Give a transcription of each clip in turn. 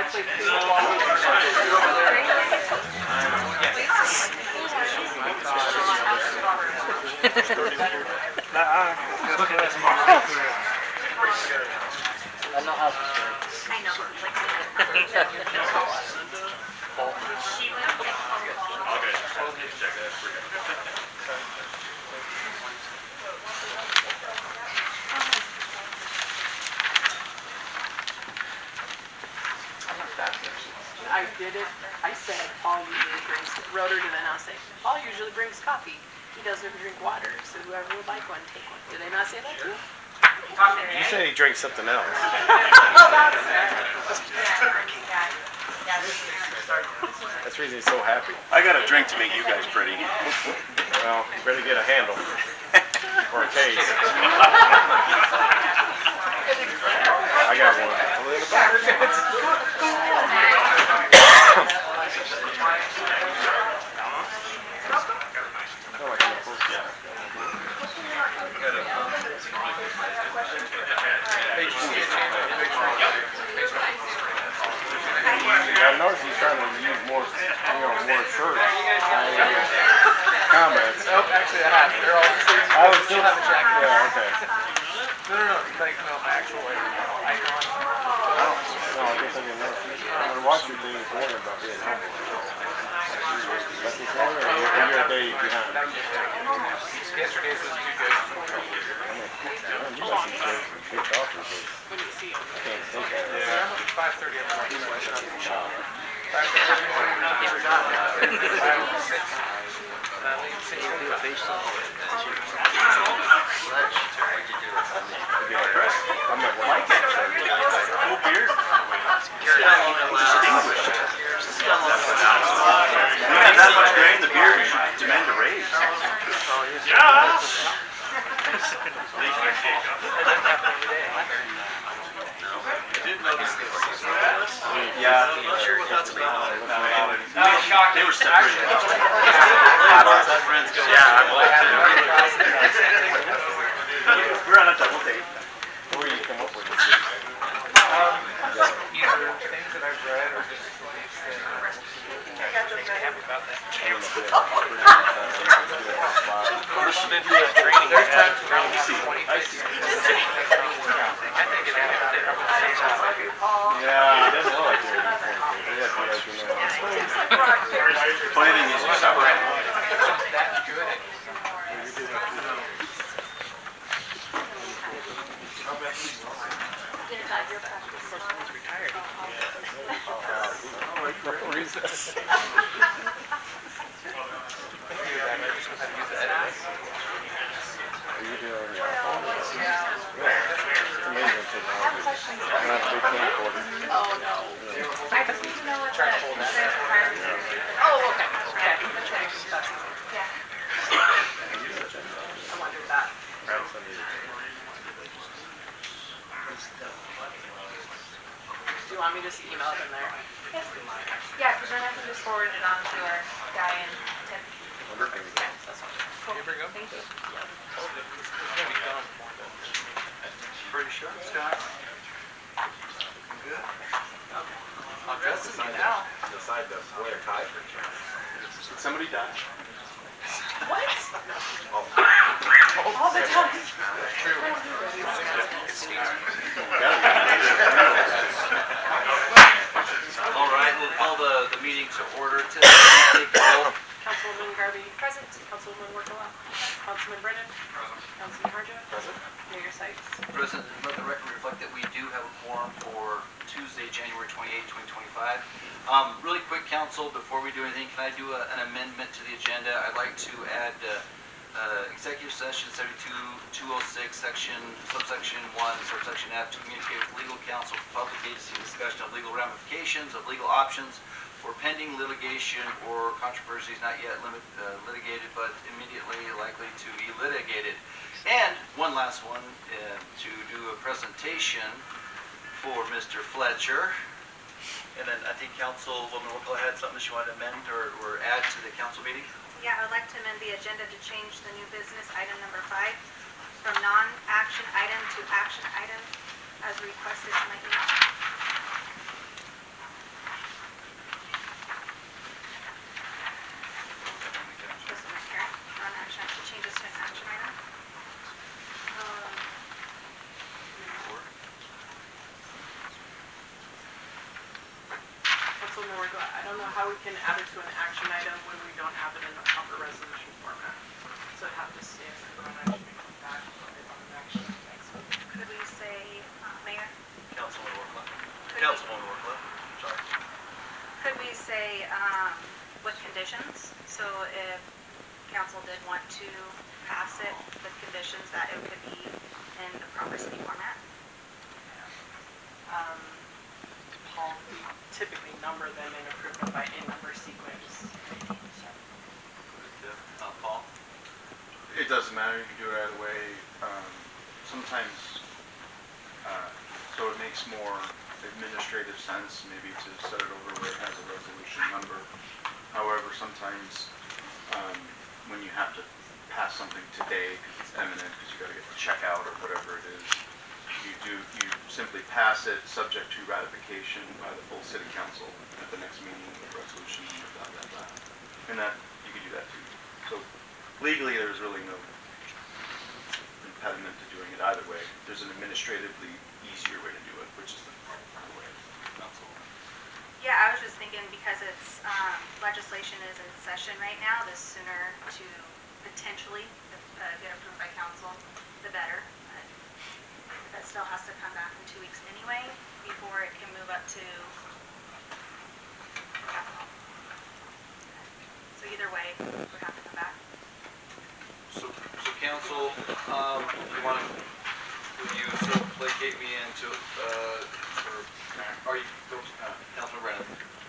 actually no longer. Look at this mark. I know how to do it. I know. I did it. I said Paul usually brings Roeder, and then I'll say Paul usually brings coffee. He doesn't drink water, so whoever would like one, take one. Did I not say that too? You said he drank something else. That's the reason he's so happy. I got a drink to make you guys pretty. Well, you better get a handle or a case. I got one. In the back. I noticed he's trying to use more, more shirts. Comments. Nope, actually I have. They're all the same. I would still have a jacket. Yeah, okay. No, like no actual icon. No, I guess I didn't know. I'm gonna watch your thing this morning about being humble. That's this morning, or you're a day behind? Yesterday's was too good. You must be kicked off because you can't think of it. Yeah, I'm up at 5:30 every morning. 5:30 every morning. I'm not like it. Cool beer. Distinguished. We had that much grain, the beer should demand a raise. Yeah. Yeah. They were separated. Yeah, I'm like we're on a double date. What do you come up with? Either things that I've read or just beliefs that make me happy about that. There's times when I'll have 20 faces. I think it happened. Yeah, it doesn't look like you're in the Funny thing is, you stop right. That's good. recess. You do it on your phone? Yeah. It's amazing technology. I have a big camcorder. Oh no. I just need to know what the insurance requirements are. Oh, okay. Okay. Yeah. I wondered that. Do you want me to just email it in there? Yes, please. Yeah, because then I can just forward it on to our guy and Tim. Yeah, that's fine. Cool. Here we go. Thank you. Pretty sure, Scott. Good. I'm dressing you now. Decide to wear a tie for a chance. Did somebody die? What? All the time. All right, we'll call the meeting to order. Take roll. Councilwoman Garvey present. Councilwoman Wirkkala. Councilman Brennan. Councilman Harjo. Present. Mayor Sykes. President, let the record reflect that we do have a quorum for Tuesday, January 28, 2025. Really quick, council, before we do anything, can I do an amendment to the agenda? I'd like to add executive session 72-206, subsection 1, subsection F, to communicate with legal counsel for public agency discussion of legal ramifications of legal options for pending litigation or controversies not yet litigated but immediately likely to be litigated. And one last one, to do a presentation for Mr. Fletcher. And then I think Councilwoman Wirkkala had something she wanted to amend or add to the council meeting. Yeah, I would like to amend the agenda to change the new business item number 5 from non-action item to action item as requested in my email. know where to, I don't know how we can add it to an action item when we don't have it in the proper resolution format. So it'd have to stay as a non-action and come back on an action next week. Could we say, Mayor, Councilwoman Wirkkala? Councilwoman Wirkkala, sorry. could we say with conditions? So if council did want to pass it with conditions that it could be in the proper city format? Paul, we typically number them and approve them by in-number sequence. Paul? It doesn't matter, you can do it either way. Sometimes, so it makes more administrative sense maybe to set it over where it has a resolution number. However, sometimes when you have to pass something today because it's imminent, because you got to get the check out or whatever it is, you simply pass it subject to ratification by the full city council at the next meeting with a resolution number, blah, blah, blah. And that, you can do that too. So legally, there's really no impediment to doing it either way. There's an administratively easier way to do it, which is the way. Yeah, I was just thinking because it's, legislation is in session right now, the sooner to potentially get approved by council, the better. That still has to come back in 2 weeks anyway, before it can move up to the capital. So either way, it would have to come back. So council, you want to, would you sort of placate me into, or are you, Councilman Brennan?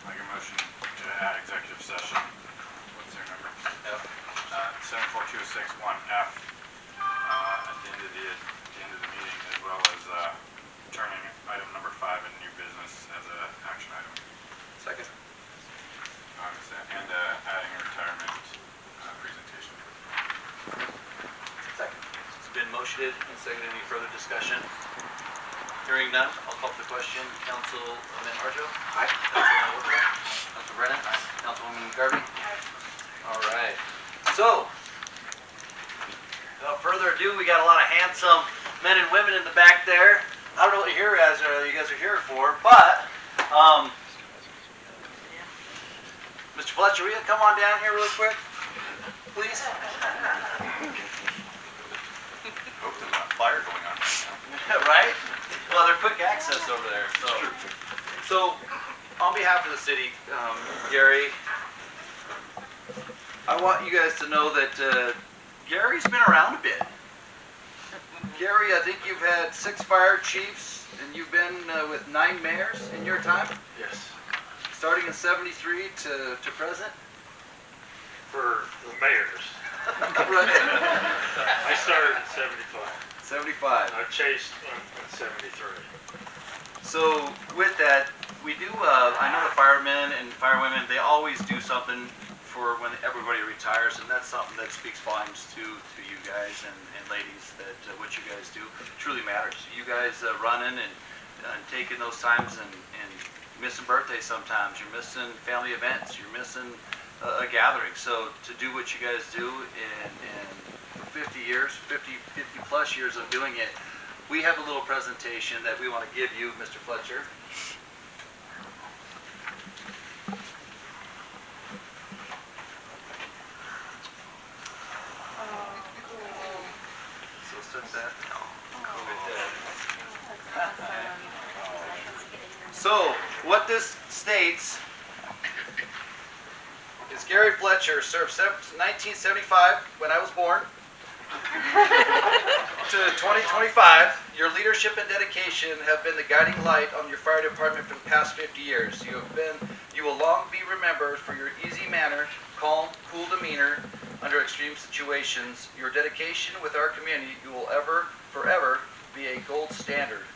Make a motion to add executive session. What's their number? F. 74261F at the end of the meeting, as well as turning item number 5 in new business as an action item. Second. And adding a retirement presentation. Second. It's been motioned and seconded. Any further discussion? Hearing none, I'll call for the question. Councilman Harjo? Aye. Councilman Wirkkala? Councilman Brennan? Aye. Councilwoman Garvey? Aye. All right. So, without further ado, we got a lot of handsome men and women in the back there. I don't know what you guys are here for, but Mr. Fletcher, will you come on down here really quick, please? Hope there's not fire going on right now. Right? Well, they're quick access over there. So on behalf of the city, Gary, I want you guys to know that Gary's been around a bit. Gary, I think you've had 6 fire chiefs, and you've been with 9 mayors in your time? Yes. Starting in '73 to present? For the mayors. Right. I started in 75. 75. I chased in 73. So with that, we do, I know the firemen and firewomen, they always do something for when everybody retires, and that's something that speaks volumes to you guys and ladies, that what you guys do truly matters. You guys running and taking those times and missing birthdays sometimes, you're missing family events, you're missing a gathering. So to do what you guys do in 50 years, 50 plus years of doing it, we have a little presentation that we want to give you, Mr. Fletcher. So set that. So what this states is Gary Fletcher served 1975 when I was born to 2025. Your leadership and dedication have been the guiding light on your fire department for the past 50 years. You will long be remembered for your easy manner, calm, cool demeanor under extreme situations. Your dedication with our community, you will forever be a gold standard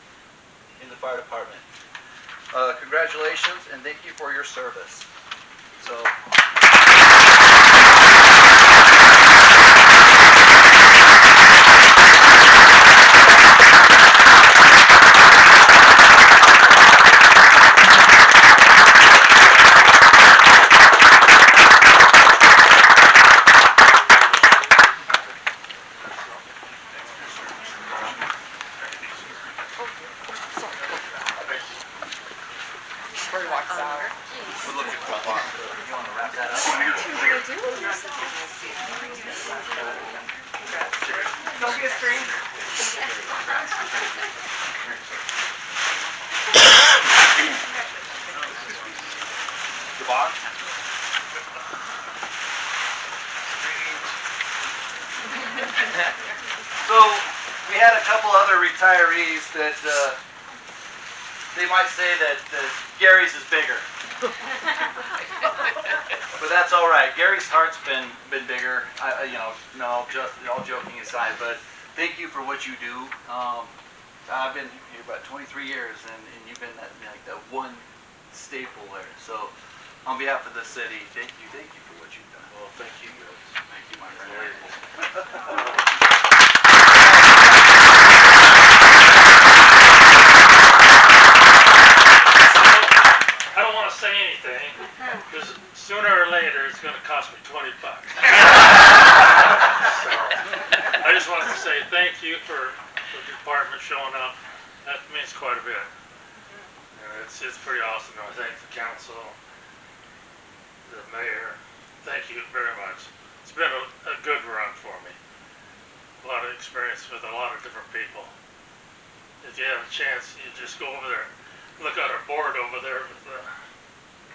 in the fire department. Congratulations and thank you for your service. So. before he walks out. We'll look at the bar. You want to wrap that up? Don't be a stranger. The bar? So, we had a couple other retirees that, they might say that Gary's is bigger. But that's all right. Gary's heart's been bigger. No, just all joking aside. But thank you for what you do. I've been here about 23 years, and you've been that one staple there. So, on behalf of the city, thank you for what you've done. Well, thank you guys. Thank you, my friend. I don't want to say anything, because sooner or later it's going to cost me $20. So, I just wanted to say thank you for the department showing up. That means quite a bit. And it's pretty awesome. I thank the council, the mayor. Thank you very much. It's been a good run for me. A lot of experience with a lot of different people. If you have a chance, you just go over there. Look at our board over there with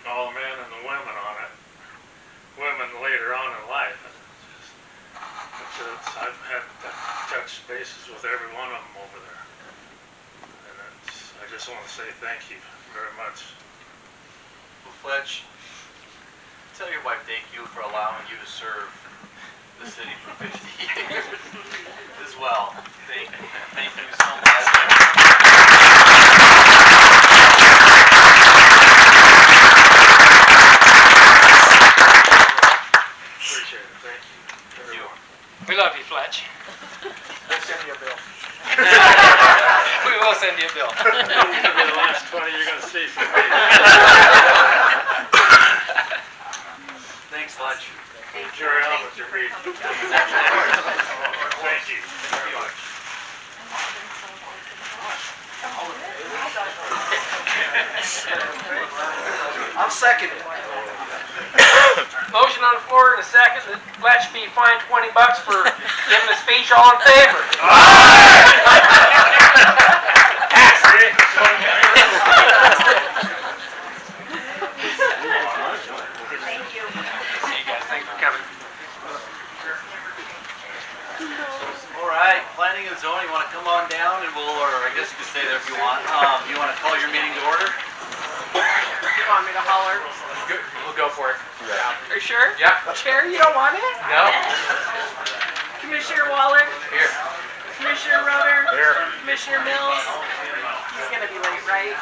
all the men and the women on it. Women later on in life. I've had touch bases with every one of them over there. And I just want to say thank you very much. Well, Fletch, tell your wife thank you for allowing you to serve the city for 50 years as well. Thank you. Thank you so much. Appreciate it. Thank you. Everyone. We love you, Fletch. We'll send you a bill. We will send you a bill. It'll be the last 20 you're going to see from me. Thanks, Fletch. Carry on with your reading. Thank you very much. I'll second it. Motion on the floor and a second that Fletch be fined $20 for giving a speech. All in favor? Planning and zoning, you want to come on down and or I guess you can stay there if you want. You want to call your meeting to order? You want me to holler? We'll go for it. Are you sure? Yeah. Chair, you don't want it? No. Commissioner Wallaert? Here. Commissioner Roeder? Here. Commissioner Mills? He's gonna be late, right?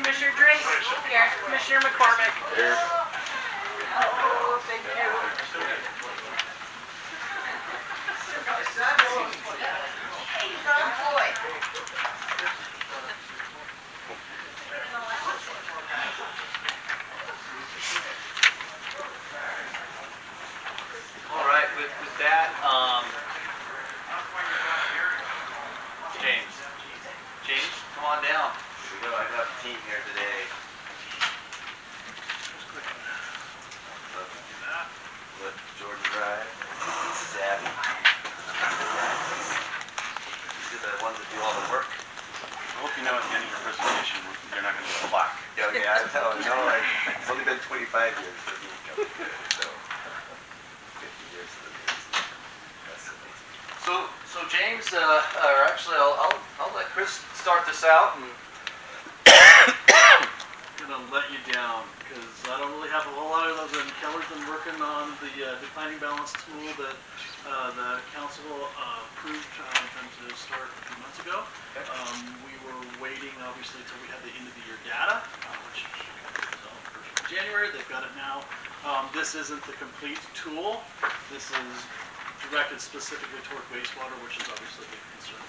Commissioner Drake? Here. Commissioner McCormick? Here. Oh, thank you. All right, with that, James, come on down. Here we go. I got the team here today. Look, Jordan Drive, Savvy. These are the ones that do all the work. I hope you know at the end of your presentation, you're not going to get a plaque. Yeah, okay, I know. It's only been 25 years for me coming here, so 50 years for me. That's amazing. So James, or actually, I'll let Chris start this out, and I'm gonna let you down because I don't really have a whole lot other than Keller's been working on the declining balance tool that the council approved in terms of start a few months ago. Okay. We were waiting obviously until we had the end of the year data, which is January. They've got it now. This isn't the complete tool. This is directed specifically toward wastewater, which is obviously a big concern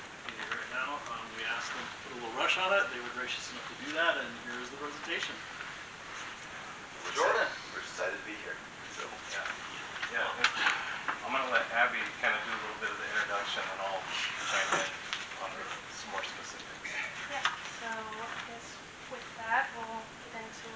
right now. We asked them to put a little rush on it. They were gracious enough to do that, and here is the presentation. Jordan. We're excited to be here. So, Yeah, I'm going to let Abby kind of do a little bit of the introduction and I'll chime in on some more specifics. Yeah, so I guess with that, we'll get into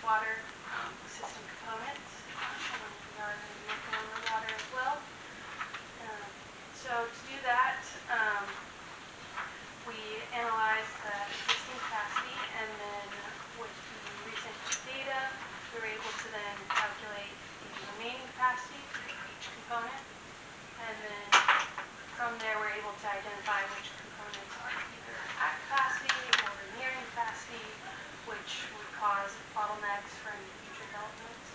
wastewater system components. And we are going to be working on the water as well. So to do that, we analyzed the existing capacity, and then with the recent data, we were able to then calculate the remaining capacity for each component. And then from there, we're able to identify which components are either at capacity or nearing capacity, which would cause bottlenecks for any future developments.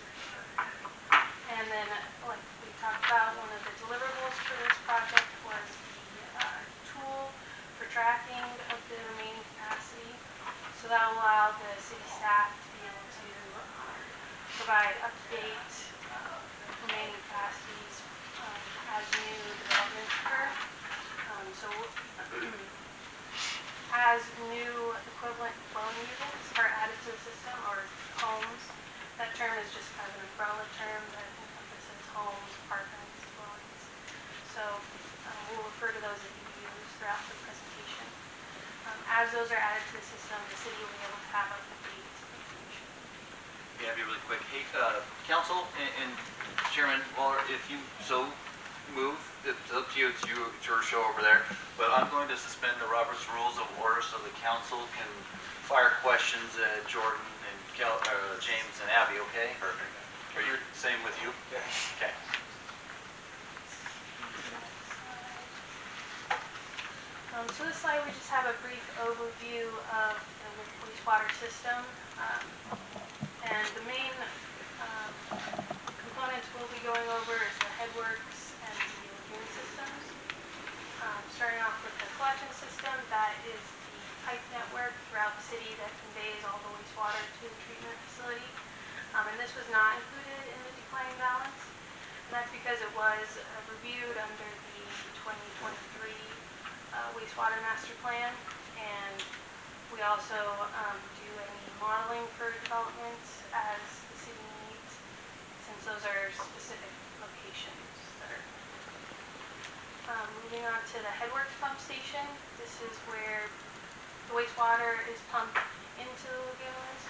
And then, like we talked about, one of the deliverables for this project was the tool for tracking of the remaining capacity. So that will allow the city staff to be able to provide up-to-date remaining capacities as new developments occur. So as new equivalent dwelling units are added to the system, or homes, that term is just kind of an umbrella term that encompasses homes, apartments, dwellings. So we'll refer to those as ADUs throughout the presentation. As those are added to the system, the city will be able to have up-to-date information. Yeah, I'll be really quick. Hey, council and Chairman Wallaert, if you so move, it's up to you. It's your show over there. But I'm going to suspend the Robert's Rules of Order so the council can fire questions at Jordan and James and Abby. Okay? Perfect. Are you same with you? Yes. Okay. So this slide, we just have a brief overview of the wastewater system. And the main components we'll be going over is the headworks and the lagoon systems. Starting off with the collection system, that is the pipe network throughout the city that conveys all the wastewater to the treatment facility. And this was not included in the declining balance. And that's because it was reviewed under the 2023 wastewater master plan. And we also do any modeling for developments as the city needs, since those are specific locations that are. Moving on to the headworks pump station, this is where the wastewater is pumped into the lagoons.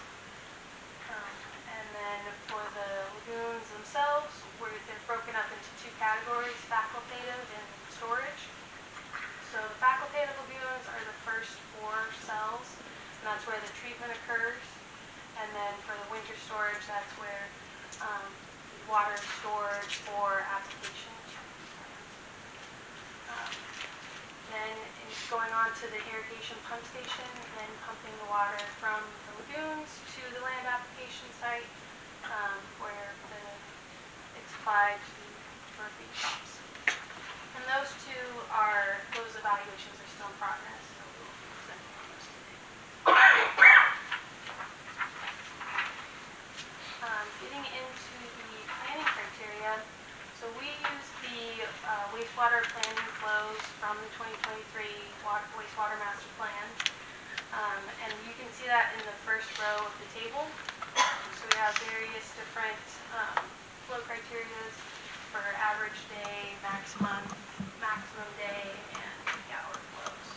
And then for the lagoons themselves, they're broken up into two categories, facultative and storage. So the facultative lagoons are the first 4 cells, and that's where the treatment occurs. And then for the winter storage, that's where water is stored for application. Then it's going on to the irrigation pump station, then pumping the water from the lagoons to the land application site, where it's applied to Berkeley crops. And those evaluations are still in progress, so we will be presenting on those today. Getting into the planning criteria, so we use the wastewater planning flows from the 2023 wastewater master plan. And you can see that in the first row of the table. So we have various different flow criteria for average day, maximum day, and peak hour flows.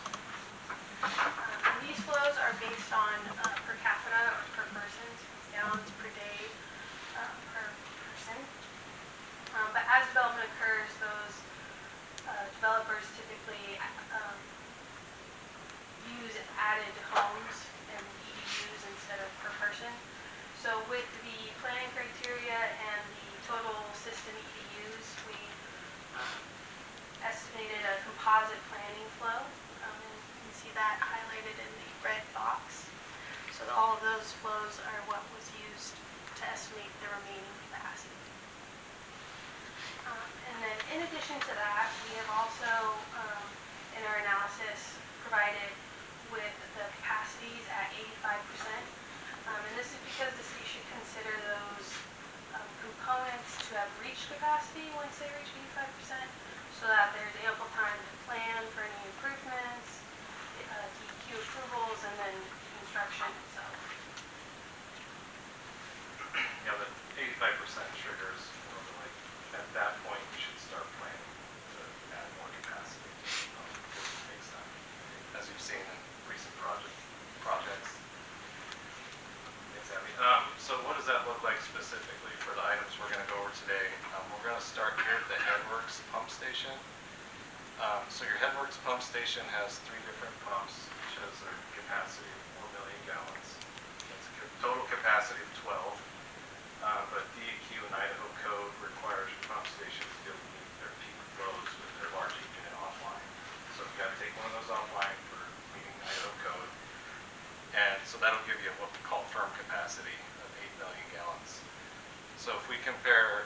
And these flows are based on per capita or per person, so it's gallons per day per person. But as development occurs, those developers typically use added homes and EDUs instead of per person. So with the planning criteria and the total system EDUs, we estimated a composite planning flow. And you can see that highlighted in the red box. So all of those flows are what was used to estimate the remaining capacity. And then in addition to that, we have also, in our analysis, provided with the capacities at 85%. And this is because the city should consider those components to have reached capacity once they reach 85%, so that there's ample time to plan for any improvements, DEQ approvals, and then construction itself. Yeah, the 85% triggers more of like, at that point, we should start planning to add more capacity. It makes sense, as you've seen in recent projects. Thanks, Abby. So what is station. So your Headworks pump station has 3 different pumps, which has a capacity of 4 million gallons. That's a total capacity of 12. But DEQ and Idaho code requires your pump stations to be able to meet their peak flows with their larger unit offline. So you've got to take one of those offline for meeting Idaho code. And so that'll give you what we call firm capacity of 8 million gallons. So if we compare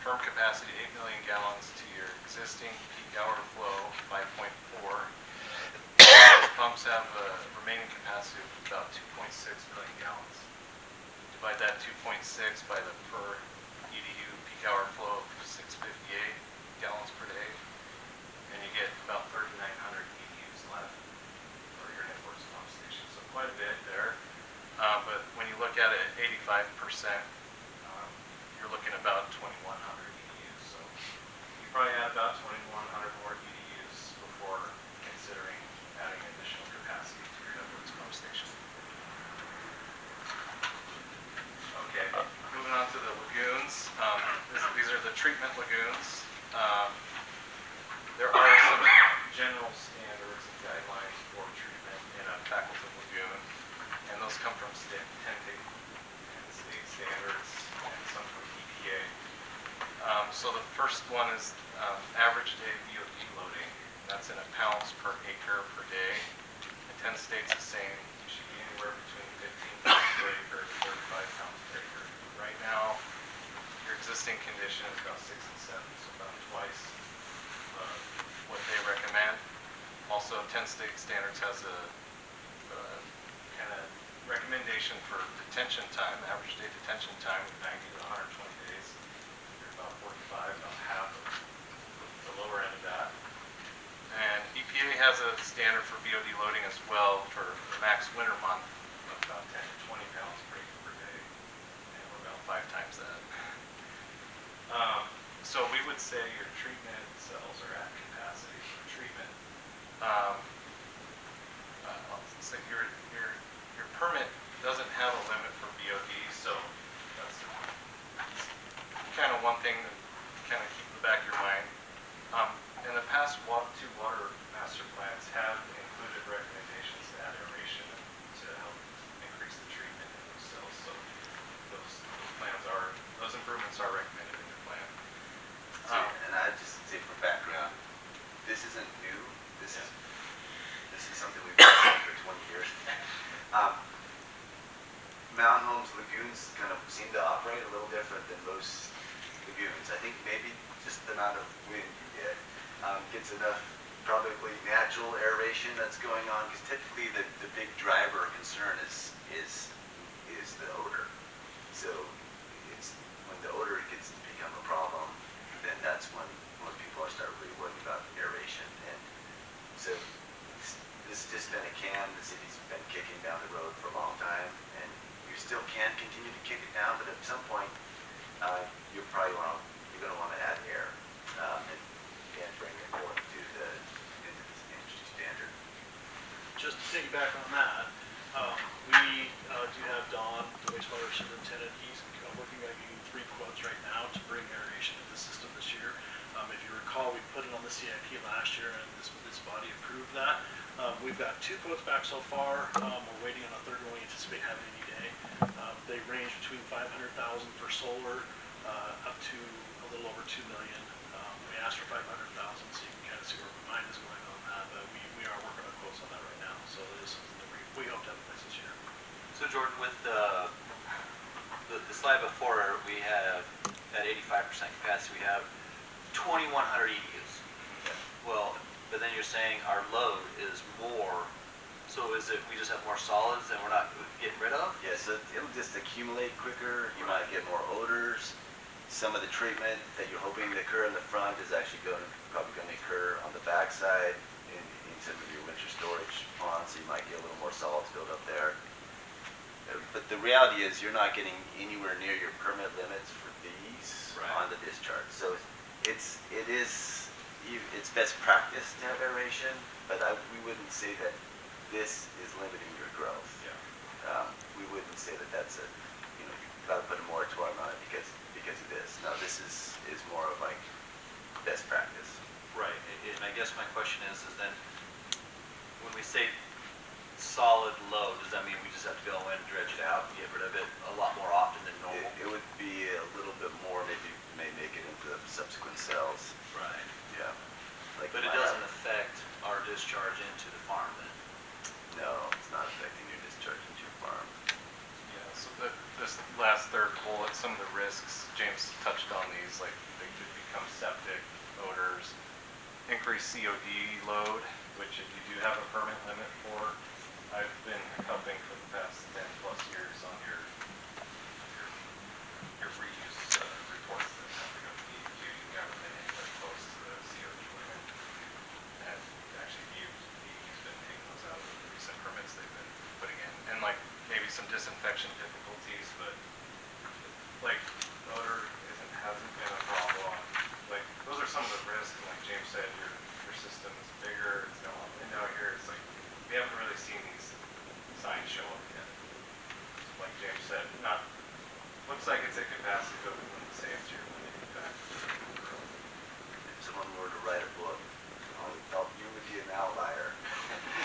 firm capacity 8 million gallons to your existing peak hour flow 5.4, those pumps have a remaining capacity of about 2.6 million gallons. Divide that 2.6 by the per EDU peak hour flow of 658 gallons per day, and you get about 3,900 EDUs left for your Headworks pump station. So quite a bit there. But when you look at it at 85%, you're looking at about 2,100 EDUs. So you probably add about 2,100 more EDUs before considering adding additional capacity to your Headworks pump station. Okay, moving on to the lagoons. These are the treatment lagoons. There are some general standards and guidelines for treatment in a facultative lagoon, and those come from 10 state standards and some from EPA. So the first one is average day VOD loading. That's in pounds per acre per day. In 10 states the same. You should be anywhere between 15 pounds per acre to 35 pounds per acre. Right now, your existing condition is about 6 and 7, so about twice what they recommend. Also, 10 state standards has a kind of recommendation for detention time, average day detention time of 90 to 120 days. You're about 45, about half of the lower end of that. And EPA has a standard for VOD loading as well for the max winter month of about 10 to 20 pounds per acre per day. And we're about 5 times that. So we would say your treatment cells are at capacity for treatment. I'll say your permit doesn't have a limit for VOD, so that's kind of one thing to kind of keep in the back of your mind. In the past, 2 water master plans have included recommendations to add aeration to help increase the treatment in those cells. So those improvements are recommended in your plan. And I just say for background, this isn't new. This is something we've been doing for 20 years. Mountain homes, lagoons kind of seem to operate a little different than most lagoons. I think maybe just the amount of wind you get gets enough probably natural aeration that's going on, because typically the big driver concern is the odor. So it's when the odor gets to become a problem, then that's when most people start really worrying about aeration. And so this has just been a can the city's been kicking down the road for a long time, and you still can continue to kick it down, but at some point you're going to want to add air and bring it more into the industry standard. Just to piggyback on that, we do have Don, the wastewater superintendent. He's working on getting 3 quotes right now to bring aeration into the system this year. If you recall, we put it on the CIP last year, and this body approved that. We've got 2 quotes back so far. We're waiting on a third one we anticipate having any day. They range between $500,000 for solar up to a little over $2 million. We asked for $500,000, so you can kind of see where my mind is going on that. But we are working on quotes on that right now, so it is something that we hope to have in place this year. So Jordan, with the slide before, we have at 85% capacity, we have 2,100 EDUs. Well, but then you're saying our load is more. So is it we just have more solids than we're not getting rid of? Yeah, so it'll just accumulate quicker. You might get more odors. Some of the treatment that you're hoping to occur in the front is actually probably going to occur on the backside in some of your winter storage ponds. So you might get a little more solids built up there. But the reality is you're not getting anywhere near your permit limits for these on the discharge. So it's best practice to have aeration, but we wouldn't say that this is limiting your growth. Yeah. We wouldn't say that that's you've got to put a moratorium on it because of this. No, this is more of like best practice. Right, and I guess my question is then, when we say solid load, does that mean we just have to go in, dredge it out, and get rid of it a lot more often than normal? It would be a little bit more, maybe may make it into subsequent cells. Right. Yeah. Like But it doesn't affect our discharge into the farm then? No, it's not affecting your discharge into your farm. Yeah, so this last third bullet, some of the risks, James touched on these, like they could become septic, odors, increased COD load, which if you do have a permit limit for, I've been helping for the past 10 plus years on your reuse reports that have to go to DEQ. You haven't been anywhere close to the COD limit. And actually DEQ's been taking those out of the recent permits they've been putting in. And like maybe some disinfection difficulties, but like odor hasn't been a problem. Like those are some of the risks, and like James said, your system is bigger, it's got a lot of wind out here. It's like we haven't really seen these signs show up yet. Like James said, looks like it's at capacity, but we wouldn't say it's your limiting factor. If someone were to write a book, you would be an outlier.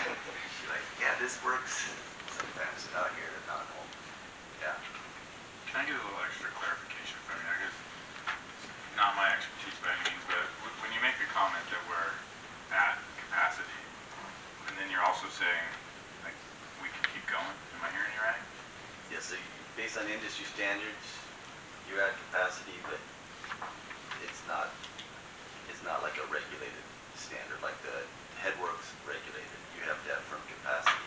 You're like, yeah, this works. Sometimes out here, they're not home. Yeah. Can I get a little extra clarification from you? I guess it's not my expertise by any means, but when you make a comment that we're at capacity, and then you're also saying, like, we can keep going, am I hearing you right? Yeah, so based on industry standards, you're at capacity, but it's not like a regulated standard, like the headworks regulated. You have to have firm capacity.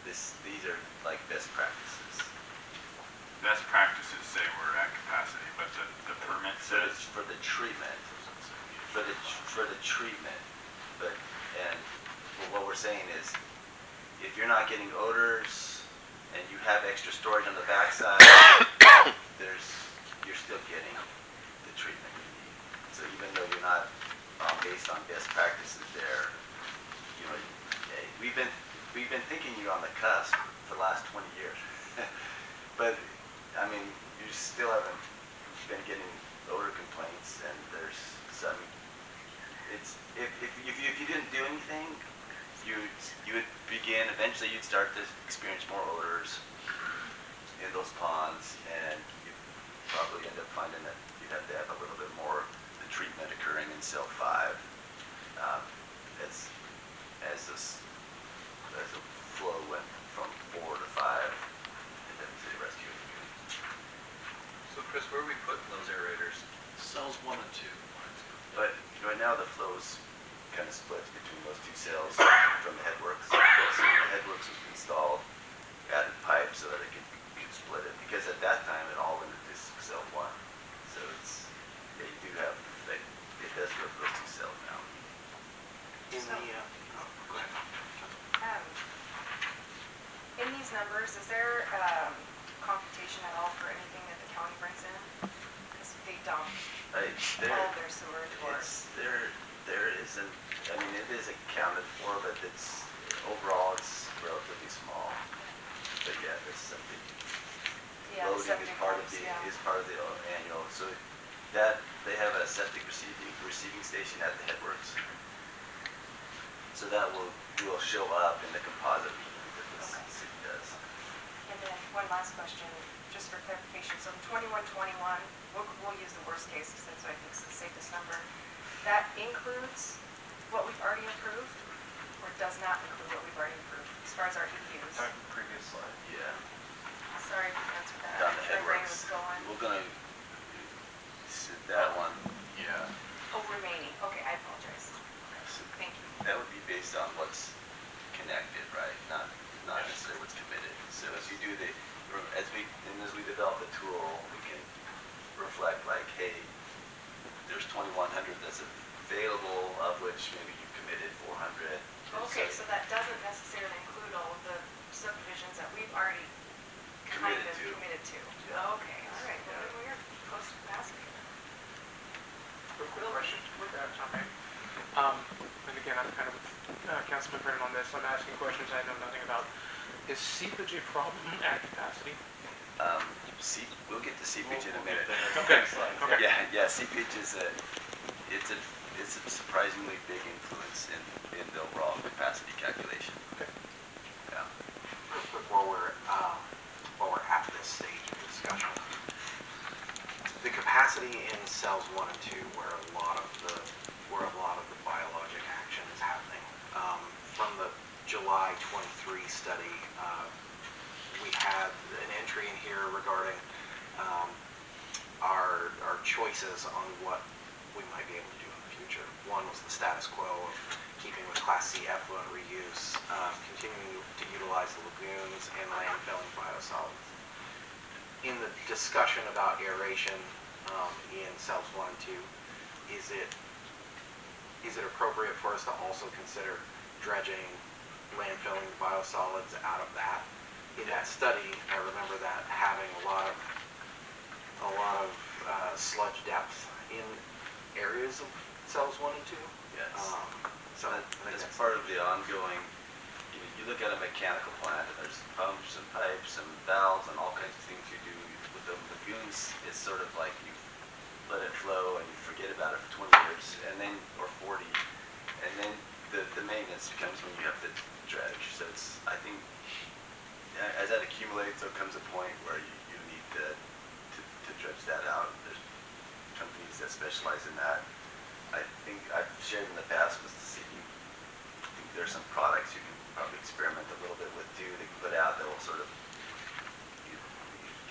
These are like best practices. Best practices say we're at capacity, but the permit says For the treatment, for the treatment, and what we're saying is, if you're not getting odors and you have extra storage on the backside, you're still getting the treatment you need. So even though you're not based on best practices there, you know, we've been thinking you're on the cusp for the last 20 years. But I mean, you still haven't been getting odor complaints, and there's some. If you didn't do anything, you would begin. Eventually, you'd start to experience more odors in those ponds, and you probably end up finding that you'd have to have a little bit more the treatment occurring in cell 5 as the flow went from 4 to 5 and then to the rescue. So Chris, where are we putting those aerators? Cells 1 and 2. But right now the flow's kind of splits between those two cells from the headworks. So the headworks was installed, added pipe so that it could split it, because at that time it all went into cell 1. So you do have, it does go to those two cells now. Go ahead. In these numbers, is there computation at all for anything that the county brings in? Because they dump all of their sewer towards. There isn't, I mean, it is accounted for, but overall it's relatively small. But yeah, there's something. Yeah, the Loading septic is part of pumps, is part of the annual. So that they have a septic receiving station at the headworks. So that will show up in the composite that the city does. And then one last question, just for clarification. So in 2121, we'll use the worst case because that's what I think is the safest number. That includes what we've already approved, or does not include what we've already approved as far as our EUs? Talking previous slide. Yeah. Sorry if you answered that. Down the My brain headworks. was going. We're gonna that one. Yeah. Oh, remaining. Okay, I apologize. So Thank you. that would be based on what's connected, right? Not necessarily what's committed. So as we develop the tool, we can reflect like, hey, there's 2,100 that's available, of which maybe you committed 400. Okay, so that doesn't necessarily include all of the subdivisions that we've already Committed kind of to. committed to. Yeah. Okay, all right. Well, then we're close to capacity. Quick question. With that, okay. And again, I'm kind of with Councilman Brennan on this. I'm asking questions I know nothing about. Is seepage a problem at capacity? We'll get to seepage in a minute. Okay. Yeah, seepage is it's a surprisingly big influence in the overall capacity calculation. Okay. Yeah. Real quick, while we're at this stage of discussion, the capacity in cells 1 and 2, where a lot of the biologic action is happening. From the July 23 study, we had an entry in here regarding our choices on what we might be able to do in the future. One was the status quo of keeping with Class C effluent reuse, continuing to utilize the lagoons and landfilling biosolids. In the discussion about aeration in cells 1 and 2, is it appropriate for us to also consider dredging, landfilling biosolids out of that? In that study, I remember that having a lot of sludge depth in areas of cells 1 and 2. Yes. So that's part of the ongoing. You look at a mechanical plant, and there's pumps and pipes and valves and all kinds of things you do with the lagoons. It's sort of like you let it flow and you forget about it for 20 years, and then or 40, and then the maintenance becomes when you have to dredge. So it's, I think, as that accumulates, there comes a point where you need to dredge that out. There's companies that specialize in that. I think I've shared in the past was to see if you think there's some products you can probably experiment a little bit with too. They can put out that will sort of you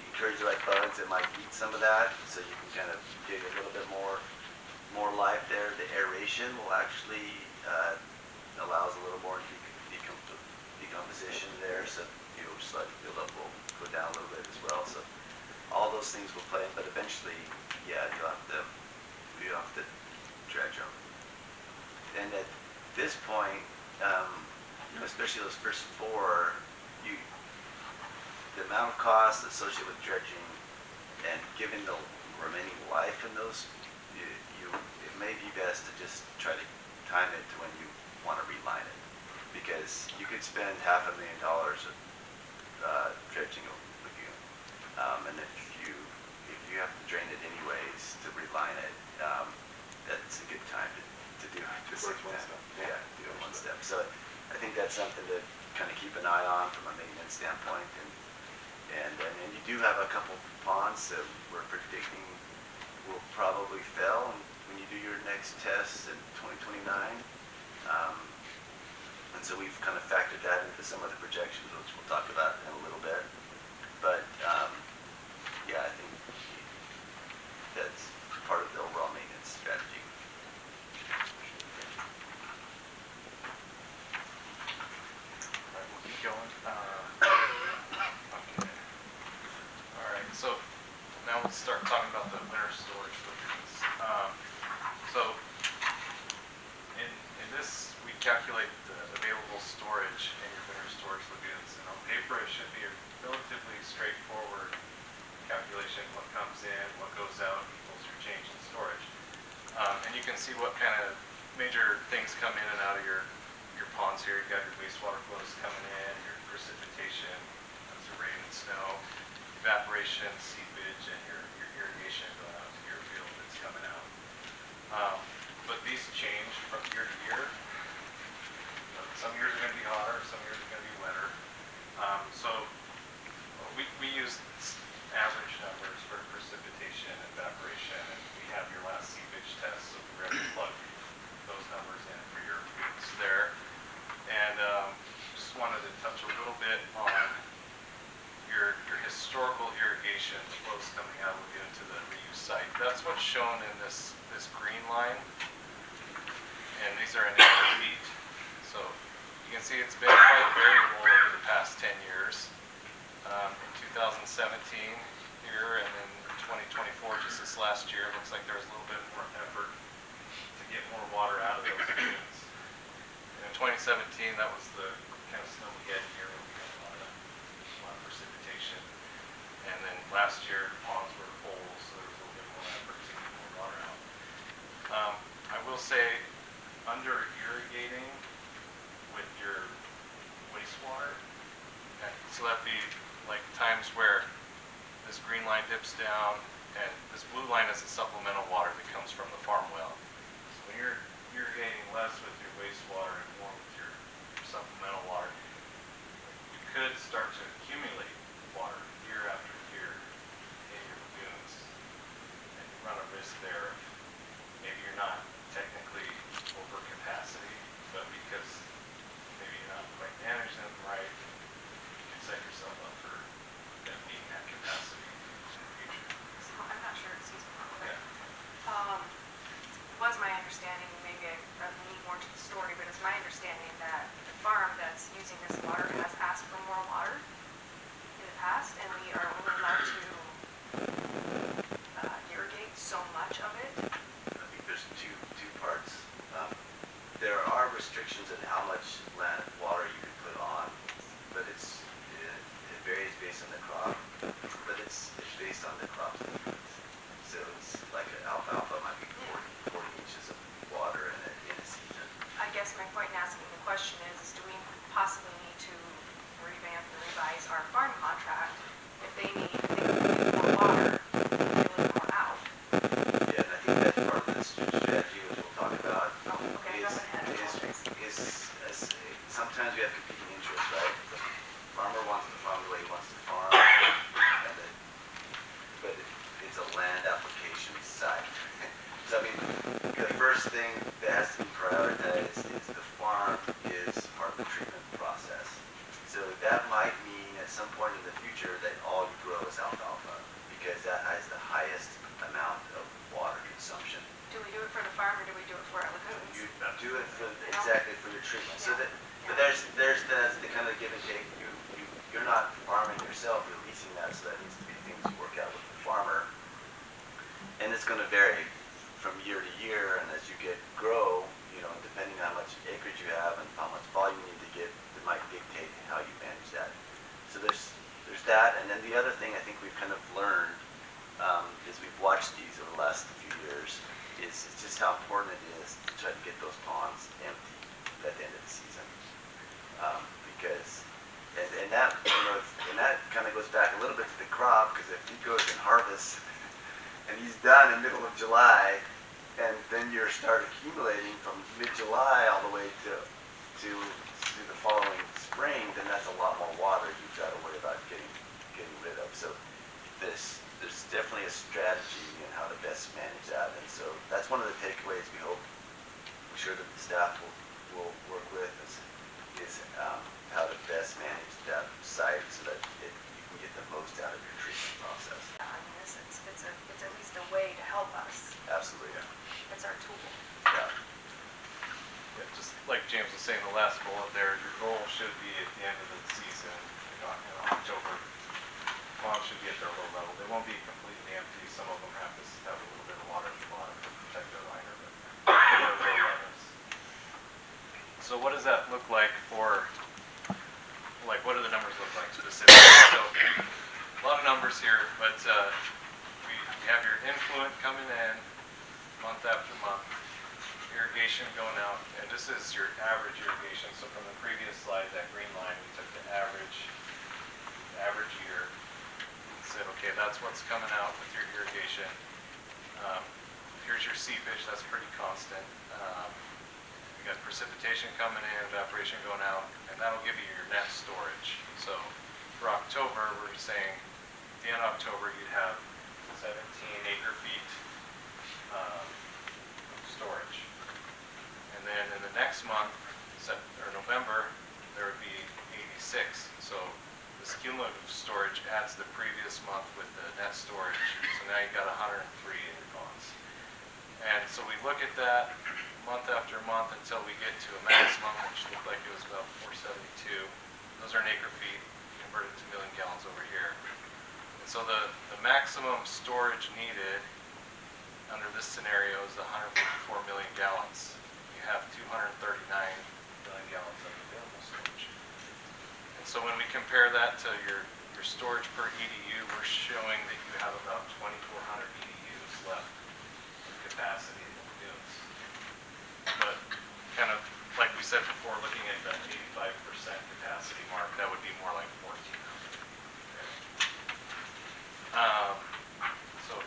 encourage the right bugs that might eat some of that, so you can kind of get a little bit more life there. The aeration will actually allows a little more decomposition there, so sludge buildup will go down a little bit as well. So all those things will play, but eventually, yeah, you'll have to dredge them. And at this point, especially those first 4, the amount of cost associated with dredging and given the remaining life in those, it may be best to just try to time it to when you want to reline it, because you could spend $500,000 dredging a lagoon, and if you have to drain it anyways to reline it, that's a good time to do the same thing. Yeah, do it one step. So I think that's something to kind of keep an eye on from a maintenance standpoint, and you do have a couple ponds that we're predicting will probably fail when you do your next test in 2029. And so we've kind of factored that into some of the projections, which we'll talk about in a little bit. But yeah, I think that's part of the overall maintenance strategy. All right, we'll keep going. Okay. All right, so now we'll start talking about the winter storage lagoons. So in this, we calculate the available storage in your winter storage lagoons. And on paper, it should be a relatively straightforward calculation. What comes in, what goes out, equals your change in storage. And you can see what kind of major things come in and out of your ponds here. You've got your wastewater flows coming in, your precipitation, that's your rain and snow, evaporation, seepage, and your irrigation going out to your field that's coming out. But these change from year to year. Some years are going to be hotter, some years are going to be wetter. So we use average numbers for precipitation and evaporation, and we have your last seepage test, so we're ready to plug those numbers in for your fields there. And just wanted to touch a little bit on your historical irrigation flows coming out into the reuse site. That's what's shown in this green line, and these are in acre feet. So you can see it's been quite variable over the past 10 years. In 2017 here, and then 2024, just this last year, it looks like there was a little bit more effort to get more water out of those lagoons. In 2017, that was the kind of snowy head year where we had a lot of precipitation. And then last year, the ponds were full, so there was a little bit more effort to get more water out. I will say, under irrigating with your wastewater, so that'd be like times where this green line dips down, and this blue line is the supplemental water that comes from the farm well. you're irrigating less with your wastewater and more with your supplemental water, you could start to accumulate water year after year in your lagoons. And you run a risk there of maybe you're not technically over capacity, but because maybe you're not quite managing them right, you can set yourself up for them being at capacity in the future. So I'm not sure, excuse me, real quick. Yeah. It was my understanding, maybe I need more to the story, but it's my understanding that the farm that's using this water has asked for more water in the past, and we are only allowed to irrigate so much of it. I think there's two parts. There are restrictions on how much water you can put on, but it varies based on the crop, but it's based on the crop's needs. So it's like an alfalfa might be 40 inches of water in a season. I guess my point in asking the question is do we possibly need to revamp and revise our farm contract if they need more water, they need more out? Yeah, and I think that's part of this strategy, which we'll talk about. Oh, okay, go ahead. Sometimes we have competing interests, right? The farmer wants to farm the way he wants to farm, but it's a land application side. So I mean, the first thing that has to be prioritized is the farm is part of the treatment process. So that might mean at some point in the future that all you grow is alfalfa, because that has the highest amount of water consumption. Do we do it for the farm or do we do it for our lagoons? You do it for exactly for your treatment. So that, but that's the kind of give and take. You're not farming yourself, you're leasing that, so that needs to be things you work out with the farmer. And it's going to vary from year to year, and as you grow, depending on how much acreage you have and how much volume you need to get, it might dictate how you manage that. So there's that, and then the other thing I think we've kind of learned is we've watched these over the last few years, is just how important it is to try to get those ponds empty at the end of the season. Because, and that kind of goes back a little bit to the crop, because if he goes and harvests and he's done in the middle of July, and then you start accumulating from mid-July all the way to the following spring, then that's a lot more water you've got to worry about getting rid of. So there's definitely a strategy in how to best manage that, and so that's one of the takeaways we're sure that the staff will work with is how to best manage that site so that you can get the most out of your treatment process. I mean, it's at least a way to help us. Absolutely, yeah. It's our tool. Yeah. Yeah, just like James was saying, the last bullet there, your goal should be at the end of the season, in October, ponds should be at their low level. They won't be completely empty. Some of them have to have a little bit of water at the bottom to protect their liner, but they're low levels. So what does that look like what do the numbers look like specifically? So a lot of numbers here, but we have your influent coming in month after month, irrigation going out, and this is your average irrigation. So from the previous slide, that green line, we took the average year and said, okay, that's what's coming out with your irrigation. Here's your seepage, that's pretty constant. You got precipitation coming in, evaporation going out, and that'll give you your net storage. So for October, we're saying at the end of October, you'd have 17 acre-feet storage. And then in the next month, November, there would be 86. So this cumulative storage adds the previous month with the net storage. So now you've got 103 in your ponds. And so we look at that month after month until we get to a maximum, which looked like it was about 472. Those are in acre feet, converted to million gallons over here. And so the maximum storage needed under this scenario is 154 million gallons. You have 239 million gallons of available storage. And so when we compare that to your storage per EDU, we're showing that you have about 2,400 EDUs left in capacity in the lagoons. But kind of like we said before, looking at that 85% capacity mark, that would be more like 1,400. Okay. So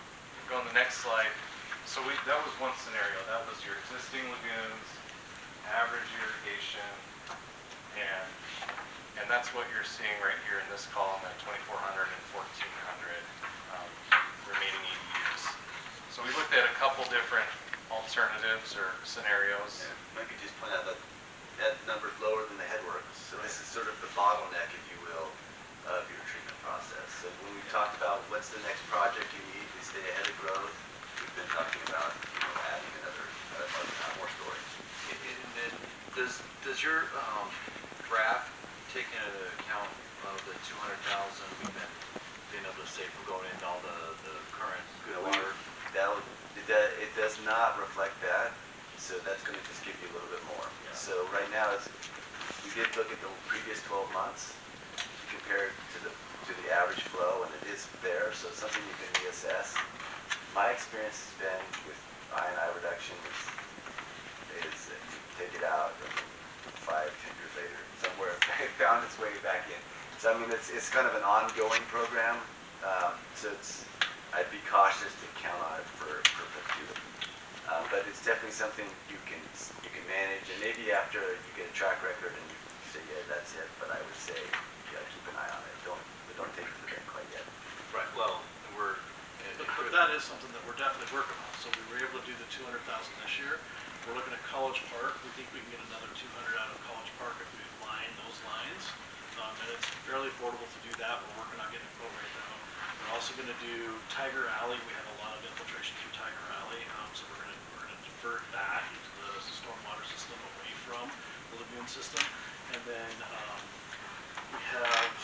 go on the next slide. So So that was one scenario. That was your existing lagoons, average irrigation, and that's what you're seeing right here in this column at 2,400 and 1,400 remaining EDUs. So we looked at a couple different alternatives or scenarios. Yeah, if I could just point out that that number's lower than the headworks. So this is sort of the bottleneck, if you will, of your treatment process. So when we talked about what's the next project you need to stay ahead of growth, we've been talking about adding another more storage. And then does your graph take into account of the 200,000 we've been able to save from going into all the current good water? It does not reflect that, so that's going to just give you a little bit more. Yeah. So right now, we did look at the previous 12 months, compared to the average flow, and it is there, so it's something you can reassess. My experience has been with I&I reduction is that you take it out, and 5-10 years later, somewhere it found its way back in. So I mean, it's kind of an ongoing program. So I'd be cautious to count on it for perpetuity. But it's definitely something you can manage, and maybe after you get a track record and you say, yeah, that's it. But I would say, yeah, keep an eye on it. Don't take it to the bank quite yet. Right. Well, But that is something that we're definitely working on. So we were able to do the 200,000 this year. We're looking at College Park. We think we can get another 200 out of College Park if we line those lines. And it's fairly affordable to do that. We're working on getting a quote right now. We're also going to do Tiger Alley. We have a lot of infiltration through Tiger Alley, so we're going to divert that into the stormwater system away from the lagoon system. And then we have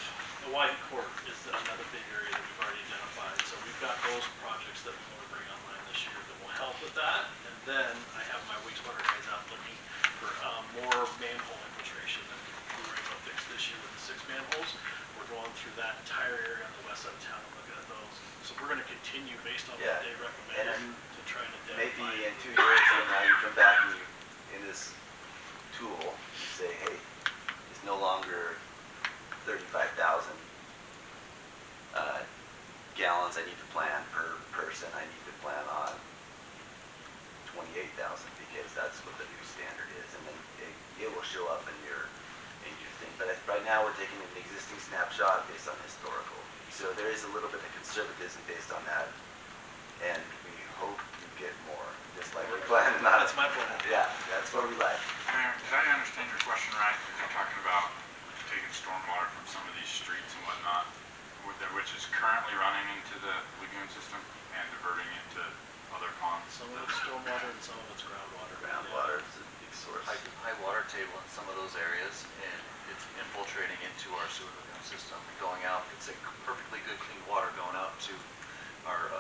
Hawaii Court is another big area that we've already identified. So we've got those projects that we want to bring online this year that will help with that. And then I have my wastewater guys out looking for more manhole infiltration that we were able to fix this year with the 6 manholes. We're going through that entire area on the west side of town and looking at those. So we're going to continue based on what they recommended to try and identify. Maybe in 2 years from now, you come back and in this tool, you say, hey, it's no longer 35,000 gallons I need to plan per person. I need to plan on 28,000 because that's what the new standard is, and then it will show up in your thing. But right now we're taking an existing snapshot based on historical. So there is a little bit of conservatism based on that, and we hope you get more, just like we planned. That's my plan. Yeah, that's what we like. Mayor, did I understand your question right? You're talking about taking stormwater from some of these streets and whatnot, which is currently running into the lagoon system and diverting it to other ponds? Some of it's stormwater and some of it's groundwater. Groundwater is a big source. High water table in some of those areas, and it's infiltrating into our sewer lagoon system and going out. It's a perfectly good clean water going out to our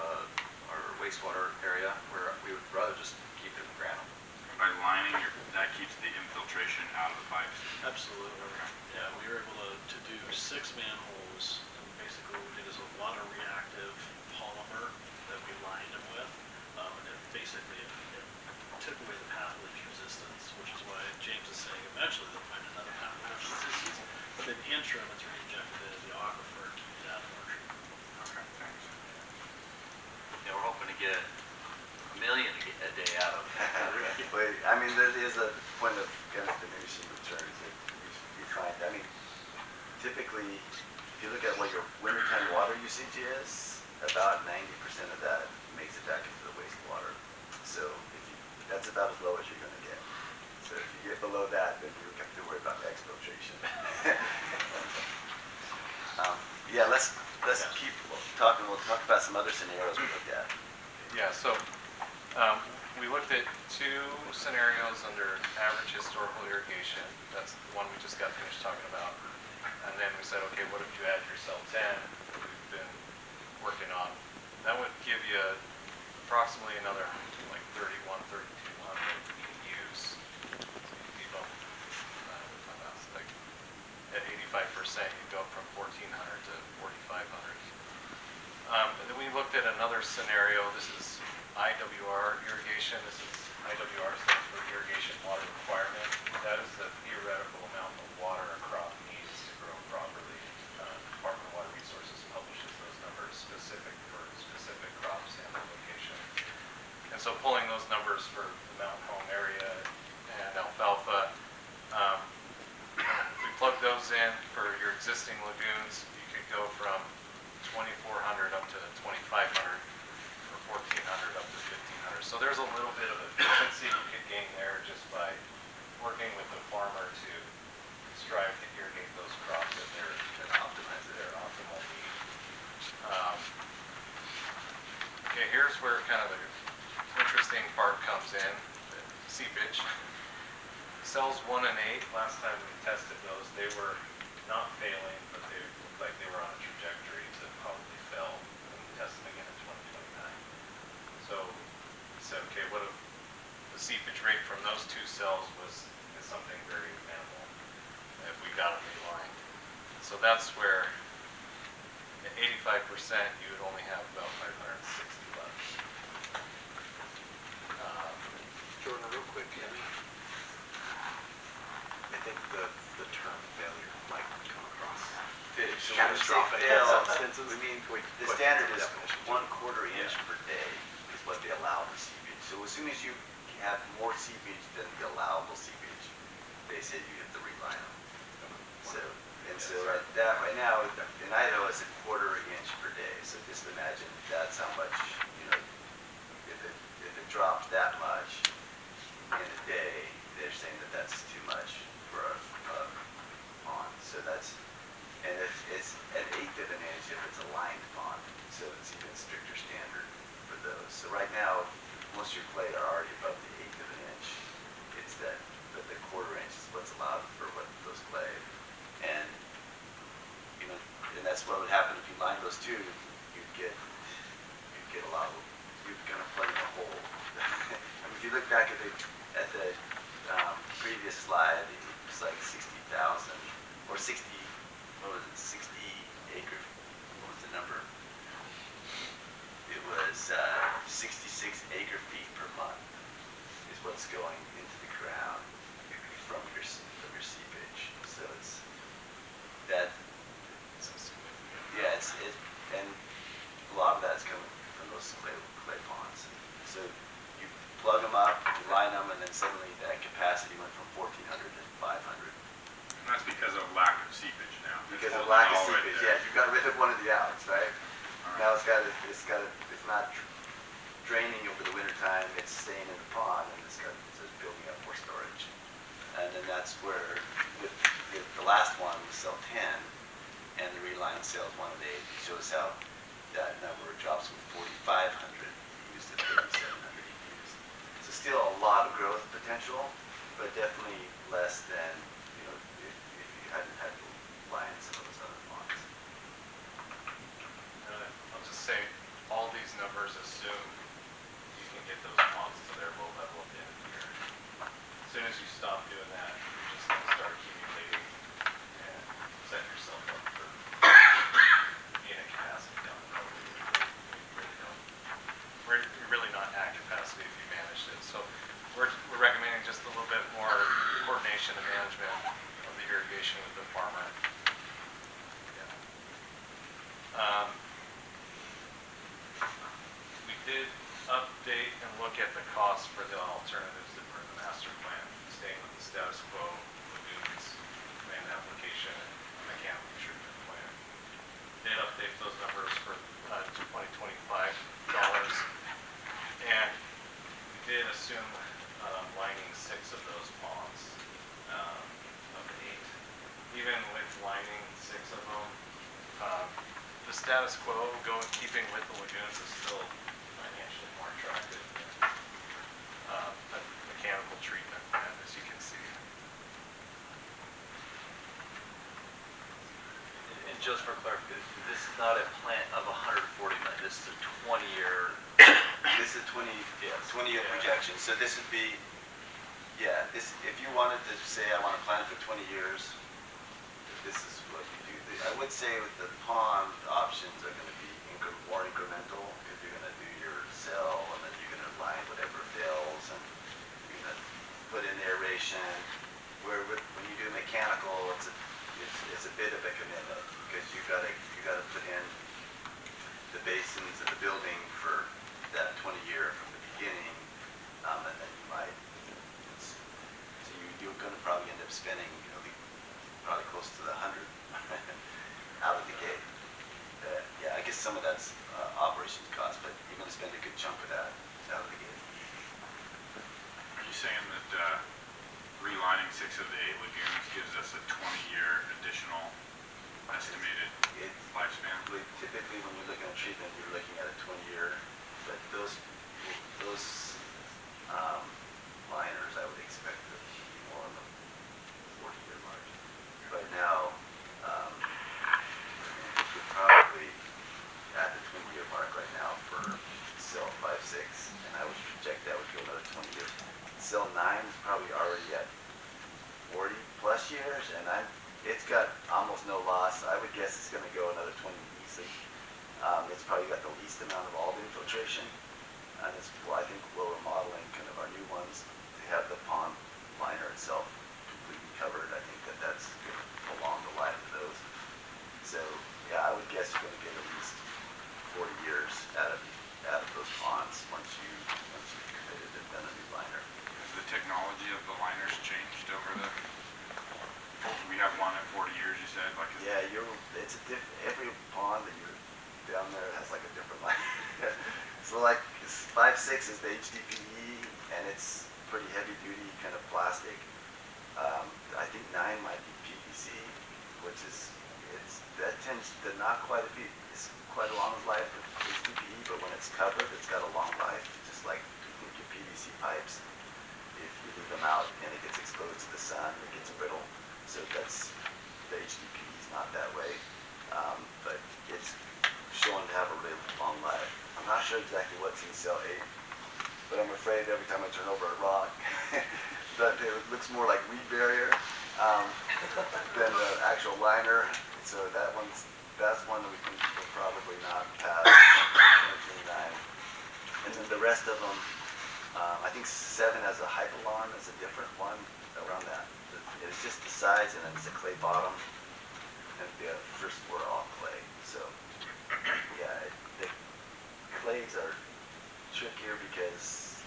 wastewater area, where we would rather just keep it in the ground. And by lining, that keeps the infiltration out of the pipes? Absolutely. Yeah, we were able to do 6 manholes, and basically what we did is a water reactive polymer that we lined them with, and it basically took away the path of leach resistance, which is why James is saying eventually they'll find another path of leach resistance, but in the interim it's re-injected into the aquifer to keep it out of our treatment. Okay, thanks. Yeah, we're hoping to get 1 million a day out of it. But I mean, there is a point of kind of diminishing returns that you find. I mean, typically, if you look at what your wintertime water usage is, about 90% of that makes it back into the wastewater. So that's about as low as you're going to get. So if you get below that, then you have to worry about exfiltration. Yeah, let's keep talking. We'll talk about some other scenarios we looked at. Yeah, so we looked at 2 scenarios under average historical irrigation. That's the one we just got finished talking about. And then we said, okay, what if you add your cell 10 that we've been working on? That would give you approximately another like 3,200 EUs. So you keep up with my math. Like at 85%, you go from 1,400 to 4,500. And then we looked at another scenario. This is IWR irrigation. This is IWR stands for irrigation water requirement. That is the theoretical amount of water a crop needs to grow properly. Department of Water Resources publishes those numbers specific for specific crops and their location. And so pulling goes in for your existing lagoons, you could go from 2,400 up to 2,500, or 1,400 up to 1,500. So there's a little bit of efficiency you could gain there just by working with the farmer to strive to irrigate those crops at their optimal need. Okay, here's where kind of the interesting part comes in, the seepage. Cells 1 and 8, last time we tested those, they were not failing, but they looked like they were on a trajectory to probably fail when we test them again in 2029. So we said, okay, what if the seepage rate from those two cells is something very minimal if we got them relined. So that's where at 85% you would only have about 560 left. Jordan, real quick, I think the term failure might come across catastrophic. We mean, the standard is 1/4 inch per day is what they allow for seepage. So as soon as you have more seepage than the allowable seepage, they say you have to reline them. So right now in Idaho it's 1/4 inch per day. So just imagine that's how much, if it drops that much in a day, they're saying that that's too much for a pond. So and if it's an 1/8 of an inch if it's a lined pond. So it's even stricter standard for those. So right now, most of your clay are already above the 1/8 of an inch. It's that, but the 1/4 inch is what's allowed for those clay. And and that's what would happen if you line those two. You'd get a lot. You'd kind of plug in a hole. I mean, if you look back at the previous slide, it's like 60,000 or 60. What was it? 60 acre. What was the number? It was 66 acre feet per month is what's going into the ground from your seepage. So it's that. Yeah, and a lot of that's coming from those clay ponds. So you plug them up, you line them, and then suddenly that capacity went from 1,400 to 500. And that's because of lack of seepage now. Because of lack of seepage, yeah. You got rid of one of the outs, right? Now it's not draining over the winter time. It's staying in the pond, and it's building up more storage. And then that's where with the last one, cell 10, and the reline cells 1 and 8, it shows how that number drops from 4,500 EUs to 3,700 EUs. So still a lot of growth potential, but definitely less than if you hadn't had to line some of those other ponds. I'll just say all these numbers assume you can get those ponds to their low level at the end of the year. As soon as you stop doing that, you're just going to start accumulating and setting yourself up for being at capacity down the road. We're really not at capacity if you managed it. So we're recommending just a little bit more coordination and management of the irrigation with the farmer. Yeah. We did update and look at the cost for the alternatives that were in the master plan, staying with the status quo, lagoons, land application, and mechanical treatment plan. Did update those numbers for 2025 dollars, and we did assume lining 6 of those ponds of the 8. Even with lining 6 of them, the status quo, keeping with the lagoons, is still financially more attractive than a mechanical treatment plan, as you can see. And just for clarification, this is not a plan of 140 million. This is a 20-year. This is 20-year projection. So this would be, if you wanted to say I want to plan for 20 years, this is what you do. I would say with the pond options are going to be more incremental, because you're going to do your cell and then you're going to line whatever fails, and you're going to put in aeration. Where when you do mechanical, it's a bit of a commitment, because you got to put in the basins of the building for that 20-year from the beginning, and then you might. So you're going to probably end up spending probably close to the some of that's operations cost, but you're going to spend a good chunk of that out of the gate. Are you saying that relining 6 of the 8 lagoons gives us a 20-year additional estimated lifespan? Typically, when you're looking at treatment, you're looking at a 20-year, but those liners, I would expect to be more on the 40-year mark. Right now, you're probably at the 20-year mark right now for cell 5, 6, and I would project that would go another 20 years. Cell 9 is probably already at 40 plus years, and it's got almost no loss. I would guess it's going to go another 20 easily. It's probably got the least amount of all the infiltration, and it's, well, I think what we're modeling kind of our new ones to have the pond liner itself completely covered. I think that's going to prolong the life of those. So yeah, I would guess you're going to get at least 40 years out of those ponds once you've committed and done a new liner. Has the technology of the liners changed over the? We have one at 40 years. You said like. Yeah, it's a every pond that you're down there has like a different liner. So like 5, 6 is the HDPE, and it's pretty heavy duty kind of plastic. I think 9 might be PVC, which is that tends to not quite be. It's quite a long life of HDPE, but when it's covered, it's got a long life. Just like your PVC pipes, if you leave them out and it gets exposed to the sun, it gets brittle. So that's the HDPE is not that way, but it's shown to have a really long life. I'm not sure exactly what's in cell 8, but I'm afraid every time I turn over a rock, that it looks more like weed barrier than the actual liner. So that's one that will probably not pass 29. And then the rest of them, I think 7 has a hypalon, is a different one around that. It's just the size, and then it's a clay bottom, and the first 4 are all clay. So yeah, the clays are trickier because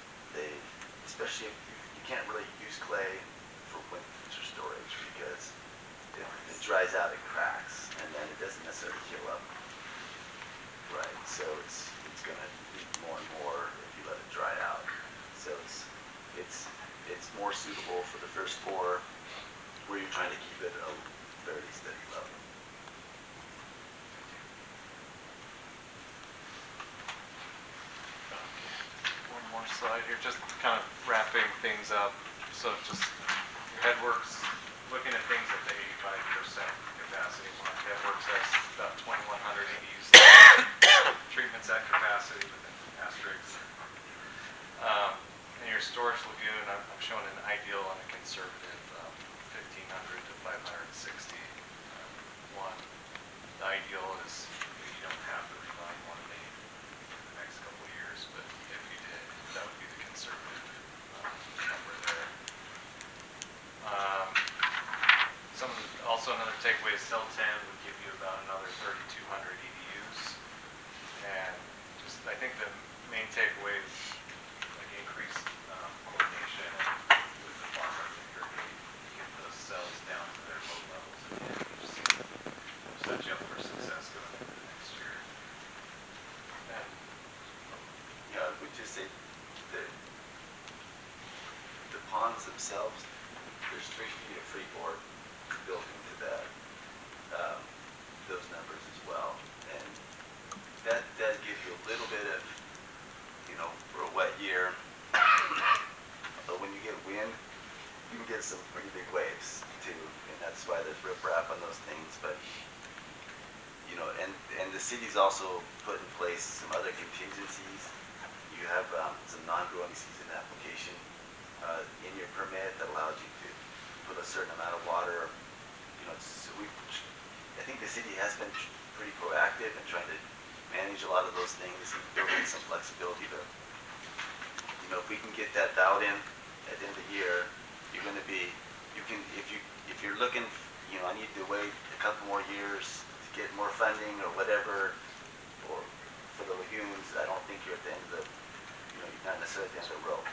especially if you can't really use clay for winter storage because if it dries out, it cracks, and then it doesn't necessarily heal up. Right, so it's going to leak more and more if you let it dry out. So it's more suitable for the first 4 where you're trying to keep it at a fairly steady level. One more slide here, just kind of wrapping things up. So just your headworks, looking at things at the 85% capacity mark. Headworks has about 2,100 EDUs. Treatments at capacity within asterisks. In your storage lagoon, I'm showing an ideal and a conservative 1,500 to 560 one. The ideal is you don't have to reline one of 8 in the next couple of years, but if you did, that would be the conservative number there. Also another takeaway is cell 10 would give you about another 3,200 EDUs, and just I think the main takeaway is like increased coordination with the farmers and irrigate to get those cells down to their low levels again. Just set you up for success going into the next year. And yeah, I would just say the ponds themselves, there's 3 feet of freeboard built into that, those numbers as well, and that gives you a little bit of, for a wet year, but when you get wind, you can get some pretty big waves too, and that's why there's riprap on those things. But and the city's also put in place some other contingencies. You have some non-growing season application in your permit that allows you to put a certain amount of water. So I think the city has been pretty proactive in trying to manage a lot of those things and build in some flexibility. But if we can get that dialed in at the end of the year, you're going to be, if you're looking, I need to wait a couple more years to get more funding or whatever, or for the lagoons, I don't think you're at the end of the, you're not necessarily at the end of the road.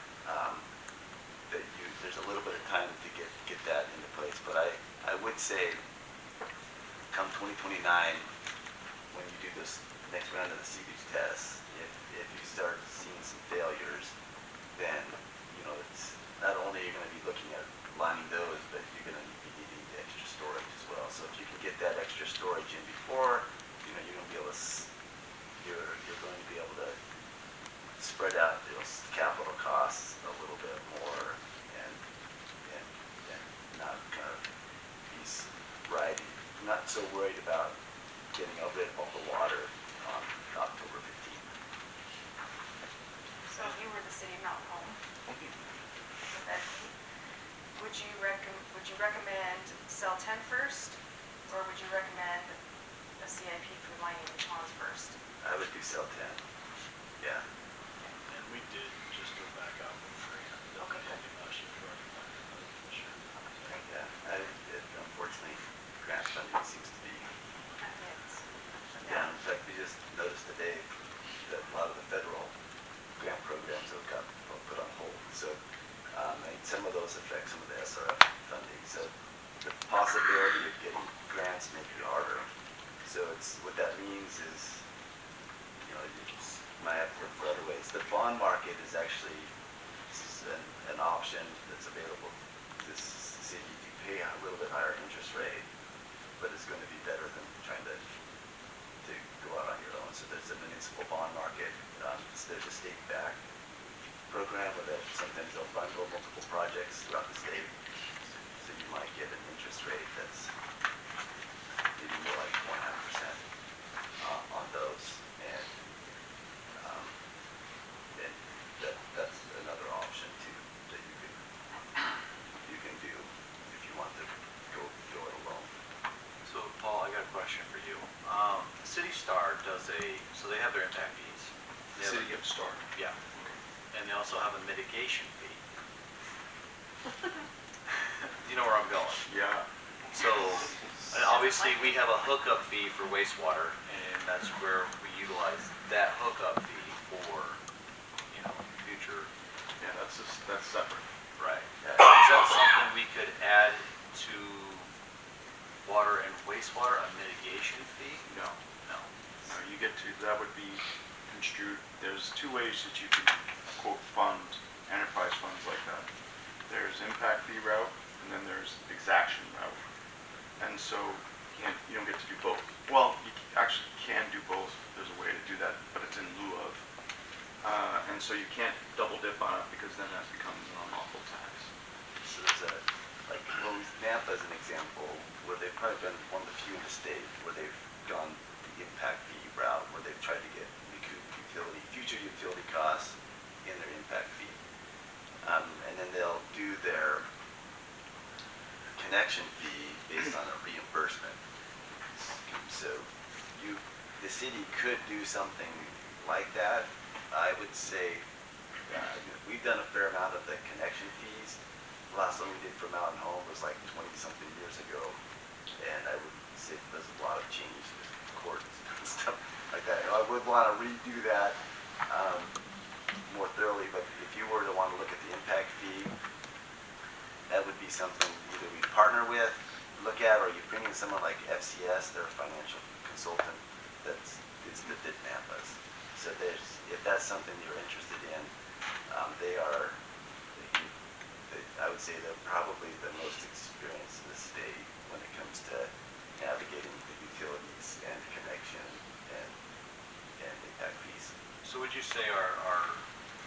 There's a little bit of time to get that into place, but I would say come 2029, when you do this next round of the seepage tests, if you start seeing some failures, then, you know, it's not only you're going to be looking at lining those, but you're going to be needing the extra storage as well. So if you can get that extra storage in before, you know, you're going to be able to, you're going to be able to spread out those capital costs a little bit more and not kind of be not so worried about getting rid of all the water on October 15th. So if you were the city of Mountain Home, would that be, would you recommend cell 10 first, or would you recommend a CIP for lining the ponds first? I would do cell 10. Yeah. And we did just go back out with grant. Okay, good. Last year, we already planned another this year. Yeah. Unfortunately, grant funding seems to be down. In fact, we just noticed today that a lot of the federal grant programs have got put on hold. So I think some of those affect some of the SRF funding. So the possibility of getting grants may be harder. So what that means is, you know, you might have to look for other ways. The bond market is actually an option that's available to the city. You pay a little bit higher interest rate, but it's going to be better than trying to go out on your own. So there's a municipal bond market. There's a state-backed program where sometimes they'll bundle multiple projects throughout the state. So you might get an interest rate that's maybe more like 1.5% on those. And that's another option too that you can do if you want to go it alone. So Paul, I got a question for you. City Star does so they have their impact fees. City of Star. Yeah. And they also have a mitigation fee. You know where I'm going? Yeah. So, and obviously we have a hookup fee for wastewater, and that's where we utilize that hookup fee for, you know, future. Yeah, that's separate. Right. Yeah. Is that something we could add to water and wastewater, a mitigation fee? No. No. No, you get to, that would be construed, there's two ways that you can, quote, fund enterprise funds like that. There's impact fee route, and then there's exaction route. And so you don't get to do both. Well, you actually can do both. There's a way to do that, but it's in lieu of. And so you can't double dip on it because then that becomes an unlawful tax. So there's like Nampa is an example where they've probably been one of the few in the state where they've gone the impact fee route, where they've tried to get future utility costs in their impact fee. And then they'll do their connection fee based on a reimbursement. So the city could do something like that. I would say we've done a fair amount of the connection fees. The last one we did for Mountain Home was like 20-something years ago. And I would say there's a lot of change to courts and stuff like that. I would want to redo that more thoroughly, but if you were to want to look at the impact fee, that would be something either we partner with, look at, or you bring in someone like FCS, their financial consultant, that did Nampa's. So if that's something you're interested in, I would say they're probably the most experienced in the state when it comes to navigating the utilities and connection and impact fees. So would you say our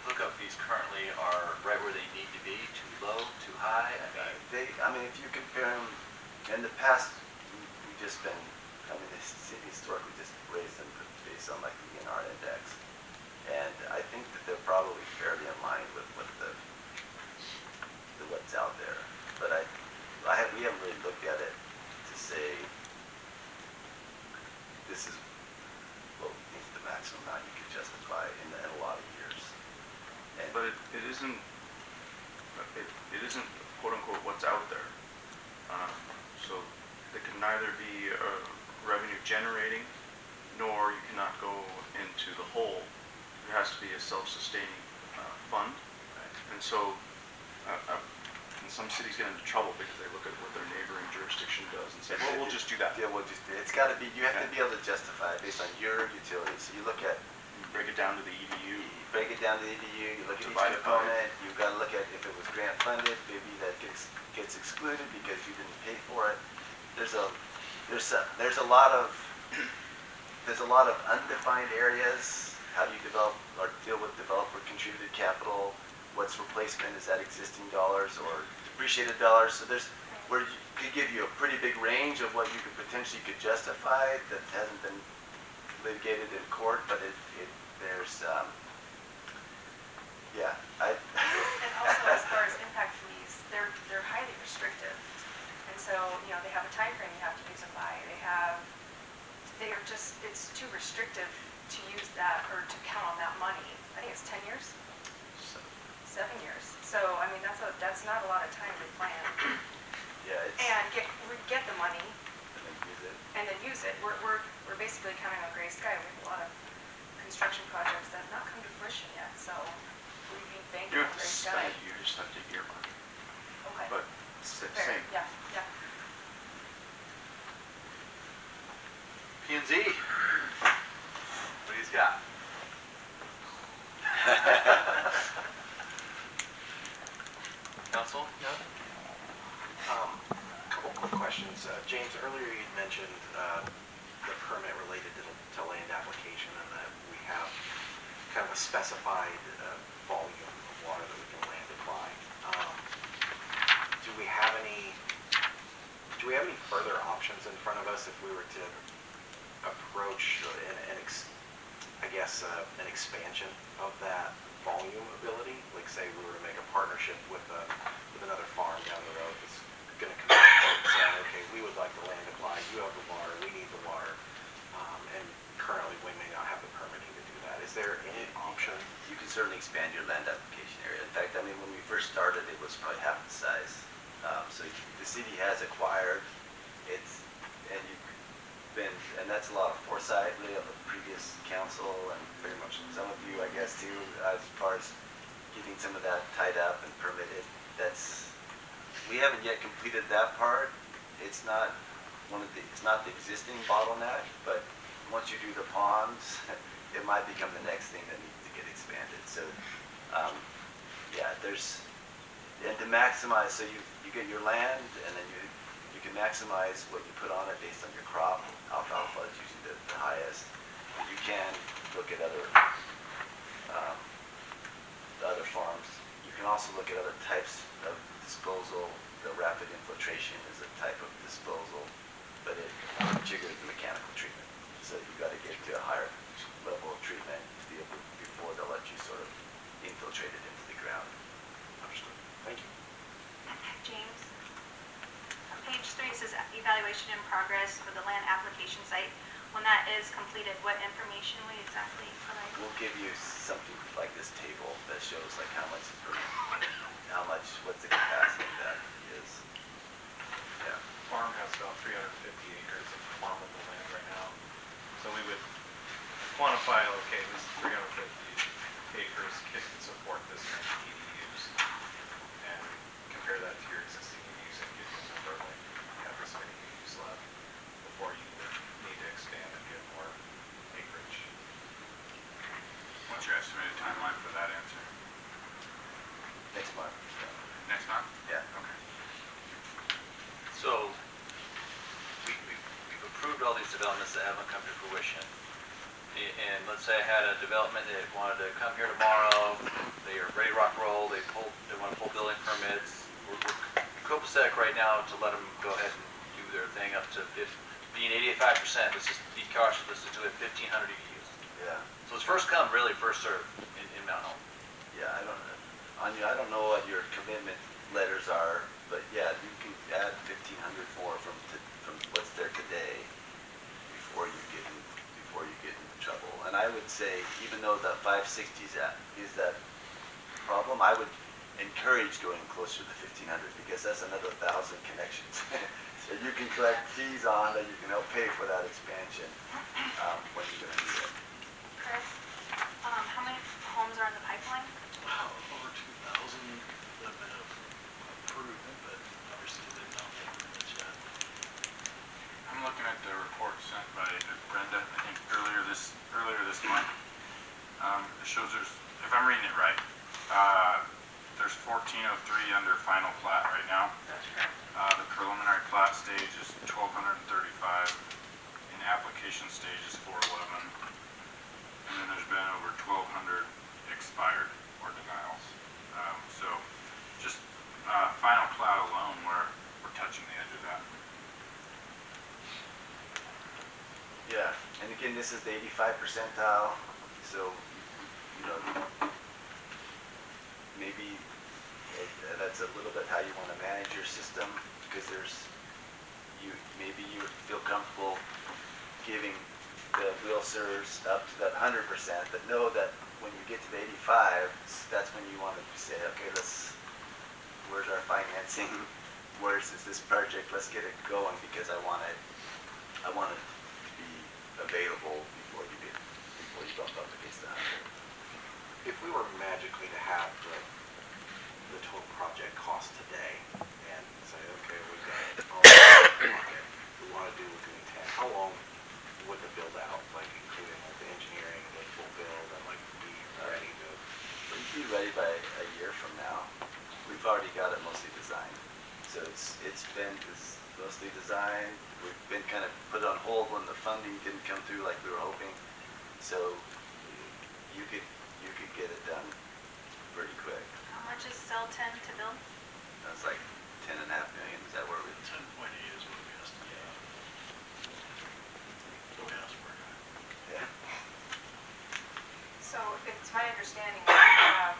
hookup fees currently are right where they need to be? Too low, too high? I mean, if you compare them, in the past, we've just been, the city historically just raised them based on like the ENR index. And I think that they're probably fairly in line with what's out there. But we haven't really looked at it to say this is what we think the maximum amount you could justify in a lot of years. But it isn't quote unquote what's out there. So it can neither be revenue generating, nor you cannot go into the hole. There has to be a self-sustaining fund. Right. And so And some cities get into trouble because they look at what their neighboring jurisdiction does and say, well, we'll just do that. Yeah, it's gotta be, you have to be able to justify it based on your utilities. So you look at, You break it down to the EDU. you break it down to the EDU, you look at each Divide it by- component, you've gotta look at if it was grant funded, maybe that gets excluded because you didn't pay for it. There's a lot of undefined areas. How do you develop or deal with developer contributed capital? What's replacement? Is that existing dollars or depreciated dollars? So there's where you could give you a pretty big range of what you could potentially justify that hasn't been litigated in court, but there's yeah. And also as far as impact fees, they're highly restrictive. And so, you know, they have a time frame you have to use them by. It's too restrictive to use that or to count on that money. I think it's 10 years? 7 years. So, I mean, that's not a lot of time to plan. Yeah, And get the money and then use it. We're basically counting on gray sky. We have a lot of construction projects that have not come to fruition yet, so we'd be banking You on have to gray spend sky. it, you just have to earmark it. Okay. But it's the Fair. same. Yeah, yeah. P&Z. What do you got? Council? No? A couple quick questions. James, earlier you mentioned the permit related to land application and that we have kind of a specified volume of water that we can land apply. Do we have any further options in front of us if we were to approach an expansion of that volume ability? Like say we were to make a partnership with another farm down the road that's going to come out and say, okay, we would like the land apply, you have the water, we need the water, and currently we may not have the permitting to do that. Is there any option? You can certainly expand your land application area. In fact, I mean, when we first started, it was probably half the size. So the city has acquired, and that's a lot of foresight really of the previous council and very much some of you, I guess, too, as far as getting some of that tied up and permitted. We haven't yet completed that part. It's not the existing bottleneck, but once you do the ponds, it might become the next thing that needs to get expanded. So, yeah, and to maximize, so you get your land, and then you can maximize what you put on it based on your crop. Alfalfa is usually the highest. But you can look at other farms. You can also look at other types of disposal. The rapid infiltration is a type of disposal, but it triggers the mechanical treatment. So you've got to get to a higher level of treatment before they'll let you sort of infiltrate it into the ground. Understood. Thank you. James, on page 3 says evaluation in progress for the land application site. When that is completed, what information will you exactly provide? We'll give you something like this table that shows like what's the capacity of that is. Yeah. Farm has about 350 acres of farmable land right now. So we would quantify, okay, this 350 acres can support this many EDUs. And compare that to your existing EDUs and give you a number like you have this many EDUs left before you need to expand and get more acreage. What's your estimated timeline for that answer? Next month. Next month? Yeah. Okay. So, we've approved all these developments that haven't come to fruition. And let's say I had a development that wanted to come here tomorrow, they are ready to rock and roll, they want to pull building permits. We're copacetic right now to let them go ahead and do their thing up to being 85%. Let's just be cautious, let's do it 1,500 EDUs. Yeah. So it's first come, really first served in Mount Hope. Yeah, I don't know what your commitment letters are, but yeah, you can add 1,500 more from what's there today before you get in trouble. And I would say, even though the 560 is that problem, I would encourage going closer to 1,500 because that's another 1,000 connections that you can collect fees on that you can help pay for that expansion when you're going to need it. Chris, how many homes are in the pipeline? Wow, over 2,000 that have been approved. Brenda, I think earlier this month. It shows there's, if I'm reading it right, there's 1403 under final plat right now. That's correct. The preliminary plat stage is 1235. In application stage is 411. And then there's been over 1200 expired or denials. So just final plat alone, we're touching the edge of that. Yeah, and again, this is the 85 percentile, so, you know, maybe that's a little bit how you want to manage your system, because maybe you would feel comfortable giving the wheel serves up to that 100%, but know that when you get to the 85, that's when you want to say, okay, where's our financing? Where's this project? Let's get it going, because I want it to be available before you bump up against the 100. If we were magically to have the total project cost today and say, okay, we've got all the market, we want to do Lagoon 10, how long would the build out, like including like the engineering, the full build, and like be ready to? We'd be ready by a year from now. We've already got it mostly designed. So it's mostly designed. We've been kind of put on hold when the funding didn't come through like we were hoping. So you could get it done pretty quick. How much is cell 10 to build? That's like 10.5 million. Is that where we? 10.8 is what we estimate. So we asked for it. Yeah. So it's my understanding when we have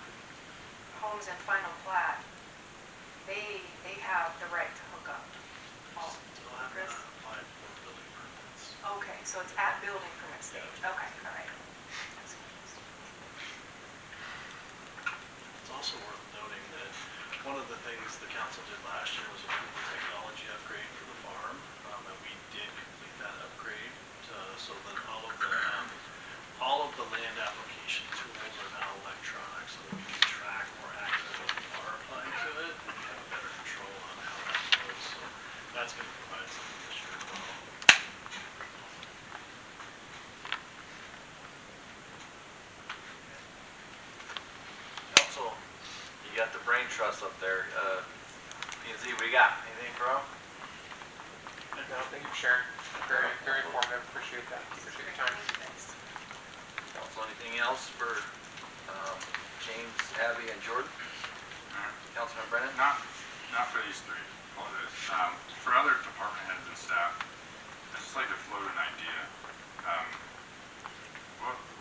homes in final plat, they have the right to hook up. Oh, Still have to Chris? apply for building permits. Okay, so it's at building permit stage. Okay, all right. It's also worth noting that one of the things the council did last year was approve a technology upgrade for the farm, and we did complete that upgrade so that all of the land application tools are now electronic, so that we can track more accurately what we are applying to it, and we have a better control on how that goes. So that's going to provide something this year as well. Council, you got the brain trust up there. P&Z, what do you got? Anything for them? No, thank you for sharing. Very, very informative. Appreciate that. Appreciate your time. Council, anything else for James, Abby, and Jordan? Councilman Brennan? Not for these three. Apologize. For other department heads and staff, I'd just like to float an idea.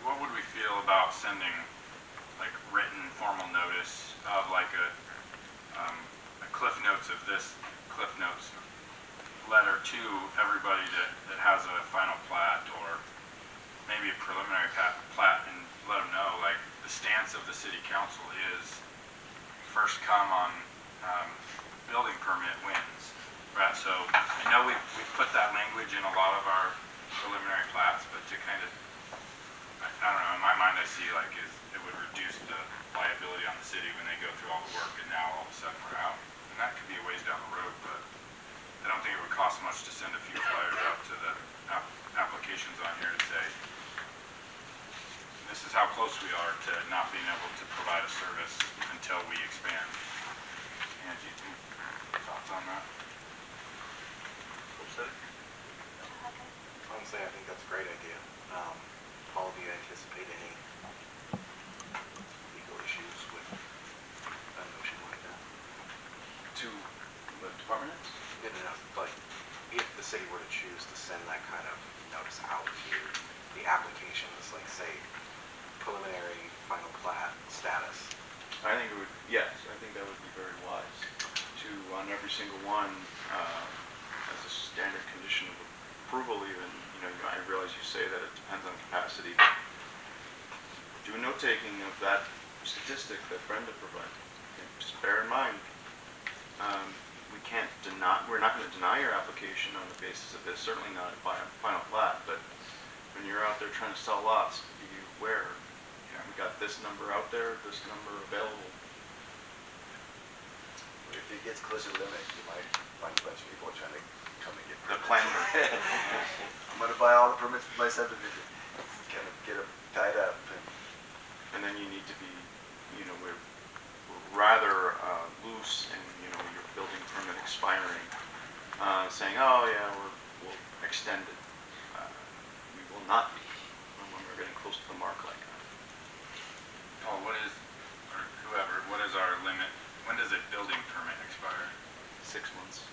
What would we feel about sending like written formal notice of like a cliff notes of this cliff notes letter to everybody that has a final plat or maybe a preliminary plat, and let them know like the stance of the city council is first come on building permit wins, right? So I know we've put that language in a lot of our preliminary plats, but to kind of, I don't know, in my mind I see like it would reduce the liability on the city when they go through all the work and now all of a sudden we're out. And that could be a ways down the road, but I don't think it would cost much to send a few flyers out to the applications on here to say, this is how close we are to not being able to provide a service until we expand. Angie, any thoughts on that? Honestly, I think that's a great idea. Paul, do you anticipate any legal issues with a motion like that? To the department heads? No, like, if the city were to choose to send that kind of notice out to the applications, like say, preliminary final plat status. I think it would, yes, I think that would be very wise to, on every single one, as a standard condition of approval even, I realize you say that it depends on capacity. Do a note-taking of that statistic that Brenda provided. Okay? Just bear in mind, we're not going to deny your application on the basis of this, certainly not a final plat, but when you're out there trying to sell lots, be aware, we got this number out there, this number available. If it gets closer to the limit, you might find a bunch of people trying to the planner. I'm gonna buy all the permits for my subdivision, kind of get them tied up. And then you need to be, you know, we're rather loose in, you know, your building permit expiring, saying, oh yeah, we'll extend it. We will not be when we're getting close to the mark like that. Paul, what is, or whoever, what is our limit? When does a building permit expire? 6 months,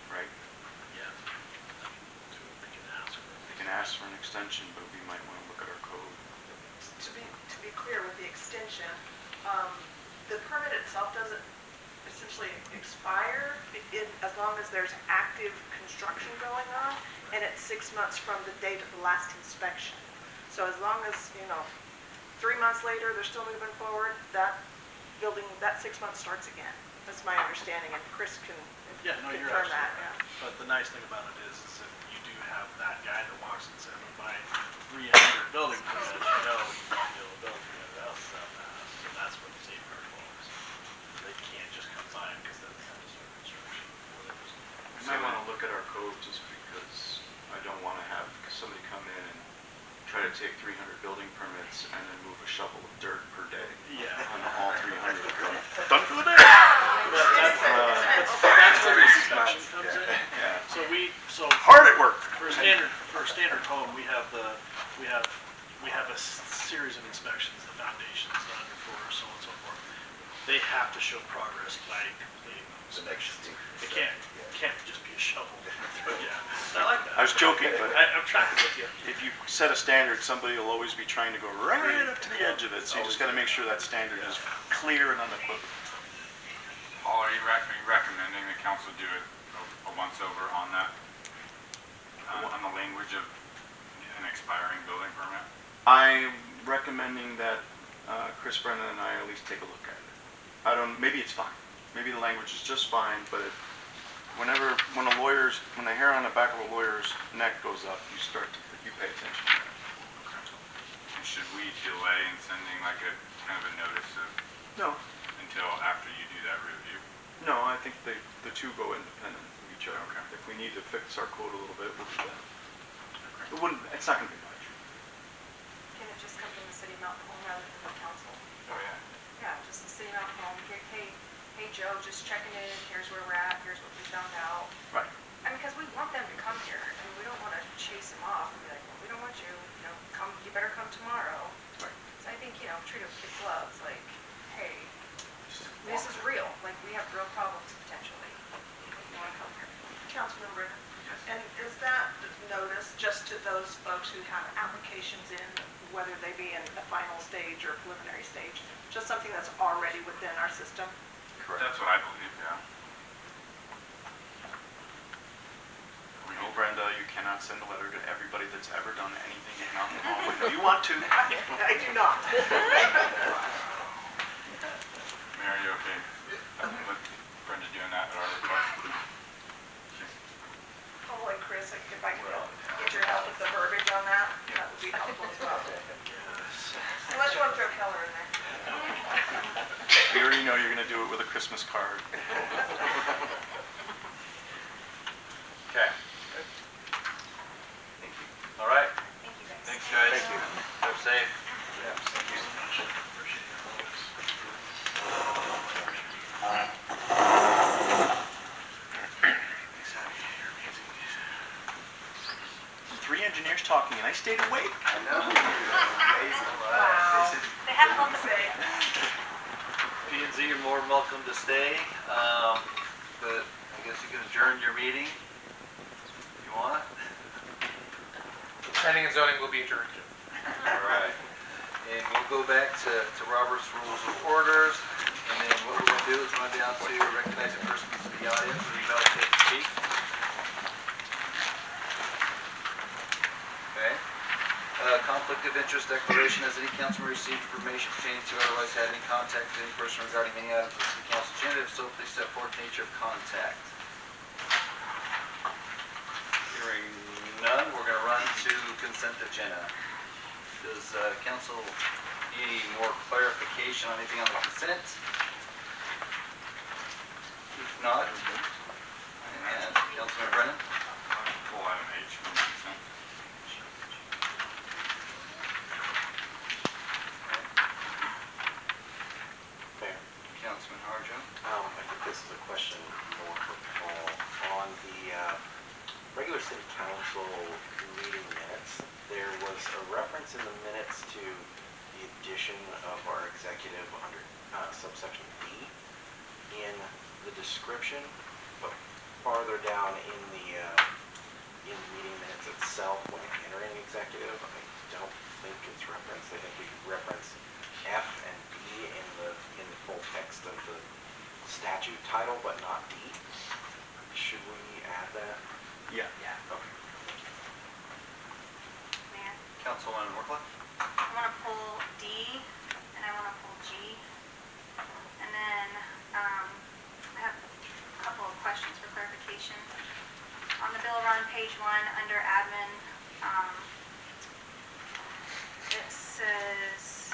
right? Yeah. They They can ask for an extension, but we might want to look at our code. To be clear with the extension, the permit itself doesn't essentially expire as long as there's active construction going on, and it's 6 months from the date of the last inspection. So as long as, you know, 3 months later, they're still moving forward, that building, that 6 months starts again. That's my understanding, and Chris can Yeah, no, you're confirm absolutely that. right. Yeah. But the nice thing about it is that you do have that guy that walks and says, I'm gonna buy 300 building permits, you know he's gonna be able to build 300 houses that fast. So that's where the safeguard falls. They can't just come by because then they have to start construction. Or they just We might want to look at our code just because I don't want to have somebody come in and try to take 300 building permits and then move a shovel of dirt per day. Yeah. On all 300. Done for the day. That's where the inspection comes in. Yeah. So Hard at work. for a standard home, we have a series of inspections, the foundations, the underfloor, so on and so forth. They have to show progress by completing those inspections. It can't just be a shovel. Yeah, I like that. I was joking, but I'm tracking with you. if you set a standard, somebody will always be trying to go right up to the edge of it. So you just got to make sure that standard is clear and unequivocal. Paul, are you recommending the council do a once-over on that? On the language of an expiring building permit? I'm recommending that Chris, Brennan, and I at least take a look at it. Maybe it's fine. Maybe the language is just fine, but when the hair on the back of a lawyer's neck goes up, you pay attention to that. And should we delay in sending like a kind of a notice of No. until after you do that review? No, I think the two go independent of each other. Okay. If we need to fix our code a little bit, we'll do that. It's not going to be much. Can it just come from the city of Mountain Home rather than the council? Oh, yeah. Yeah, just the city of Mountain Home, hey Joe, just checking in, here's where we're at, here's what we found out. Right. I mean, because we want them to come here, and we don't want to chase them off and be like, well, we don't want you, you better come tomorrow. Right. So I think, treat them with kid gloves, like, hey, this is real, like, we have real problems potentially. You want to come here? Councilman Brennan, and is that notice just to those folks who have applications in, whether they be in the final stage or preliminary stage, just something that's already within our system? Correct. That's what I believe, yeah. No, Brenda, you cannot send a letter to everybody that's ever done anything at Mountain Home. I know you want to. I do not. Mary, you okay? With Brenda doing that at our request? Oh, and Chris, if I can get your help with the verbiage on that, that would be helpful as well. Unless you want to throw Keller in there. We already know you're going to do it with a Christmas card. Okay. Thank you. All right. Thank you guys. Thanks, guys. Thank you. Drive safe. Yeah, thank you so much. Appreciate it. 3 engineers talking, and I stayed awake. I know. Amazing. Wow. They have a lot to say. P&Z, you're more than welcome to stay, but I guess you can adjourn your meeting if you want. Planning and zoning will be adjourned. All right. And we'll go back to Robert's Rules of Orders, and then what we're going to do is run down to recognizing persons in the audience who you'd like to speak. Okay. Conflict of interest declaration. Has any councilman received information pertaining to or otherwise had any contact with any person regarding any items on the city council agenda? If so, please set forth the nature of contact. Hearing none, we're going to run to consent agenda. Does council need any more clarification on anything on the consent? If not, and Councilman Brennan? Pull item H from the consent. Mayor, Councilman Harjo? I think this is a question more for Paul. On the regular city council meeting minutes, there was a reference in the minutes to the addition of our executive under subsection B in the description, but farther down in the meeting minutes itself when entering executive, I don't think it's referenced. I think we reference F and B in the full text of the statute title, but not D. Should we add that? Yeah. Okay. Mayor, Councilwoman Wirkkala? I want to pull D and I want to pull G. And then I have a couple of questions for clarification. On the bill run, page 1, under admin, it says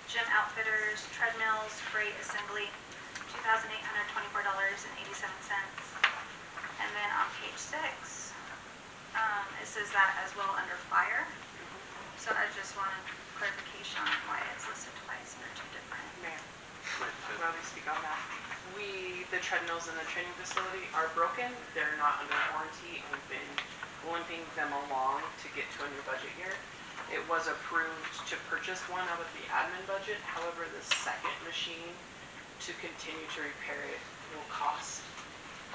gym outfitters, treadmills, freight assembly, $2,824.87. And then on page 6, it says that as well under fire. So I just wanted clarification on why it's listed twice and they're two different. Mayor, I'd rather speak on that. The treadmills in the training facility are broken. They're not under warranty, and we've been limping them along to get to a new budget year. It was approved to purchase one out of the admin budget. However, the second machine to continue to repair it will cost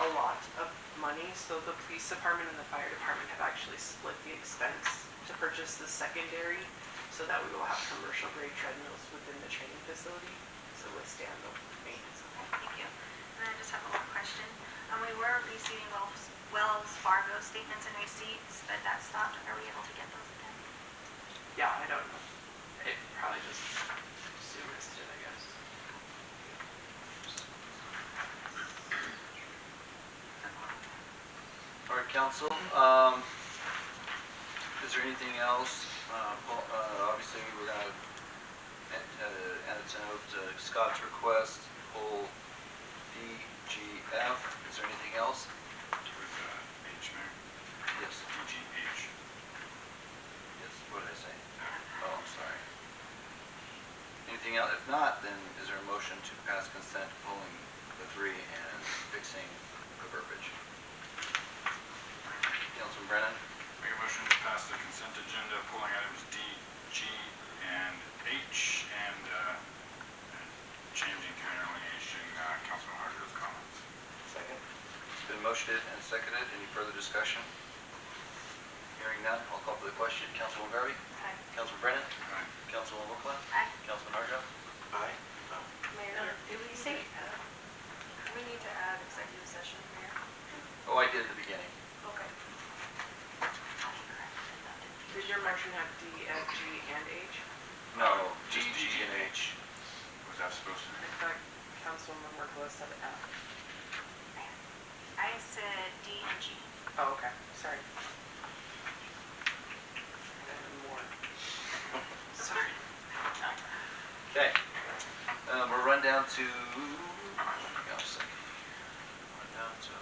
a lot of money. So the police department and the fire department have actually split the expense to purchase the secondary so that we will have commercial grade treadmills within the training facility to withstand the maintenance. Thank you. And then I just have a little question. We were receiving Wells Fargo statements and receipts, but that stopped. Are we able to get those again? Yeah, I don't know. It probably just Sue missed it, I guess. All right, council. Is there anything else? Obviously, we're going to add it to note Scott's request, pull D, G, F. Is there anything else? With H, Mayor. Yes. D, G, H. Yes. What did I say? Oh, I'm sorry. Anything else? If not, then is there a motion to pass consent, pulling the 3 and fixing the verbiage? Councilman Brennan? Make a motion to pass the consent agenda, pulling items D, G, and H, and changing to interlineation Councilman Harjo's comments. Second. It's been motioned and seconded. Any further discussion? Hearing none, I'll call for the question. Councilwoman Garvey? Aye. Councilman Brennan? Aye. Councilwoman Wirkkala? Aye. Councilman Harjo? Aye. Mayor, do we need to add executive session, Mayor? Oh, I did at the beginning. Okay. Did your motion have D, F, G, and H? No, G, Just G, and H. Was that supposed to I thought Councilwoman Wirkkala said F. I said D and G. Oh, okay. Sorry. And more. Sorry. Okay. We'll run down to, hang on a second. Run down to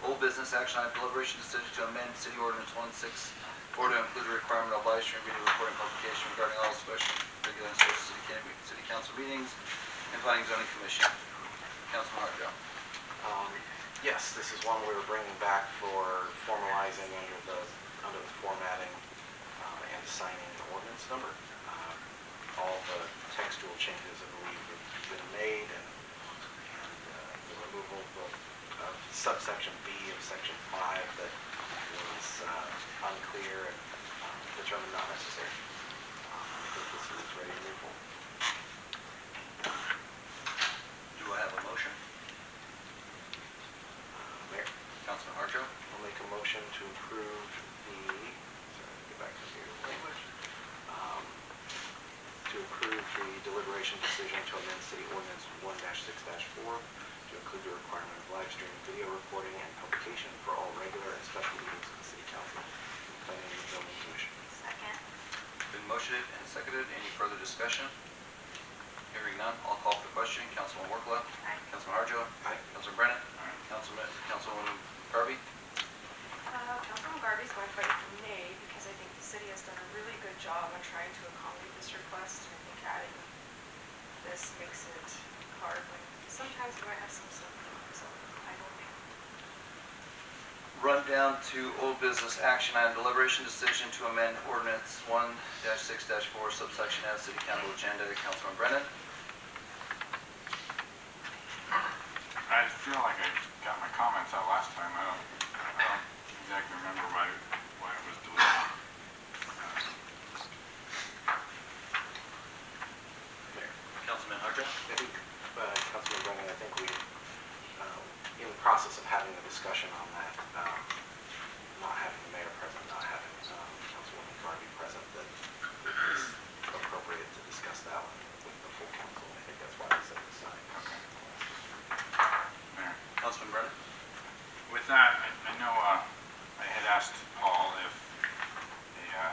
old business action item deliberation decision to amend city ordinance 164 to include the requirement of live stream video recording publication regarding all special regular and special city council meetings and planning zoning commission. Councilman Harjo. Yes, this is one we were bringing back for formalizing under the formatting and assigning the ordinance number. All the textual changes, I believe, have been made, and the removal of subsection B of section 5 that was unclear and determined not necessary. I think this is ready to move forward. Do I have a motion? Mayor, Councilman Harjo? I'll make a motion to approve get back to the language. To approve the deliberation decision to amend city ordinance 1-6-4 to include the requirement of live streaming video recording and publication for all regular and special meetings of the city council and planning and zoning commission. Second. Been motioned and seconded. Any further discussion? Hearing none, I'll call for the question. Councilwoman Wirkkala? Aye. Councilman Harjo? Aye. Councilman Brennan? Councilwoman Garvey? Councilman Garvey's going to fight for nay because I think the city has done a really good job on trying to accommodate this request. And I think adding this makes it hard when sometimes we might have some stuff. So I will nay. Run down to old business action item, deliberation decision to amend ordinance 1-6-4 subsection S, city council agenda. Councilman Brennan? I feel like I got my comments out last time. I don't exactly remember why it was delayed. Councilman Harjo? I think, Councilman Brennan, I think we, in the process of having a discussion on that, not having the mayor present, not having Councilwoman Garvey present, that it is appropriate to discuss that one with the full council. I think that's why we set it aside. Okay. Mayor. Councilman Brennan? With that, I know I had asked Paul if a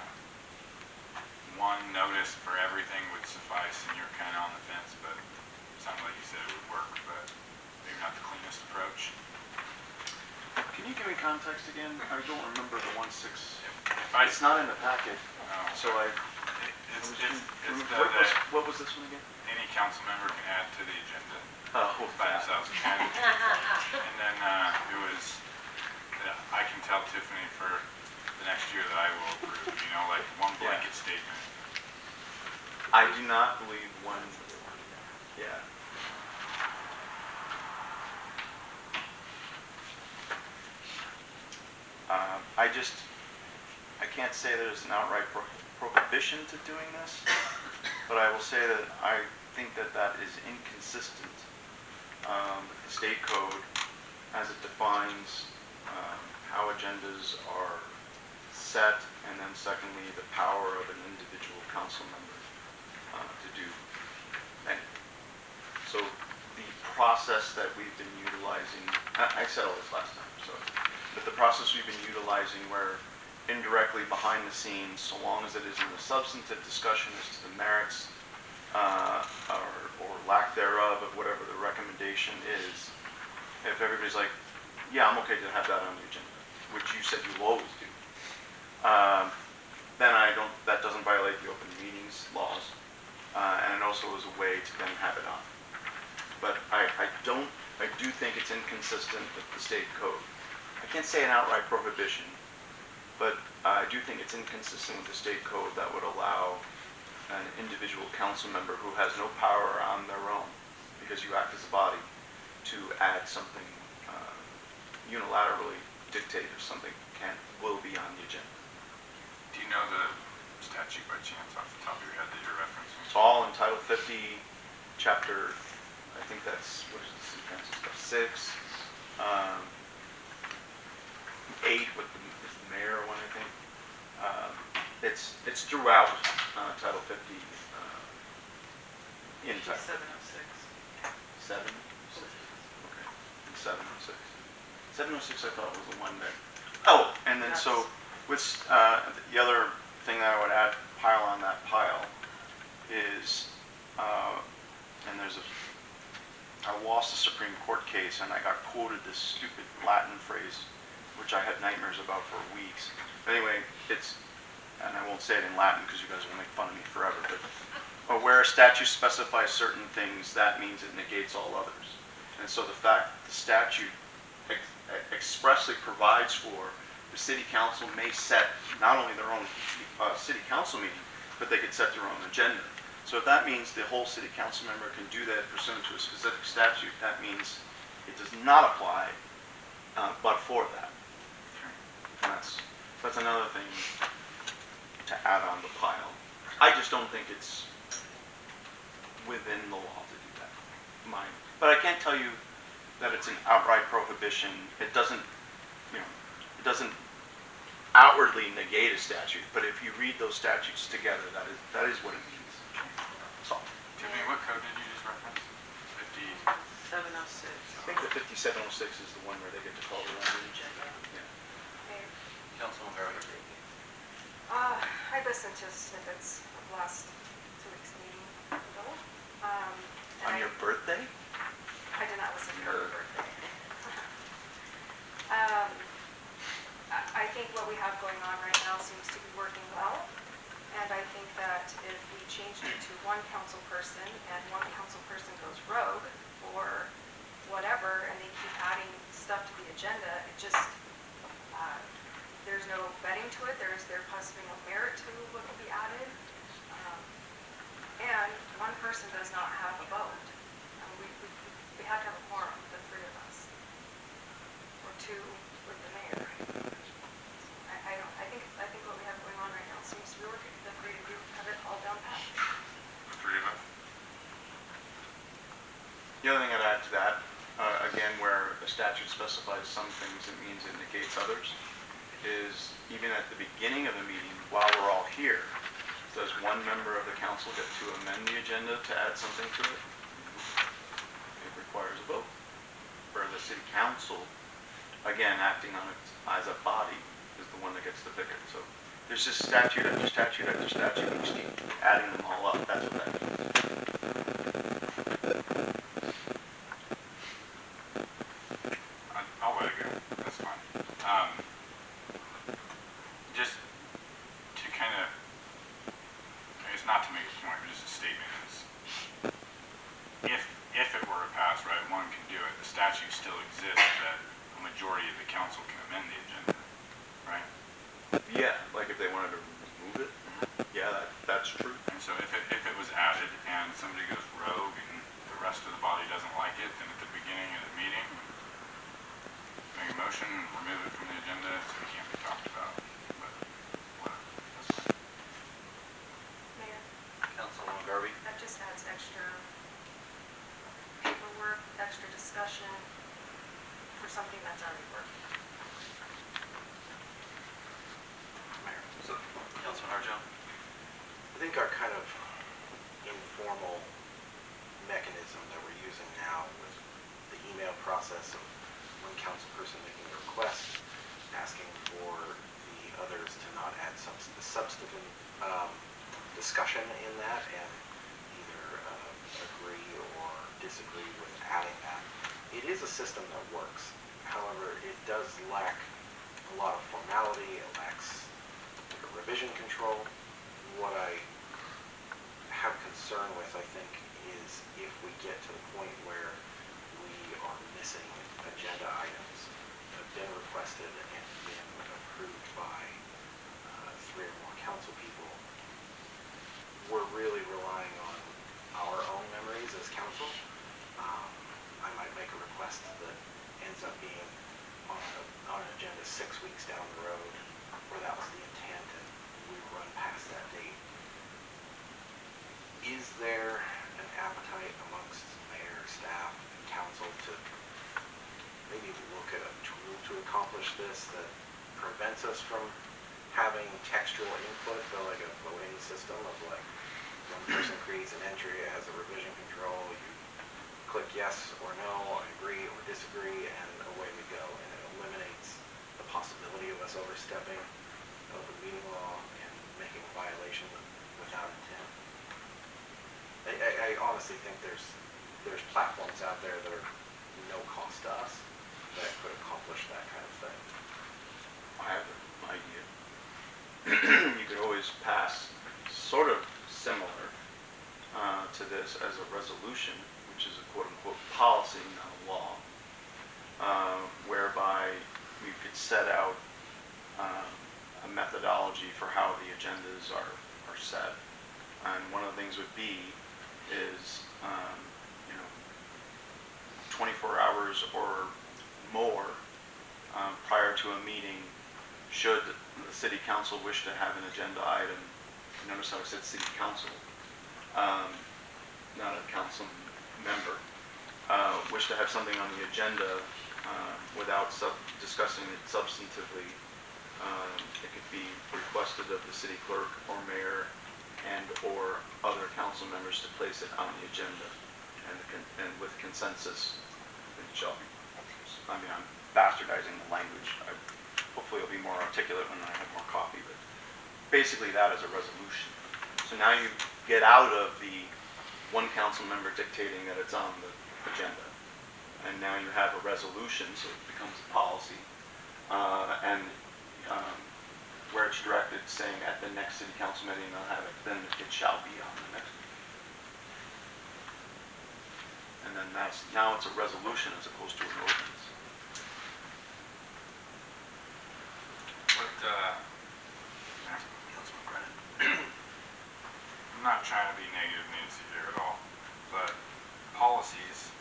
one notice for everything would suffice, and you're kind of on the fence, but it sounded like you said it would work, but maybe not the cleanest approach. Can you give me context again? I don't remember the 1-6. If It's not in the packet, so what was this one again? Any council member can add to the agenda by that. themselves. And then it was, I can tell Tiffany for the next year that I will approve, like one blanket statement. I do not believe one. Yeah. I can't say that there's an outright prohibition to doing this, but I will say that I think that that is inconsistent with the state code as it defines how agendas are set, and then secondly, the power of an individual council member to do anything. So the process that we've been utilizing, I said all this last time, so, but the process we've been utilizing where indirectly behind the scenes, so long as it isn't a substantive discussion as to the merits or lack thereof of whatever the recommendation is, if everybody's like, yeah, I'm okay to have that on the agenda, which you said you always do, then that doesn't violate the open meetings laws, and it also is a way to then have it on. But I do think it's inconsistent with the state code. I can't say an outright prohibition, but I do think it's inconsistent with the state code that would allow an individual council member who has no power on their own, because you act as a body, to add something unilaterally dictate if something will be on the agenda. Do you know the statute by chance off the top of your head that you're referencing? It's all in Title 50, Chapter, I think that's, what is this, Francis, 6, 8 with the mayor one, I think. It's throughout Title 50 in Title 706. 706. Okay. 706. 706 I thought was the one that. Oh, and then so with the other thing that I would add, pile on that pile, is and I lost a Supreme Court case and I got quoted this stupid Latin phrase, which I had nightmares about for weeks. But anyway, and I won't say it in Latin because you guys will make fun of me forever, but where a statute specifies certain things, that means it negates all others. And so the fact that the statute expressly provides for the city council may set not only their own city council meeting, but they could set their own agenda. So if that means the whole city council member can do that pursuant to a specific statute, that means it does not apply but for that. And that's another thing to add on the pile. I just don't think it's within the law to do that. But I can't tell you that it's an outright prohibition. It doesn't outwardly negate a statute, but if you read those statutes together, that is what it means. That's all. Tiffany, what code did you just reference? 706. I think the 5706 is the one where they get to call their own agenda. Yeah. Councilman Garvey. I listened to snippets of last 2 weeks' meeting ago. On your birthday? I did not listen to your birthday. I think what we have going on right now seems to be working well. And I think that if we changed it to one council person and one council person goes rogue or whatever, and they keep adding stuff to the agenda, it just, there's no vetting to it. There possibly no merit to what will be added. And one person does not have a vote. We have to have a quorum, the three of us, or two with the mayor. I think what we have going on right now seems to be working. The three of you have it all down pat. The three of us? The other thing I'd add to that, again, where the statute specifies some things, it means it negates others, is even at the beginning of the meeting, while we're all here, does one member of the council get to amend the agenda to add something to it? It requires a vote. Where the city council, again, acting on it as a body, is the one that gets to pick it. So there's just statute after statute after statute, we just keep adding them all up. That's what that means. I'll let it go. That's fine. Just to kind of, I guess not to make a point, but just a statement is, if it were to pass, right, one can do it. The statute still exists that a majority of the council can amend the agenda, right? Yeah, like if they wanted to remove it, yeah, that's true. And so if it was added and somebody goes rogue and the rest of the body doesn't like it, then at the beginning of the meeting, make a motion, remove it from the agenda, so it can't be talked about. But whatever, that's fine. Mayor, Councilwoman Garvey? that just adds extra paperwork, extra discussion for something that's already working. Mayor. So, Councilman Harjo? I think our kind of informal mechanism that we're using now with the email process of one council person making a request, asking for the others to not add some substantive discussion in that and either agree or disagree with adding that. It is a system that works. However, it does lack a lot of formality. It lacks like a revision control. What I have concern with, I think, is if we get to the point where we are missing agenda items that have been requested and been approved by 3 or more council people, we're really relying on our own memories as council. I might make a request that ends up being on an agenda 6 weeks down the road, where that was the intent, and we run past that date. Is there an appetite amongst mayor, staff, and council to maybe look at a tool to accomplish this that prevents us from having textual input, though, like a voting system of like one person creates an entry, it has a revision control, you click yes or no, I agree or disagree, and away we go. And it eliminates the possibility of us overstepping open meeting law and making a violation without intent. I honestly think there's platforms out there that are no cost to us that could accomplish that kind of thing. I have an idea. You could always pass sort of similar to this as a resolution, which is a quote-unquote policy, not a law, whereby we could set out a methodology for how the agendas are set. And one of the things would be is, 24 hours or more prior to a meeting, should the city council wish to have an agenda item, notice how I said city council, not a council member, wish to have something on the agenda without discussing it substantively, it could be requested of the city clerk or mayor and or other council members to place it on the agenda, and with consensus, it shall be. I mean, I'm bastardizing the language. Hopefully it'll be more articulate when I have more coffee, but basically that is a resolution. So now you get out of the one council member dictating that it's on the agenda, and now you have a resolution, so it becomes a policy, and where it's directed saying at the next city council meeting they'll have it, then it shall be on the next meeting. And then now it's a resolution as opposed to an ordinance. But, Councilman Brennan. I'm not trying to be negative Nancy here at all, but policies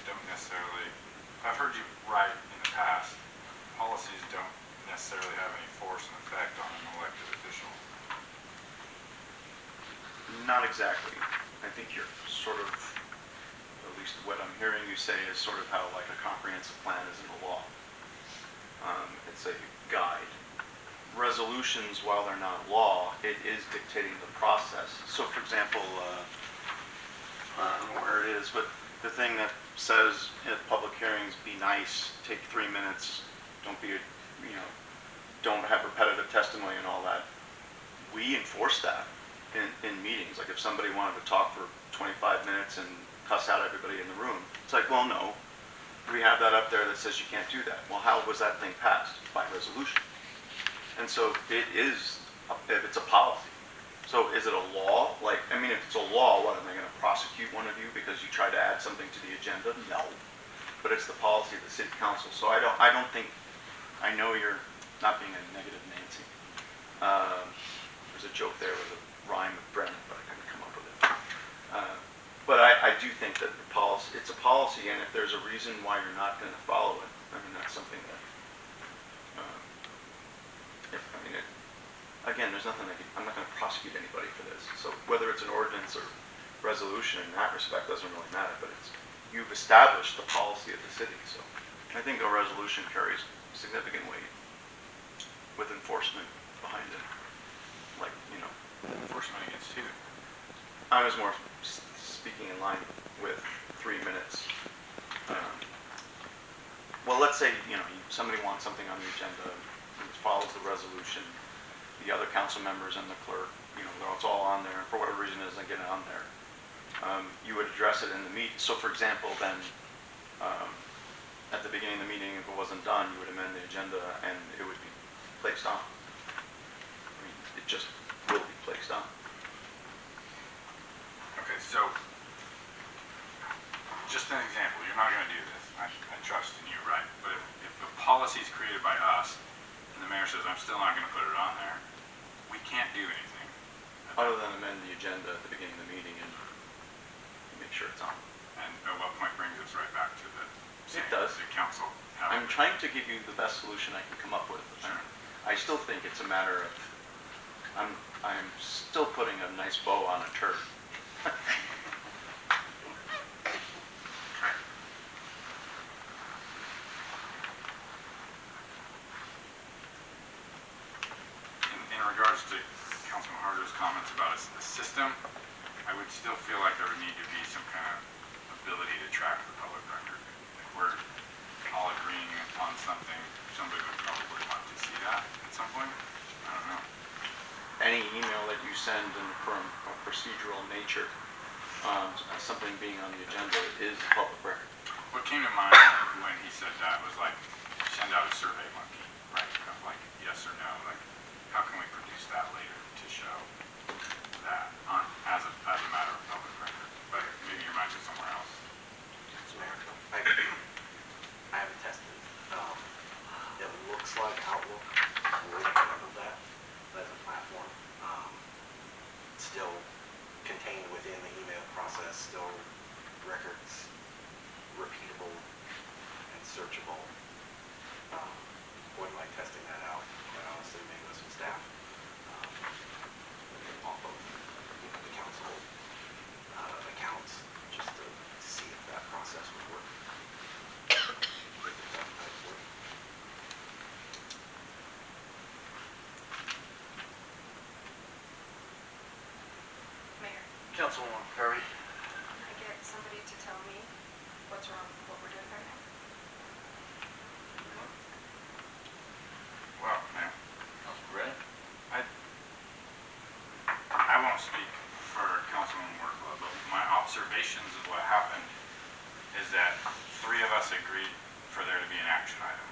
don't necessarily, I've heard you right in the past, policies don't necessarily have any force and effect on an elected official. Not exactly. I think you're sort of, at least what I'm hearing you say is sort of how like a comprehensive plan is in the law. It's a guide. Resolutions, while they're not law, it is dictating the process. So for example, I don't know where it is, but the thing that says at public hearings, be nice, take 3 minutes, don't be, don't have repetitive testimony and all that. We enforce that in meetings. Like if somebody wanted to talk for 25 minutes and cuss out everybody in the room, it's like, well, no, we have that up there that says you can't do that. Well, how was that thing passed? By resolution. And so it is, if it's a policy. So is it a law? Like, I mean, if it's a law, what, am I going to prosecute one of you because you tried to add something to the agenda? No. But it's the policy of the city council. So I don't think, I know you're not being a negative Nancy. There's a joke there with a rhyme with Brennan, but I couldn't come up with it. But I do think that the policy, it's a policy, and if there's a reason why you're not going to follow it, I mean, that's something that, again, there's nothing I'm not going to prosecute anybody for this. So whether it's an ordinance or resolution in that respect doesn't really matter, but you've established the policy of the city. So I think a resolution carries significant weight with enforcement behind it. Like, Enforcement against who? I was more speaking in line with 3 minutes. Well, let's say, somebody wants something on the agenda, and it follows the resolution. The other council members and the clerk, it's all on there, and for whatever reason it doesn't get it on there. You would address it in the meeting. So for example, then, at the beginning of the meeting, if it wasn't done, you would amend the agenda and it would be placed on. I mean, it just will be placed on. Okay, so, just an example, you're not going to do this. I trust in you, right? But if the policy is created by us, and the mayor says, I'm still not going to put it on there, we can't do anything. Other than amend the agenda at the beginning of the meeting and make sure it's on. And at what point brings us right back to the council? I'm trying to give you the best solution I can come up with. Sure. I still think it's a matter of, I'm still putting a nice bow on a turd. In regards to Councilman Harjo's comments about a system, I would still feel like there would need to be some kind of ability to track the public record. If we're all agreeing upon something, somebody would probably want to see that at some point. I don't know. Any email that you send from a procedural nature, something being on the agenda is public record. What came to mind when he said that was like, send out a survey monkey, right? Of like, yes or no, like, how can we produce that later to show that as a matter of public record? But maybe your mind is somewhere else. I haven't tested it. It looks like Outlook will handle that as a platform. Still contained within the email process, still records, repeatable and searchable. Wouldn't like testing that out, quite honestly, maybe with some staff. Off of the council accounts, just to see if that process would work. Mayor, Councilwoman Garvey. can I get somebody to tell me what's wrong with what we're doing right now? Well, man, Councilman Brennan. I won't speak for Councilman Wirkkala, but my observations of what happened is that 3 of us agreed for there to be an action item.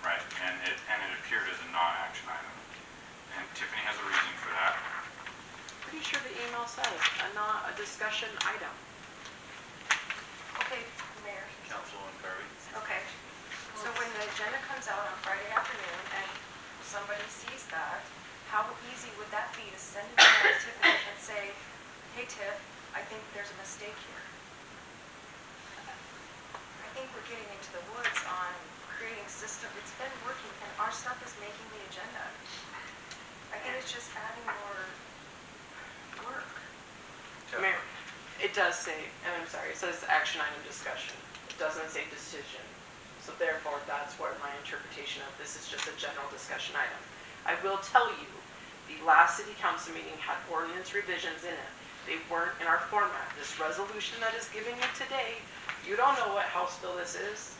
right? And it appeared as a non-action item. And Tiffany has a reason for that. Pretty sure the email says a discussion item. Okay, Mayor. Councilwoman Garvey. Okay, so when the agenda comes out on Friday afternoon and somebody sees that, how easy would that be to send an email to Tiffany and say, hey Tiff, I think there's a mistake here? I think we're getting into the woods on creating system. It's been working and our stuff is making the agenda. I think it's just adding more work. Mayor, it does say, and I'm sorry, it says action item discussion. It doesn't say decision. So therefore, that's where my interpretation of this is just a general discussion item. I will tell you, the last city council meeting had ordinance revisions in it. They weren't in our format. This resolution that is giving you today, you don't know what House bill this is.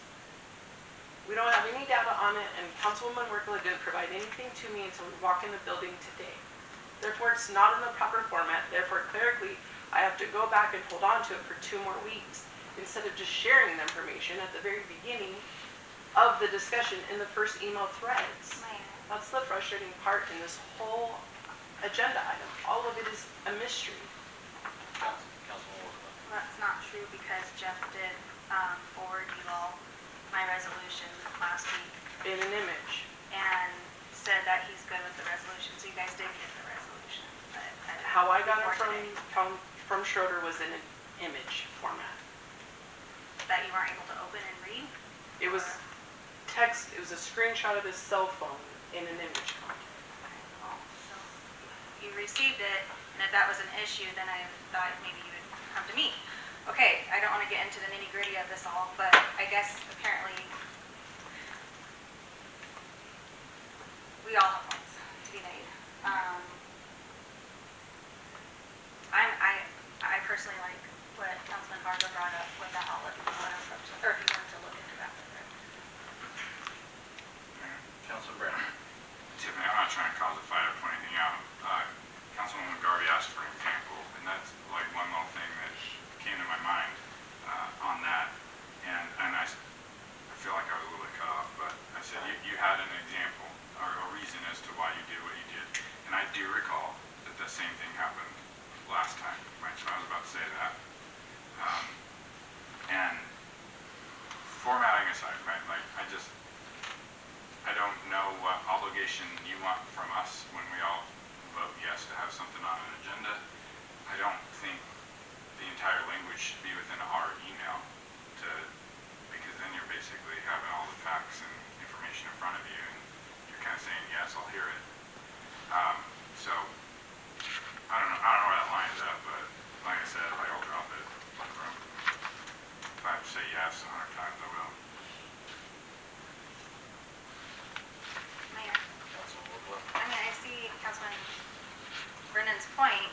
We don't have any data on it, and Councilwoman Wirkkala didn't provide anything to me until we walked in the building today. Therefore, it's not in the proper format. Therefore, clerically, I have to go back and hold on to it for 2 more weeks instead of just sharing the information at the very beginning of the discussion in the first email threads. That's the frustrating part in this whole agenda item. All of it is a mystery. Councilwoman Wirkkala. That's not true because Jeff did forward you all my resolution last week In an image. and said that he's good with the resolution, so you guys did get the resolution. But How I got it before today, from Schroeder was in an image format. that you weren't able to open and read? It was text, it was a screenshot of his cell phone in an image format. Oh, so you received it, and if that was an issue, then I thought maybe you would come to me. Okay, I don't want to get into the nitty gritty of this all, but I guess apparently we all have points to be made. I personally like what Councilman Harjo brought up with that outlet, or if you wanted to look into that further. Councilman Brennan. Tiffany, I'm not trying to cause a fight or point anything out. Councilwoman Garvey asked for an example, and that's like one little thing that came to my mind on that. And I feel like I was a little bit cut off, but I said you had an example or a reason as to why you did what you did. And I do recall that the same thing happened last time, right? So I was about to say that. And formatting aside, right? Like I don't know what obligation you want from us when we all vote yes to have something on an agenda. I don't think the entire language should be within our email because then you're basically having all the facts and information in front of you and you're kind of saying, yes, I'll hear it. So I don't know where that line is at, but like I said, like I'll drop it. If I have to say yes 100 times, I will. Mayor. Councilwoman Wirkkala. I mean, I see Councilman Brennan's point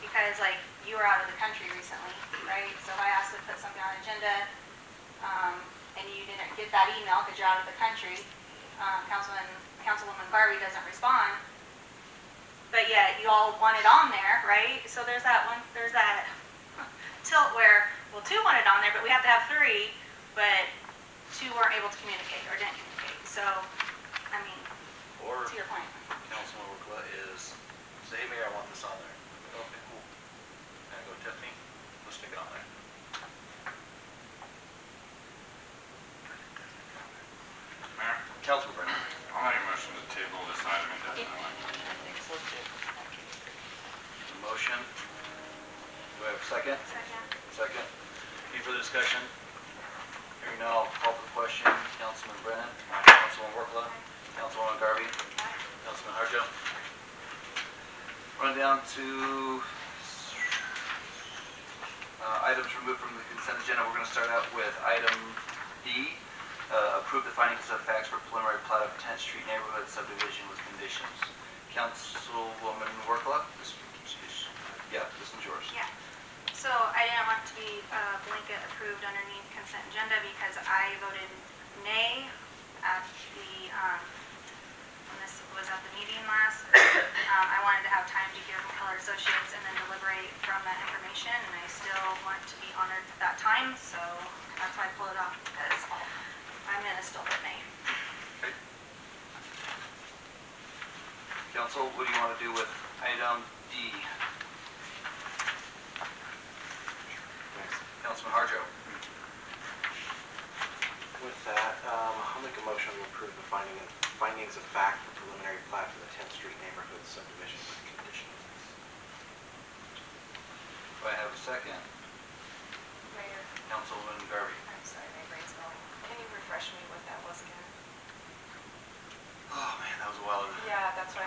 because, like, you were out of the country recently, right? So if I asked to put something on agenda and you didn't get that email because you're out of the country, Councilwoman Garvey doesn't respond, but yet you all want it on there, right? So there's that tilt where, well, 2 want it on there, but we have to have 3, but 2 weren't able to communicate or didn't communicate. So, I mean, Or to your point. Councilwoman Wirkkala is, say, Mayor, I want this on there. Okay, cool. And I go, Tiffany, let's stick it on there. Mayor, Councilman Brennan. I'll make a motion to table this item indefinitely. A motion. Do I have a second? Second. Second. Any further discussion? Hearing none, I'll call for the question. Councilman Brennan. Councilwoman Wirkkala. Councilwoman Garvey. Councilman Harjo. Run down to items removed from the consent agenda. We're going to start out with item B. Approve the findings of facts for preliminary plat of 10th Street neighborhood subdivision with conditions. Councilwoman Wirkkala, this one's yours. Yeah. So I didn't want to be blanket approved underneath consent agenda because I voted nay at the, when this was at the meeting last. I wanted to have time to hear from Keller Associates and then deliberate from that information, and I still want to be honored at that time, so that's why I pulled it off, because I'm gonna still vote nay. Okay. Council, what do you want to do with item D? Councilman Harjo. With that, I'll make a motion to approve the findings of fact for preliminary plat for the 10th Street neighborhood subdivision with conditions. Do I have a second? Mayor, Councilwoman Garvey. I'm sorry, my brain's going. Can you refresh me what that was again? Oh man, that was a while ago. Yeah, that's what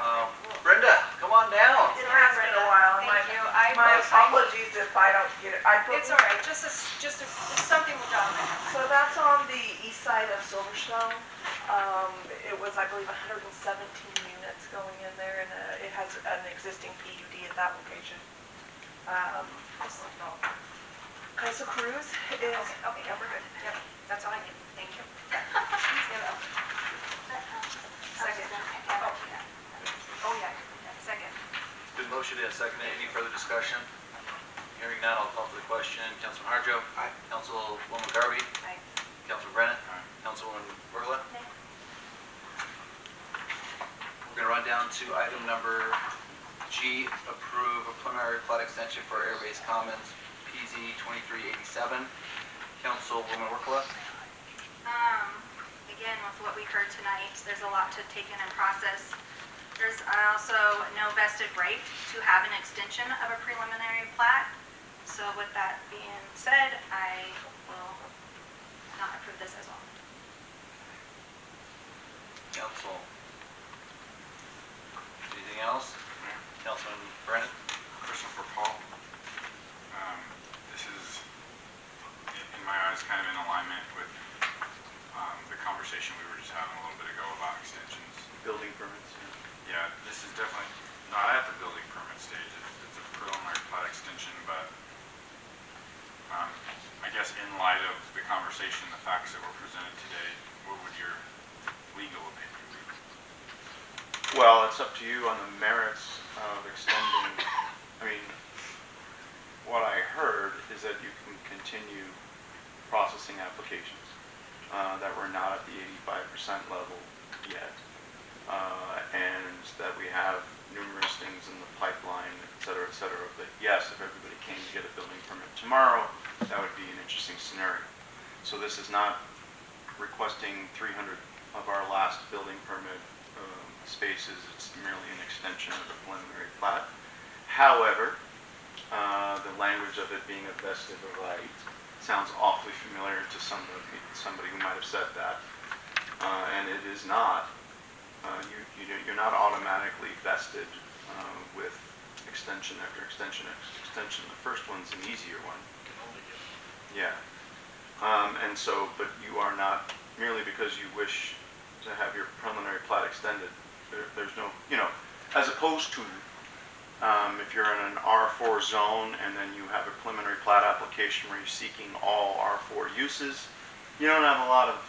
Brenda, come on down. It has been a while. Thank you. My apologies if I don't get it. It's all right, just something will jot in my head. So that's on the east side of Silverstone. It was, I believe, 117 units going in there, and it has an existing PUD at that location. Casa Cruz is... Okay, yeah, we're good. Yep, that's all I need. Thank you. Second. Oh, yeah, second. Good motion and second. Any further discussion? Hearing none, I'll call for the question. Councilman Harjo. Aye. Councilwoman Garvey. Aye. Councilman Brennan. Aye. Councilwoman Wirkkala. We're going to run down to item number G, approve a preliminary plat extension for Airbase Commons, PZ 2387. Councilwoman Wirkkala. Again, with what we heard tonight, there's a lot to take in and process. There's also no vested right to have an extension of a preliminary plat. So with that being said, I will not approve this as well. Council. Anything else? Councilman Brennan. Question for Paul. This is, in my eyes, kind of in alignment with the conversation we were just having a little bit ago about extensions. Building permits. Yeah, this is definitely not at the building permit stage. It's a preliminary plat extension, but I guess in light of the conversation, the facts that were presented today, what would your legal opinion be? Well, it's up to you on the merits of extending. I mean, what I heard is that you can continue processing applications that were not at the 85% level yet, and that we have numerous things in the pipeline, et cetera, et cetera. But yes, if everybody came to get a building permit tomorrow, that would be an interesting scenario. So this is not requesting 300 of our last building permit spaces. It's merely an extension of the preliminary plat. However, the language of it being a vested right sounds awfully familiar to somebody who might have said that, and it is not. You're not automatically vested with extension after extension after extension. The first one's an easier one. Yeah. And so, but you are not, merely because you wish to have your preliminary plat extended, there's no, as opposed to if you're in an R4 zone and then you have a preliminary plat application where you're seeking all R4 uses, you don't have a lot of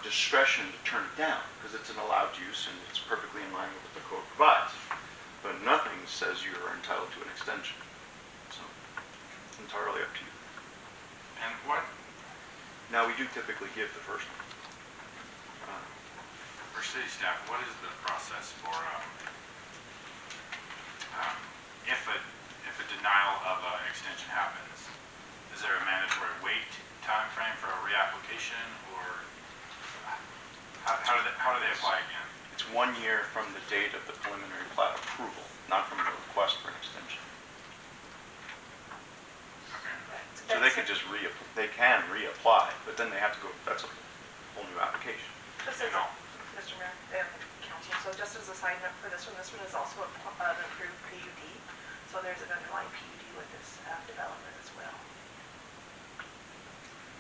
discretion to turn it down because it's an allowed use and it's perfectly in line with what the code provides. But nothing says you're entitled to an extension. So it's entirely up to you. And what? Now we do typically give the first one. For city staff, what is the process for if a denial of an extension happens? Is there a mandatory wait time frame for a reapplication, or how do they apply again? It's 1 year from the date of the preliminary plat approval, not from the request for an extension. So they could just they can reapply, but then they have to go, that's a whole new application. Just as Mr. Mayor and Council, so just as a side note for this one is also an approved PUD. So there's an underlying PUD with this development as well.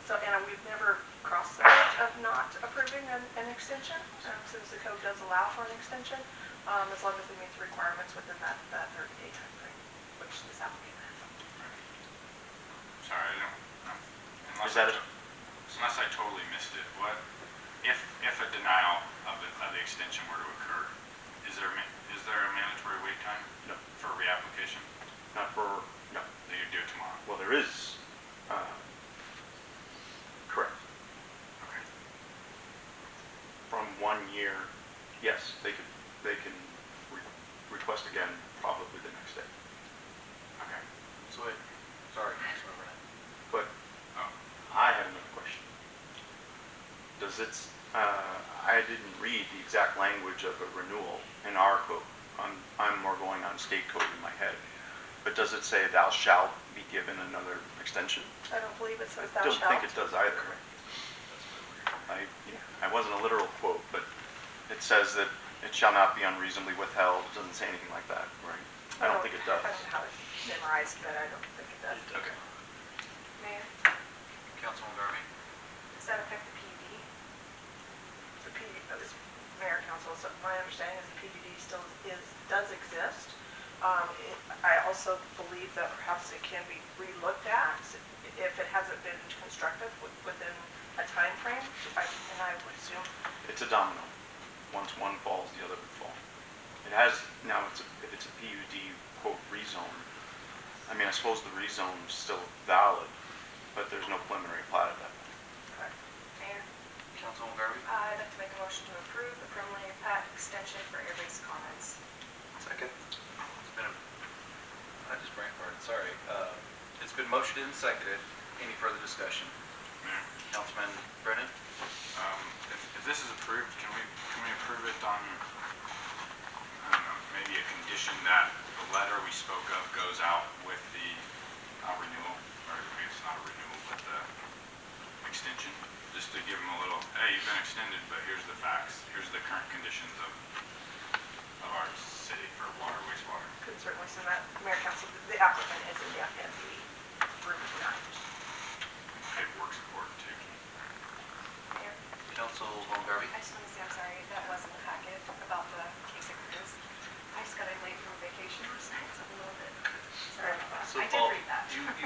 So, and we've never crossed the bridge of not approving an extension, since the code does allow for an extension, as long as it meets the requirements within that 30-day time frame, which this applicant has. Sorry, I don't. Unless I totally missed it, what if a denial of the extension were to occur? Is there a mandatory wait time? No. For reapplication? Not for no. They could do it tomorrow. Well, there is. Correct. Okay. From 1 year, yes, they can because it's, I didn't read the exact language of a renewal in our code. I'm more going on state code in my head. But does it say thou shalt be given another extension? I don't believe it says thou Don't shalt. think it does either. I wasn't a literal quote, but it says that it shall not be unreasonably withheld. It doesn't say anything like that, right? I don't think it does. I don't have it memorized, but I don't think it does. Okay. Mayor, Councilman Garvey? does that affect the PUD? The PUD, Mayor Council, so my understanding is the PUD still does exist. I also believe that perhaps it can be re-looked at if it hasn't been constructed within a time frame, and I would assume. It's a domino. Once one falls, the other would fall. It has, now if it's a PUD, quote, rezone. I mean, I suppose the rezone's still valid, but there's no preliminary plat at that point. Correct. Mayor, Councilwoman Garvey? I'd like to make a motion to approve the preliminary plat extension for Airbase Commons. Second? It's been I just brain farted, sorry. It's been motioned and seconded. Any further discussion? Mayor, Councilman Brennan? if this is approved, can we approve it on, I don't know, maybe a condition that the letter we spoke of goes out with the renewal, or maybe it's not a renewal, but the extension, just to give them a little, hey, you've been extended, but here's the facts, here's the current conditions of our city for water, wastewater. Could certainly send that, Mayor Council, the applicant is in the FNZ room tonight. Paperwork's important too. Mayor, Councilwoman Garvey? I just want to say, I'm sorry, that was in the packet about the case of Chris. I just got in late from vacation, so it's a little bit, sorry about that. So I did Paul, read that. you and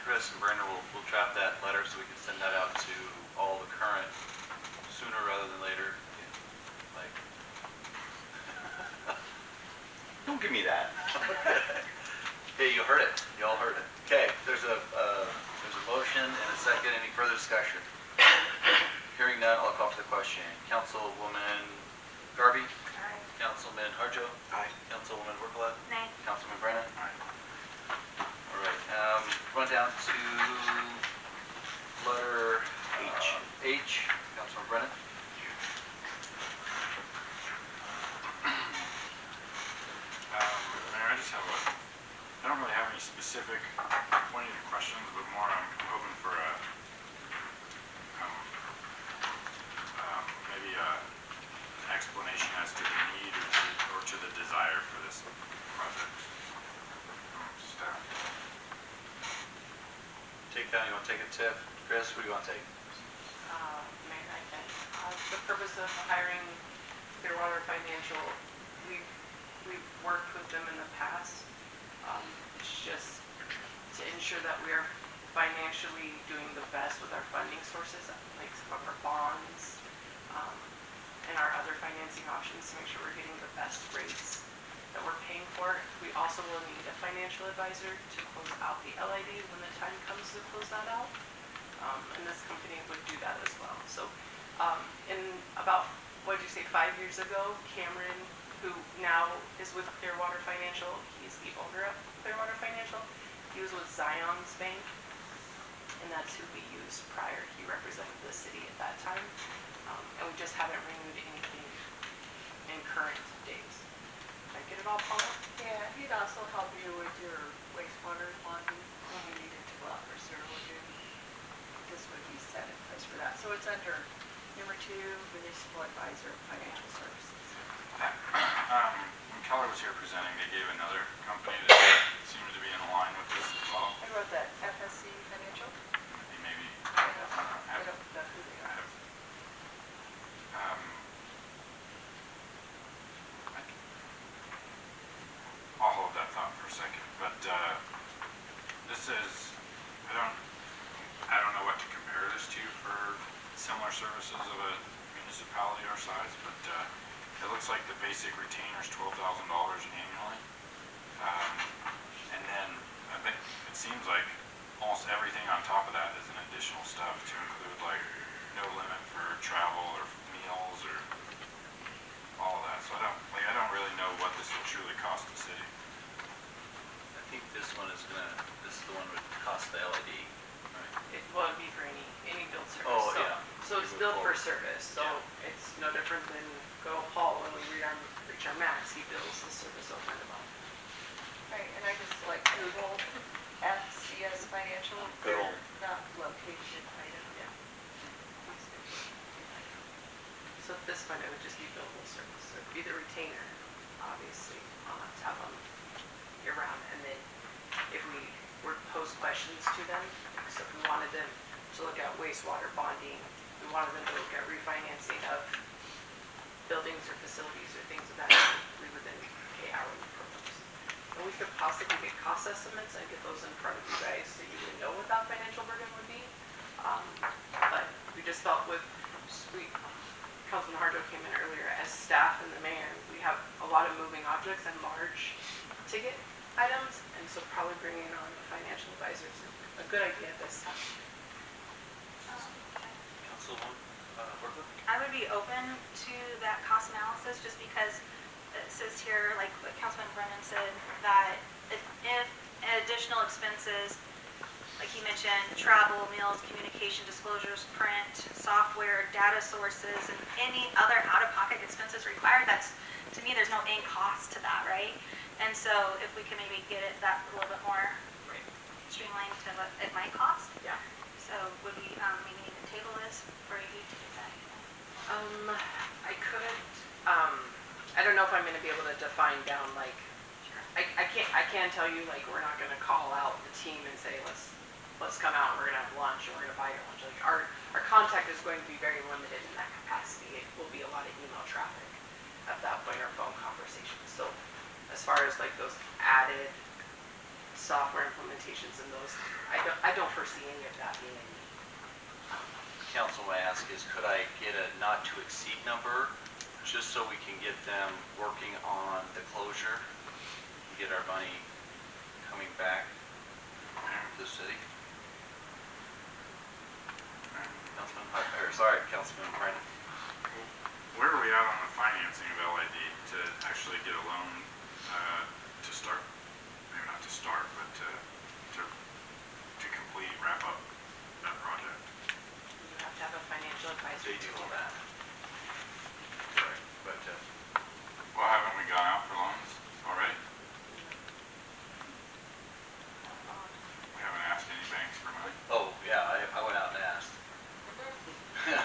Chris and Brendan will draft that letter so we can send that out to all the current sooner rather than later. Like, Don't give me that. hey, you heard it. You all heard it. Okay, there's a motion and a second. Any further discussion? Hearing none, I'll call for the question. Councilwoman Garvey? Aye. Councilman Harjo? Aye. Councilwoman Wirkkala? Nay. Councilman Brennan? All right, run down to letter H. Councilman Brennan? Mayor, I don't really have any specific pointed questions, but more I'm hoping for maybe an explanation as to the need or to the desire for this project from staff. Take that. You want to take it, Tiff? Chris, what do you want to take? Mayor, I can. The purpose of hiring Clearwater Financial, we've worked with them in the past. It's just to ensure that we are financially doing the best with our funding sources, like some of our bonds, and our other financing options to make sure we're getting the best rates that we're paying for. We also will need a financial advisor to close out the LID when the time comes to close that out. And this company would do that as well. So in about, what did you say, 5 years ago, Cameron, who now is with Clearwater Financial, he's the owner of Clearwater Financial, he was with Zion's Bank, and that's who we used prior. He represented the city at that time, and we just haven't renewed anything in current days. Did I get it all, Paula? Yeah, he'd also help you with your wastewater bonding when you needed to go out for sewer lagoon. This would be set in place for that. So it's under number 2, Municipal Advisor of Financial Services. When Keller was here presenting, they gave another company that seems to be in line with this as well. I wrote that FSC Financial. Maybe. I don't know who they are. I'll hold that thought for a second, but this is, I don't know what to compare this to for similar services of a municipality our size, but it looks like the basic retainer is $12,000 annually. And then I think it seems like almost everything on top of that is an additional stuff to include like no limit for travel or meals or all of that. So I don't really know what this will truly cost the city. I think this is the one that would cost the LED, right? It would be for any billed service. Oh, So- yeah. So So it's billed for service, so it's no different than go Paul when we reach our max, he bills the service over and above. Right, and I just like Google FCS financial, Good they're old. not location item. Yeah. So at this point, it would just be billable service, so it'd be the retainer, obviously, to have them year round, and then if we were to pose questions to them, so if we wanted them to look at wastewater bonding, we wanted them to look at refinancing of buildings or facilities or things of that nature, we would then pay hourly for those. And we could possibly get cost estimates and get those in front of you guys so you would know what that financial burden would be. But we just felt with, Councilman Harjo came in earlier, as staff and the mayor, we have a lot of moving objects and large ticket items, and so probably bringing on a financial advisor is a good idea at this time. Councilwoman, Wirkkala? I would be open to that cost analysis just because it says here, like what Councilman Brennan said, that if additional expenses, like he mentioned, travel, meals, communication, disclosures, print, software, data sources, and any other out-of-pocket expenses required, that's, to me, there's no end cost to that, right? And so if we can maybe get it that a little bit more streamlined to what it might cost. Yeah. So would we maybe need to table this for you to get that? I couldn't, I don't know if I'm gonna be able to define down, like, I can tell you, like, we're not gonna call out the team and say, let's come out and we're gonna have lunch and we're gonna buy your lunch. Like, our contact is going to be very limited in that capacity. It will be a lot of email traffic at that point, or phone conversations. So as far as like those added software implementations and those, I don't foresee any of that being a need. Council, may I ask is, could I get a not to exceed number, just so we can get them working on the closure, and get our money coming back to the city? Councilman Brennan. Where are we at on the financing of LID to actually get a loan to start, maybe not to start, but to complete, wrap up that project? You have to have a financial advisor They to do do all that. that. Right, but Well, haven't we gone out for loans already? We haven't asked any banks for money? oh yeah, I went out and asked. Yeah.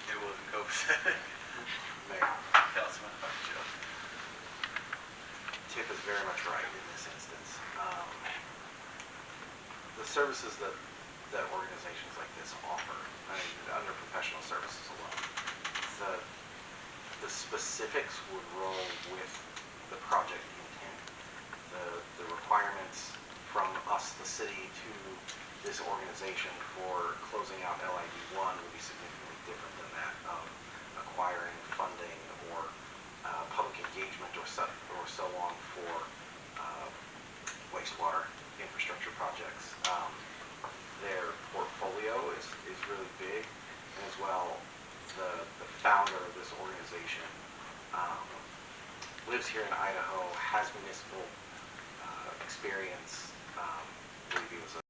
It wasn't copacetic. Mayor, Councilman Harjo. Tip is very much right in this instance. The services that organizations like this offer, I mean, under professional services alone, the specifics would roll with the project intent. The requirements from us, the city, to this organization for closing out LID 1 will be significantly different than that of acquiring funding or public engagement or so on for wastewater infrastructure projects. Their portfolio is really big, and as well, the founder of this organization lives here in Idaho, has municipal experience. I believe he was a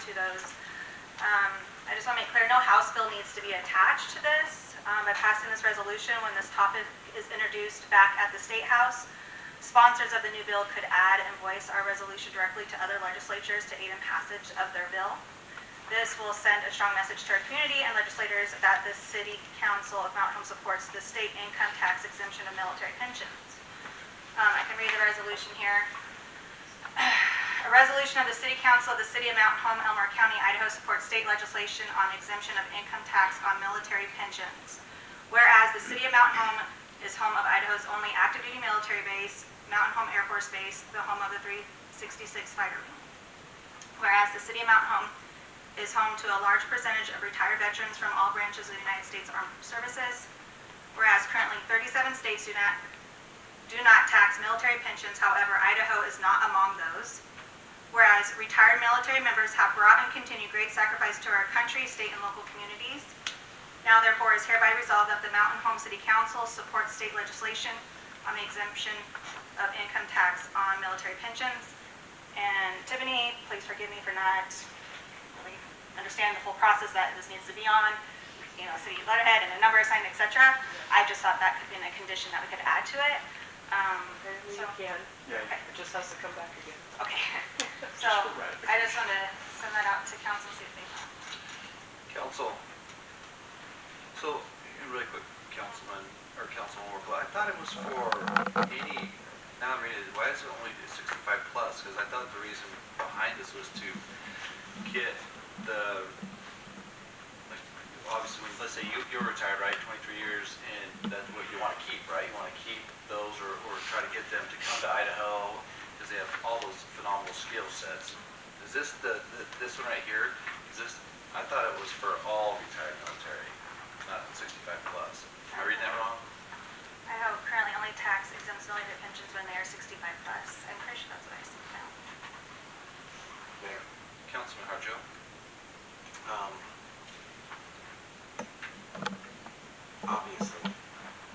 to those. I just want to make clear, no House bill needs to be attached to this. By passing this resolution, when this topic is introduced back at the State House, sponsors of the new bill could add and voice our resolution directly to other legislatures to aid in passage of their bill. This will send a strong message to our community and legislators that the City Council of Mountain Home supports the state income tax exemption of military pensions. I can read the resolution here. A resolution of the City Council of the City of Mountain Home, Elmore County, Idaho supports state legislation on exemption of income tax on military pensions. Whereas the City of Mountain Home is home of Idaho's only active duty military base, Mountain Home Air Force Base, the home of the 366 Fighter Wing. Whereas the City of Mountain Home is home to a large percentage of retired veterans from all branches of the United States Armed Services. Whereas currently 37 states do not tax military pensions, however, Idaho is not among those. Whereas retired military members have brought and continue great sacrifice to our country, state, and local communities. Now therefore is hereby resolved that the Mountain Home City Council supports state legislation on the exemption of income tax on military pensions. And Tiffany, please forgive me for not really understanding the full process that this needs to be on, city letterhead and a number assigned, etc. I just thought that could be a condition that we could add to it. You can. Yeah. It just has to come back again. Okay. So I just want to send that out to council, see if they want. Council. So, really quick, Councilman, or Councilwoman Wirkkala, I thought it was for any, now I'm reading it, why is it only 65 plus? Because I thought the reason behind this was to get the, like, obviously, when, let's say you're retired, right, 23 years, and that's what you want to keep, right? You want to keep those or try to get them to come to Idaho because they have all those phenomenal skill sets. Is this this one right here? Is this, I thought it was for all retired military, not 65 plus. Am I reading that wrong? Idaho currently only tax exempts military pensions when they are 65 plus. I'm pretty sure that's what I said now. Mayor, Councilman Harjo. Obviously,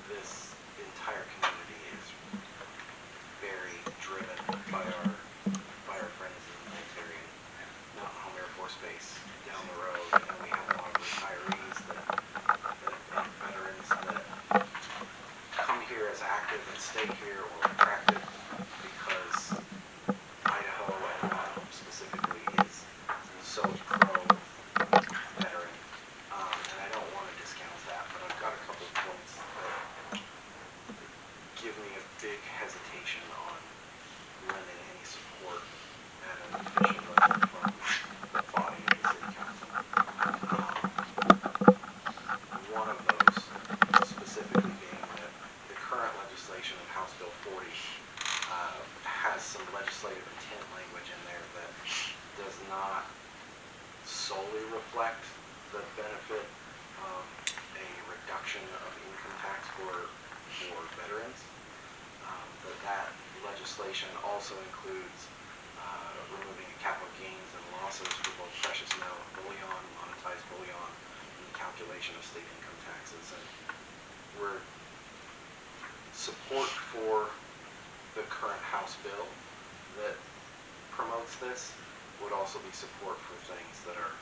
this entire community is very driven by our friends in the military and Mountain Home Air Force Base down the road, and we have a lot of retirees and veterans that come here as active and stay here or attracted because Idaho and Mountain Home specifically is so pro-veteran. And I don't want to discount that, but I've got a couple of points that give me a big hesitation on lending any support at an official level from the body of the city council. One of those specifically being that the current legislation of House Bill 40 has some legislative intent language in there that does not solely reflect the benefit of a reduction of income tax for veterans. That legislation also includes removing capital gains and losses for both precious metal and bullion, monetized bullion, in the calculation of state income taxes. And we're support for the current House bill that promotes this would also be support for things that are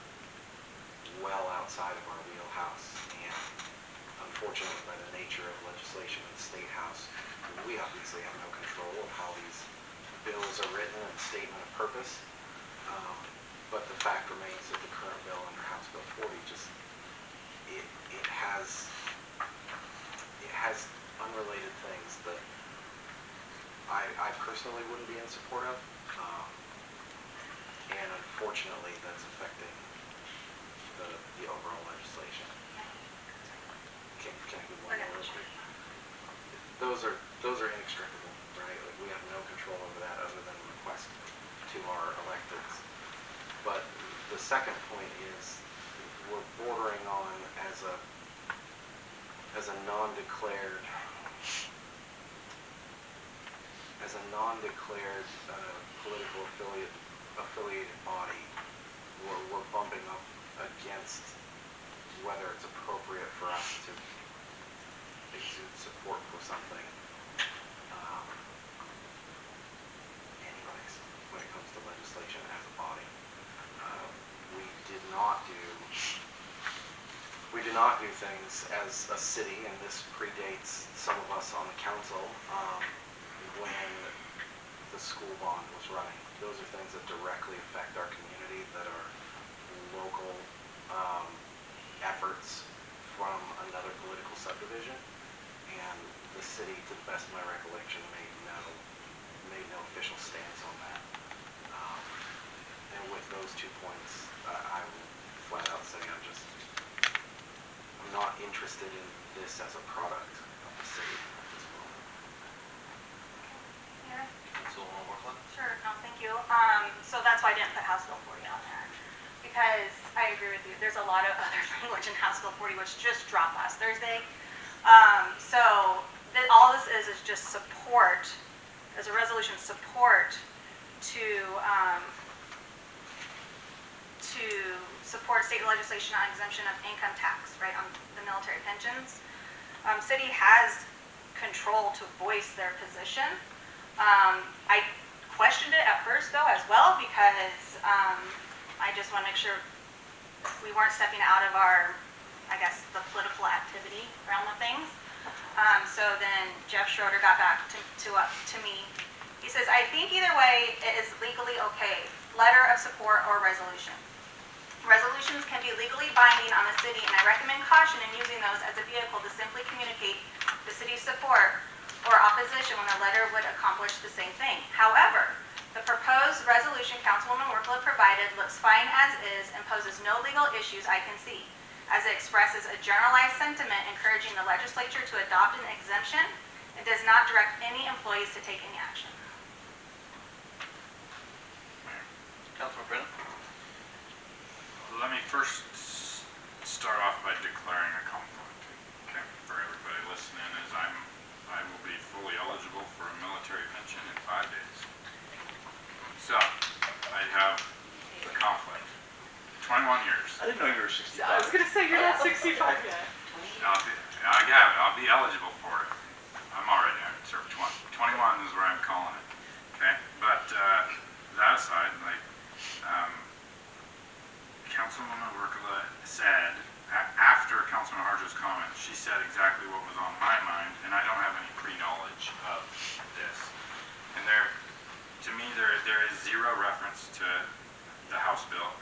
well outside of our wheelhouse, and unfortunately by the nature of legislation in the State House, we obviously have no control of how these bills are written and statement of purpose, but the fact remains that the current bill under House Bill 40 just, it has unrelated things that I personally wouldn't be in support of, and unfortunately that's affecting the overall legislation. Can I give one more real quick? Those are inextricable, right? Like, we have no control over that other than request to our electeds. But the second point is we're bordering on as a non-declared political affiliated body, we're bumping up against whether it's appropriate for us to exude support for something. Anyways, when it comes to legislation as a body, do not do things as a city, and this predates some of us on the council, when the school bond was running. Those are things that directly affect our community, that are local efforts from another political subdivision, and the city, to the best of my recollection, made no official stance on that. And with those 2 points, I will flat out say I'm not interested in this as a product of the city at this moment. Yeah. Councilwoman Wirkkala? Sure, no, thank you. So that's why I didn't put House Bill 40 on there. Because I agree with you, there's a lot of other language in House Bill 40, which just dropped last Thursday. All this is just support, as a resolution, support to support state legislation on exemption of income tax, right, on the military pensions. City has control to voice their position. I questioned it at first, though, as well, because I just want to make sure we weren't stepping out of our, I guess, the political activity realm of things. So then Jeff Schroeder got back to me. He says, I think either way it is legally okay, letter of support or resolution. Resolutions can be legally binding on the city, and I recommend caution in using those as a vehicle to simply communicate the city's support or opposition when a letter would accomplish the same thing. However, the proposed resolution Councilwoman Wirkkala provided looks fine as is and poses no legal issues I can see, as it expresses a generalized sentiment encouraging the legislature to adopt an exemption and does not direct any employees to take any action. Councilman Brennan? Let me first start off by declaring a conflict, okay, for everybody listening, as I will be fully eligible for a military pension in 5 days. So, I have a conflict. 21 years. I didn't know you were 65. I was going to say, you're not 65 yet. I'll be eligible for it. I'm already, I served 21 is where I'm calling it, okay? But, that aside, like, Councilwoman Wirkkala said, after Councilman Harjo's comment, she said exactly what was on my mind, and I don't have any pre-knowledge of this. And to me, there is zero reference to the House bill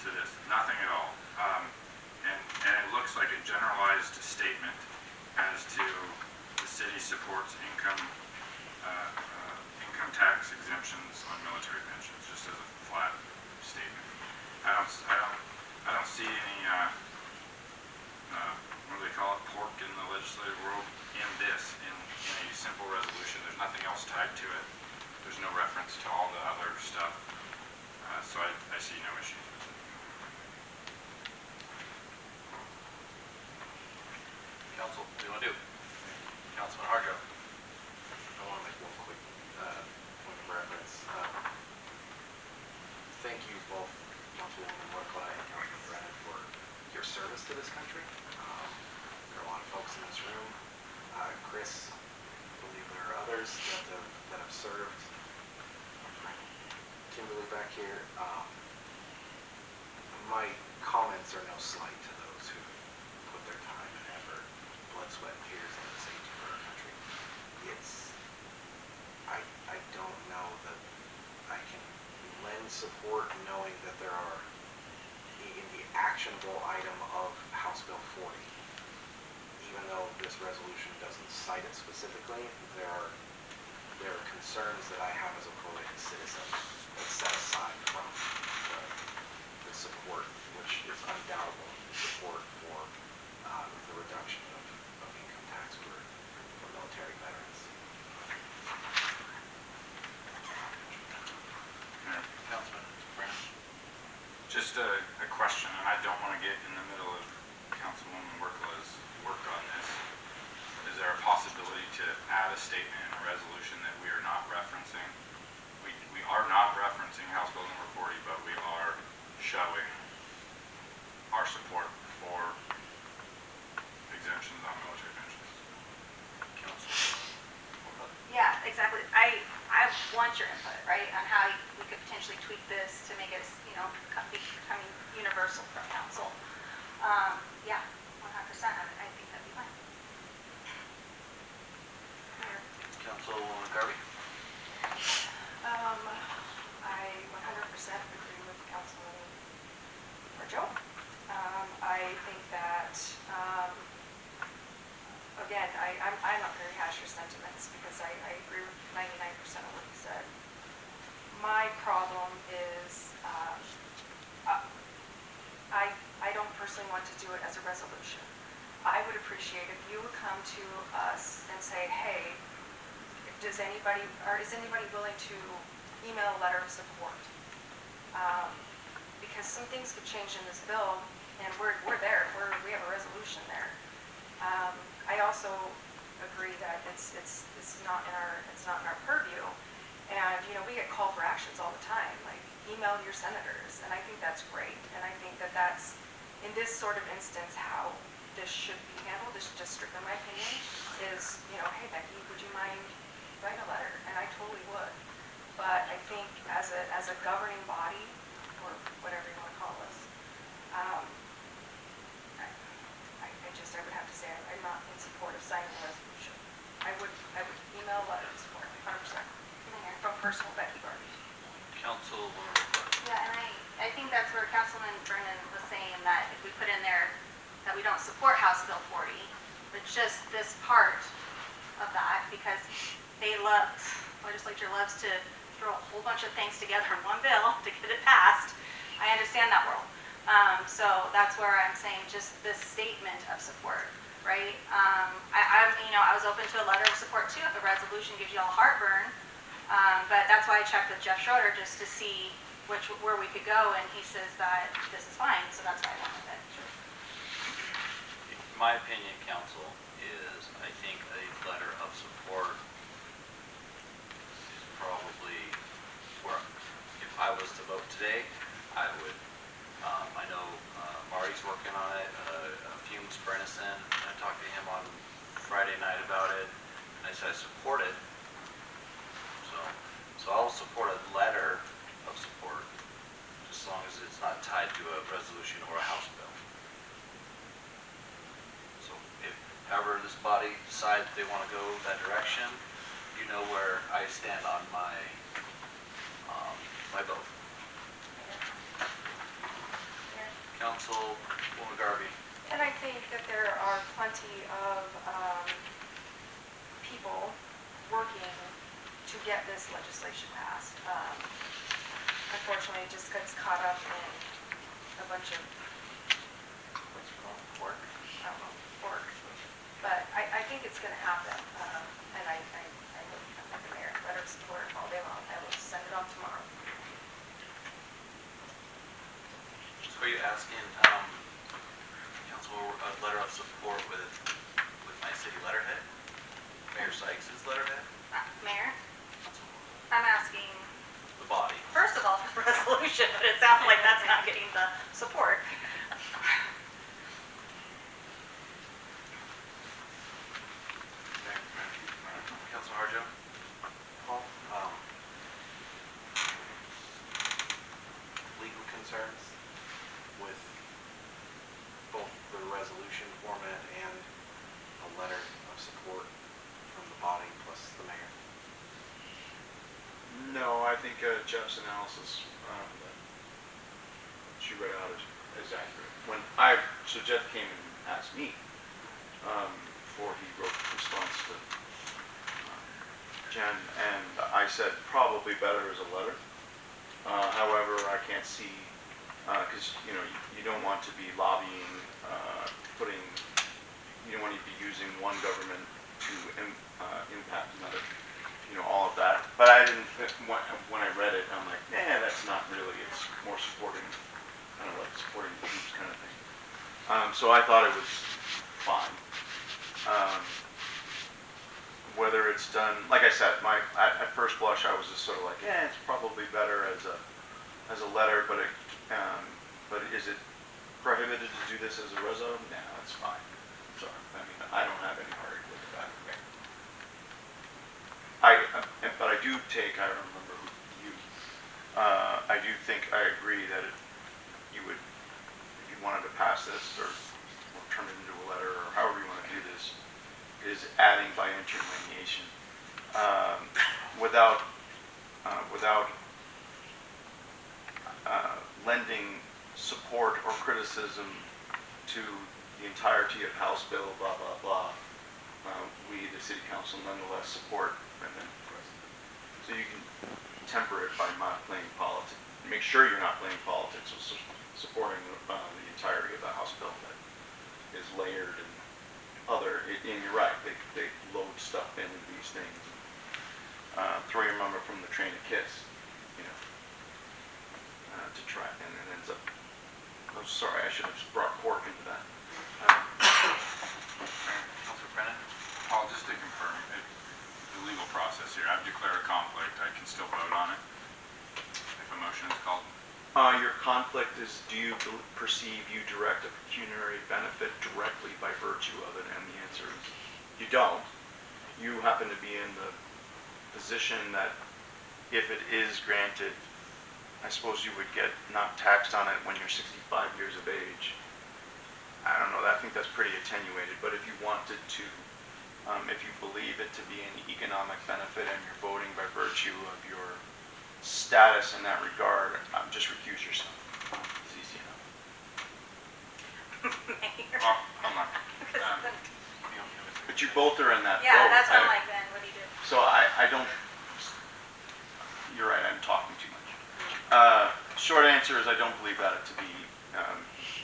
to this, nothing at all. And it looks like a generalized statement as to the city supports income tax exemptions on military pensions, just as a flat statement. I don't see any what do they call it, pork in the legislative world in this, in a simple resolution. There's nothing else tied to it. There's no reference to all the other stuff. So I see no issues with it. Council, what do you want to do? Councilman Harjo? I want to make one quick point of reference. Thank you both, Councilwoman Wirkkala and Councilman Brennan, for your service to this country. There are a lot of folks in this room. Chris, I believe there are others that have served. Kimberly back here. My comments are no slight to those who put their time and effort, blood, sweat, and tears into the safety of our country. I don't know that I can lend support knowing that there are, in the actionable item of House Bill 40, even though this resolution doesn't cite it specifically, there are concerns that I have as a pro-life citizen that set aside from the support, which is undoubtable support for the reduction of income tax for military veterans. Councilman Brennan? Just a question, and I don't want to get in the middle of Councilwoman Wirkkala's work on this. Is there a possibility to add a statement in a resolution that we are not referencing? We are not referencing House Bill number 40, but we are showing our support for exemptions on military pensions. Council? Yeah, exactly. I want your input, right, on how we could potentially tweak this to make it, becoming universal from council. Yeah, 100%, I think that'd be fine. Councilwoman Garvey? I 100% agree with Councilman Harjo. I think that, again, I'm not going to rehash your sentiments because I agree with 99% of what you said. My problem is I don't personally want to do it as a resolution. I would appreciate if you would come to us and say, hey, is anybody willing to email a letter of support? Because some things could change in this bill, and we're there. We have a resolution there. I also agree that it's not in our purview, and we get call for actions all the time, like email your senators, and I think that's great, and I think that that's in this sort of instance how this should be handled. This just strictly my opinion is, hey Becky, would you mind writing a letter? And I totally would. But I think as a governing body, or whatever you want to call us, I would have to say I'm not in support of signing a resolution. I would email a letter of support, 100%. From personal Becky Garvey. Councilwoman. Yeah, and I think that's where Councilman Brennan was saying that if we put in there that we don't support House Bill 40, but just this part of that, because legislature loves to throw a whole bunch of things together in one bill to get it passed. I understand that world. So that's where I'm saying just this statement of support, right? I was open to a letter of support too if a resolution gives you all heartburn. But that's why I checked with Jeff Schroeder just to see where we could go, and he says that this is fine, so that's why I went with it. My opinion, council, is I think a letter of support is probably where, if I was to vote today, I would, I know Marty's working on it, Fumes Brennan, I talked to him on Friday night about it, and I said I support it. So I'll support a letter of support, as long as it's not tied to a resolution or a House bill. So if however this body decides they want to go that direction, you know where I stand on my my vote. Councilwoman Garvey. And I think that there are plenty of people working to get this legislation passed. Unfortunately, it just gets caught up in a bunch of, pork? I don't know, pork. But I think it's going to happen. And I will come with the mayor, letter of support all day long. I will send it off tomorrow. So are you asking council a letter of support with my city letterhead? Mayor Sykes' letterhead? Mayor? I'm asking the body. First of all, for the resolution, but it sounds like that's not getting the support. Councilman Harjo? Paul, legal concerns with both the resolution format and a letter of support from the body plus the mayor? No, I think Jeff's analysis that she read out is accurate. So Jeff came and asked me before he wrote the response to Jen, and I said probably better as a letter. However, I can't see because you don't want to be lobbying, you don't want to be using one government to impact another. All of that. But I didn't, when I read it, I'm like, that's not really, it's more supporting, kind of like supporting the groups kind of thing. So I thought it was fine. Whether it's done, like I said, at first blush, I was just sort of like, it's probably better as a letter, but is it prohibited to do this as a reso? No, it's fine. Sorry, I don't have any hurry with it either way. But I do take, I remember you, I do think, I agree that you would, if you you wanted to pass this or turn it into a letter or however you want to do this, is adding by interlineation without lending support or criticism to the entirety of House Bill blah blah blah. We, the City Council, nonetheless support Brennan. So you can temper it by not playing politics. Make sure you're not playing politics with supporting the entirety of the House Bill that is layered and other. And you're right, they load stuff into these things. Throw your mama from the train of kiss, you know, to try, and it ends up. Oh, sorry, I should have brought pork into that. Councilor Brennan? Paul, just to confirm, the legal process here, I've declared a conflict, I can still vote on it if a motion is called? Your conflict is, do you perceive you direct a pecuniary benefit directly by virtue of it? And the answer is, you don't. You happen to be in the position that if it is granted, I suppose you would get not taxed on it when you're 65 years of age. I don't know, I think that's pretty attenuated, but if you wanted to, if you believe it to be an economic benefit and you're voting by virtue of your status in that regard, just recuse yourself. It's easy enough. Well, hold on. But you both are in that boat. Yeah, that's what I'm like, then, what do you do? So I don't, you're right, I'm talking too much. Short answer is I don't believe that to be,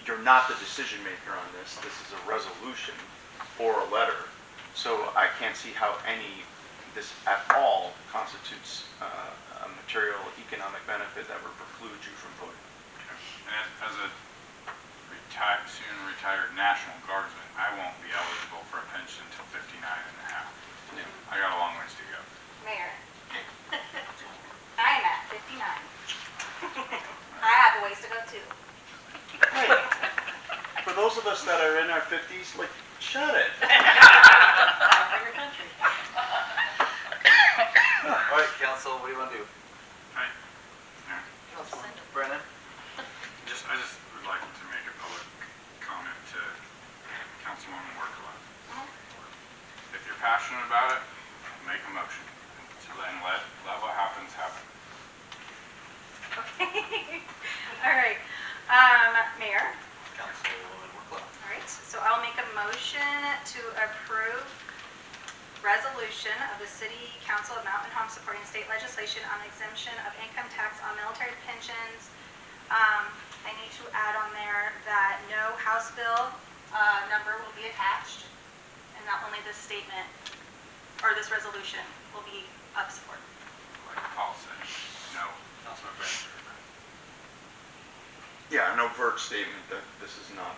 you're not the decision maker on this. This is a resolution or a letter. So I can't see how this at all constitutes a material economic benefit that would preclude you from voting. And as a soon retired National Guardsman, I won't be eligible for a pension until 59 and a half. Yeah. I got a long ways to go. Mayor. I am at 59. I have a ways to go too. Hey, for those of us that are in our 50s, like, shut it. All right, council, what do you want to do? Right. Yeah. Brennan? I just would like to make a public comment to Councilwoman Wirkkala. If you're passionate about it, make a motion. And let what happens happen. Okay. All right. Mayor? Councilwoman Wirkkala. All right, so I'll make a motion to approve resolution of the City Council of Mountain Home supporting state legislation on exemption of income tax on military pensions. I need to add on there that no House bill number will be attached, and not only this statement, or this resolution, will be of support. Like Paul said, no. Councilman Brennan? Yeah, an overt statement that this is not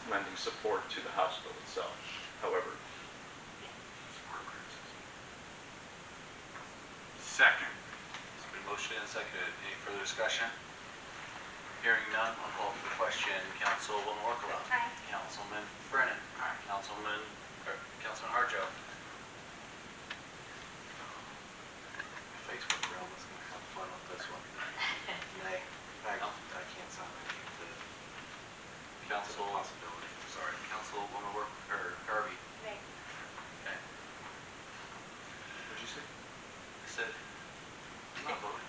lending support to the House bill itself. However, Second. It's been motioned and seconded. Any further discussion? Hearing none, I'll call for the question. Councilwoman Wirkkala. Aye. Councilman Brennan. Aye. Councilman Harjo. Facebook realm is going to have fun with this one. Nay, I can't sign any of the possibility. Sorry, Councilwoman Garvey. Nay. Okay. what'd you say? I said, I'm not voting.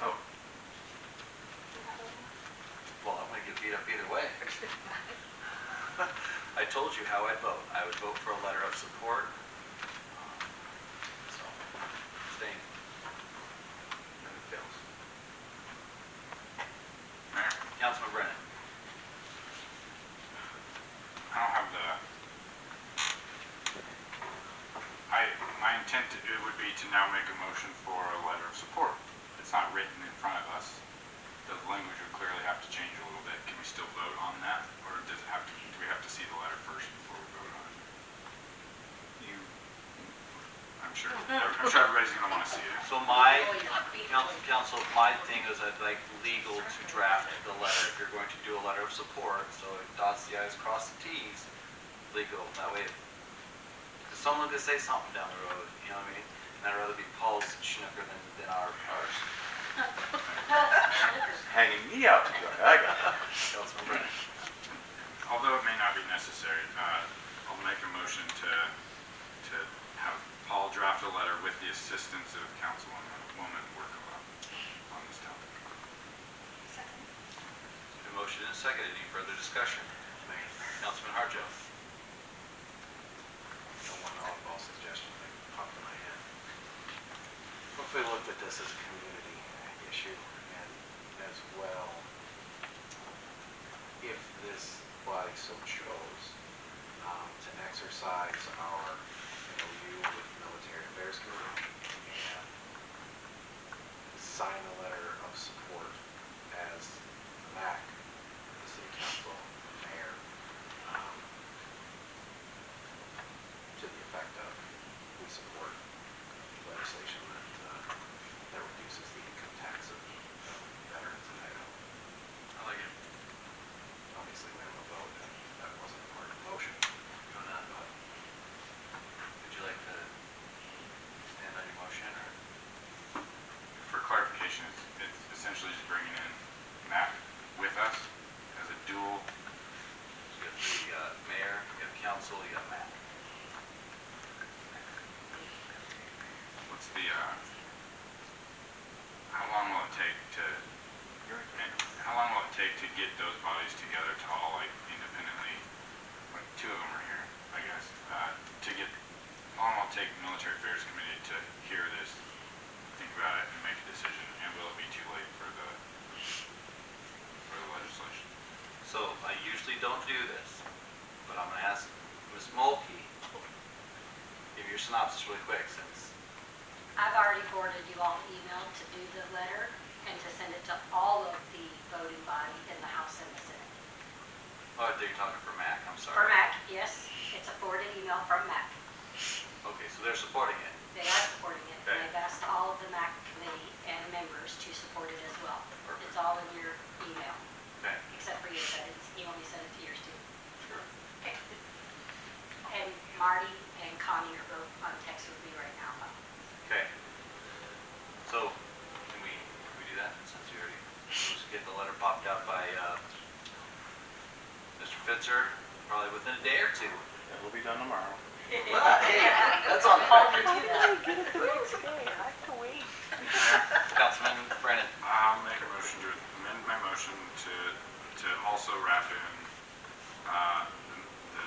Oh, Well, I'm going to get beat up either way. I told you how I'd vote. I would vote for a letter of support. So, staying. then it fails. Mayor, Councilman Brennan. I don't have my intent would be to now make a motion for a letter of support. It's not written in front of us. The language would clearly have to change a little bit. Can we still vote on that? Or does it have to, do we have to see the letter first before we vote on it? I'm sure everybody's gonna wanna see it. So my, council, my thing is I'd like legal to draft the letter. If you're going to do a letter of support, so it dots the i's, cross the t's, legal, that way. Because someone could say something down the road, you know what I mean? And I'd rather be Paul's schnooker than ours. Hanging me out to dry. I got it. Councilman Brennan. although it may not be necessary, I'll make a motion to have Paul draft a letter with the assistance of Councilwoman Wirkkala on this topic. Second. The motion is seconded. Any further discussion? Councilman Harjo. One oddball suggestion that popped in my head. What if we looked at this as a community issue, and as well, if this body so chose to exercise our MOU with Military Affairs Committee and sign a letter of support as the MAC, the City Council, the Mayor, to the effect of we support legislation that reduces the income tax of veterans in Idaho. I like it. Obviously, we have a vote, and that wasn't a part of the motion. You wanna, would you like to stand on your motion, or? For clarification, it's essentially just bringing in Mac with us as a dual. You got the mayor, you got council, you got Matt. What's the, how long will it take to, get those bodies together to all like independently, like two of them are here, I guess, how long will it take Military Affairs Committee to hear this, think about it, and make a decision, and will it be too late for the legislation? So I usually don't do this, but I'm gonna ask Ms. Mulkey, give your synopsis really quick, since I've already forwarded you all an email to do the letter and to send it to all of the voting body in the House and the Senate. oh, you're talking for Mac, I'm sorry. For MAC, yes, it's a forwarded email from MAC. Okay, so they're supporting it. They are supporting it, and Okay. they've asked all of the MAC committee and members to support it as well. Perfect. It's all in your email, Okay, except for yours, you only sent it to yours too. sure. And Marty and Connie are both on text with me right now. Okay. So, can we do that, since we already, we'll just get the letter popped out by, Mr. Fitzer, probably within a day or two. It will be done tomorrow. Hey, that's on Hold me to that. I can wait. Councilman Brennan. I'll make a motion to amend my motion to also wrap in, the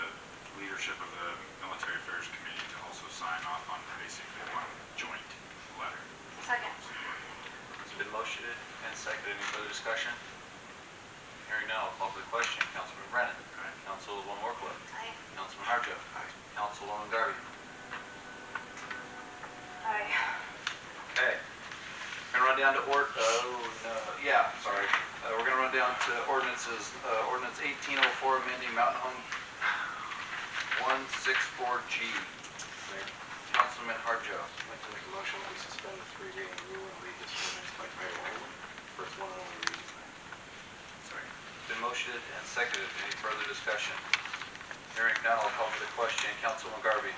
leadership of the Military Affairs Committee to also sign off on basically one joint letter. Second. It's been motioned and seconded. Any further discussion? Hearing none, I'll call for the question. Councilman Brennan. Aye. Councilwoman Wirkkala. Aye. Councilman Harjo. Aye. Councilwoman Garvey. Aye. Okay. We're gonna run down to we're gonna run down to ordinances. Ordinance 1804 amending Mountain Home 164G. Councilman Harjo. I'd like to make a motion that we suspend the 3-reading rule and read this ordinance by title only. First one and only reading. Sorry. It's been motioned and seconded. Any further discussion? Hearing none, I'll call for the question. Councilwoman Garvey.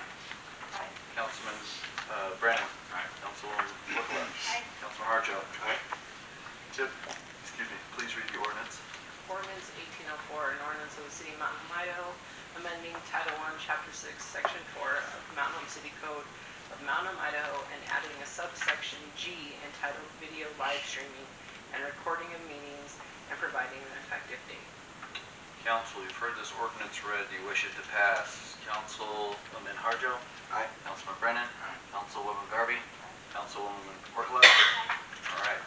Aye. Councilman Brennan. Aye. Councilwoman Wirkkala. Aye. Councilman Harjo. Aye. Tip, excuse me, please read the ordinance. Ordinance 1804, an ordinance of the City of Mountain Home, Idaho, amending Title I, Chapter 6, Section 4 of Mountain Home City Code of Mountain Home, Idaho, and adding a subsection G entitled Video Live Streaming and Recording of Meetings and providing an effective date. Council, you've heard this ordinance read. Do you wish it to pass? Councilman Harjo. Aye. Councilman Brennan. Aye. Councilwoman Garvey. Councilwoman Wirkkala. All right.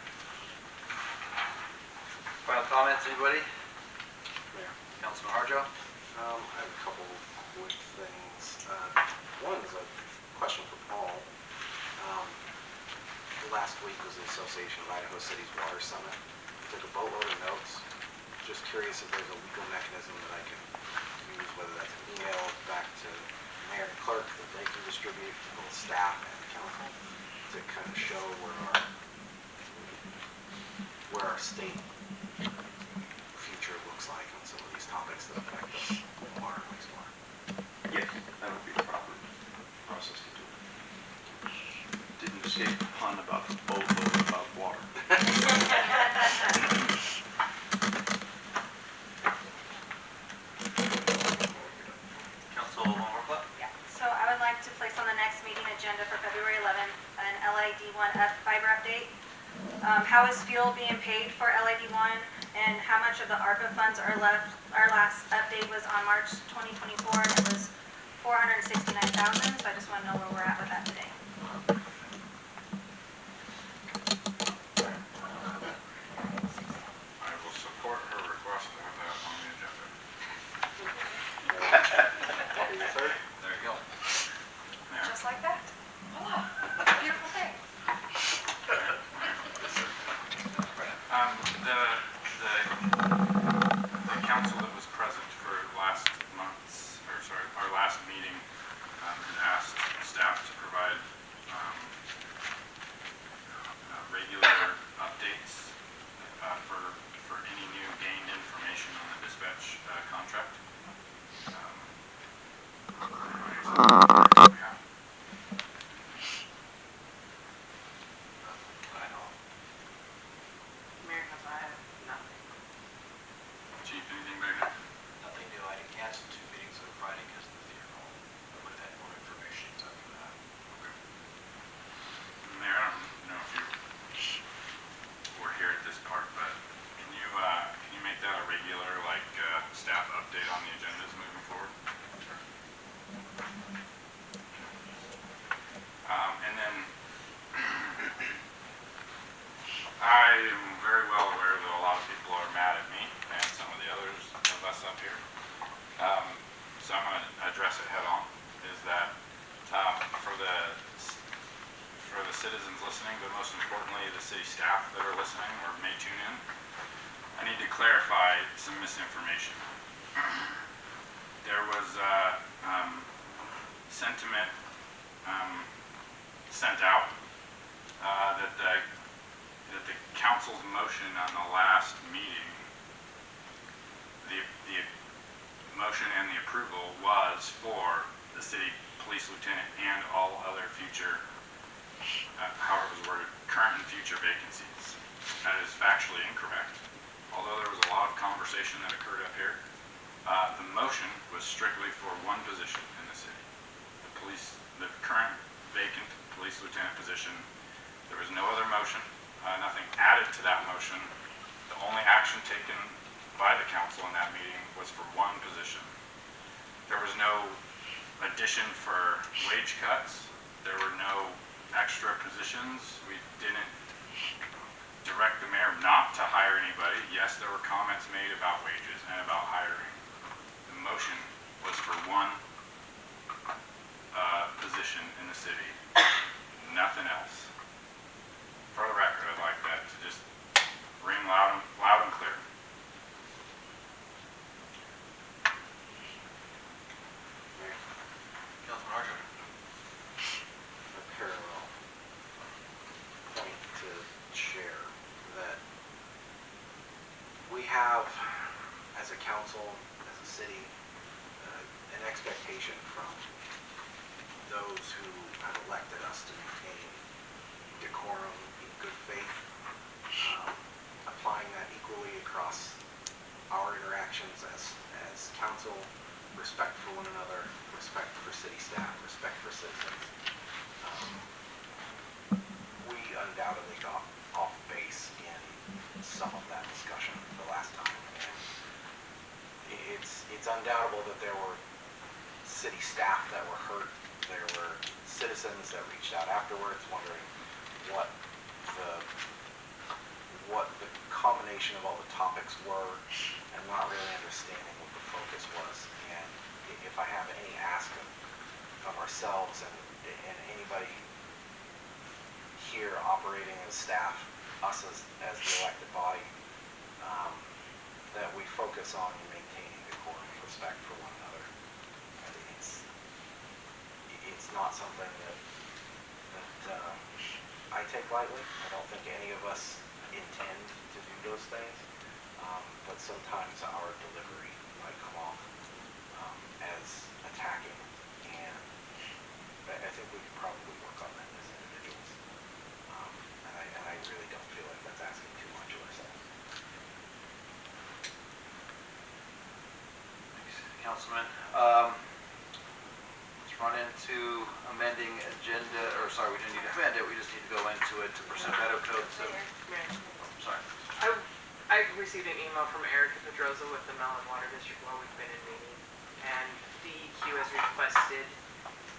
Final comments, anybody? Mayor. Councilman Harjo. I have a couple quick things. One is a question for Paul. Last week was the Association of Idaho Cities Water Summit. Took a boatload of notes. Just curious if there's a legal mechanism that I can use, whether that's an email back to mayor and clerk that they can distribute to both staff and council to kind of show where our state future looks like on some of these topics that affect us in water and wastewater. Yes, that would be the proper process to do it. Didn't escape the pun about the boatload about water. meeting agenda for February 11th, an LID1 fiber update. How is fuel being paid for LID1, and how much of the ARPA funds are left? Our last update was on March 2024, and it was $469,000, so I just want to know where we're at with that today. I will support her request to have that on the agenda. There you go. Mayor. Just like that. Voila. Beautiful thing. The council that was present for last month's, or sorry, our last meeting, had asked staff to provide regular updates for any new gained information on the dispatch contract. Mayor knows I have nothing. Chief, anything back there? Nothing new. I canceled 2 meetings on Friday because of the funeral. I would have had more information after that. Okay. Mayor, I don't know if you were here at this part, but can you make that a regular, like, staff update on the agendas moving forward? And then I am very well aware that a lot of people are mad at me and some of the others of us up here. So I'm going to address it head on, is that for the citizens listening, but most importantly the city staff that are listening or may tune in, I need to clarify some misinformation. There was sentiment sent out that the council's motion on the last meeting, the motion and the approval was for the city police lieutenant and all other future, how it was worded, current and future vacancies. That is factually incorrect. Although there was a lot of conversation that occurred up here, the motion was strictly for one position in the city. The current vacant police lieutenant position. There was no other motion, nothing added to that motion. The only action taken by the council in that meeting was for one position. There was no addition for wage cuts. There were no extra positions. We didn't direct the mayor not to hire anybody. Yes, there were comments made about wages and about hiring. The motion was for one position in the city, nothing else. For the record, I'd like that to just ring loud and clear. Councilman Harjo. A parallel point to share that we have, as a council, as a city, an expectation from those who have elected us to maintain decorum in good faith, applying that equally across our interactions as council, respect for one another, respect for city staff, respect for citizens. We undoubtedly got off base in some of that discussion the last time, and it's undoubtable that there were city staff that were hurt. There were citizens that reached out afterwards wondering what the combination of all the topics were and not really understanding what the focus was. And if I have any ask of ourselves and anybody here operating as staff, us as the elected body, that we focus on maintaining decorum and respect for one another. I think it's not something that I take lightly. I don't think any of us intend to do those things, but sometimes our delivery might come off as attacking, and I think we could probably work on that as individuals, and I really don't feel like that's asking too much of ourselves. Thanks, Councilman. Let's run into amending agenda, or sorry, we didn't need to amend it, we just need to go into it to pursue Idaho Code 7. Sorry. I received an email from Erica Pedroza with the Mellon Water District while we've been in meeting, and DEQ has requested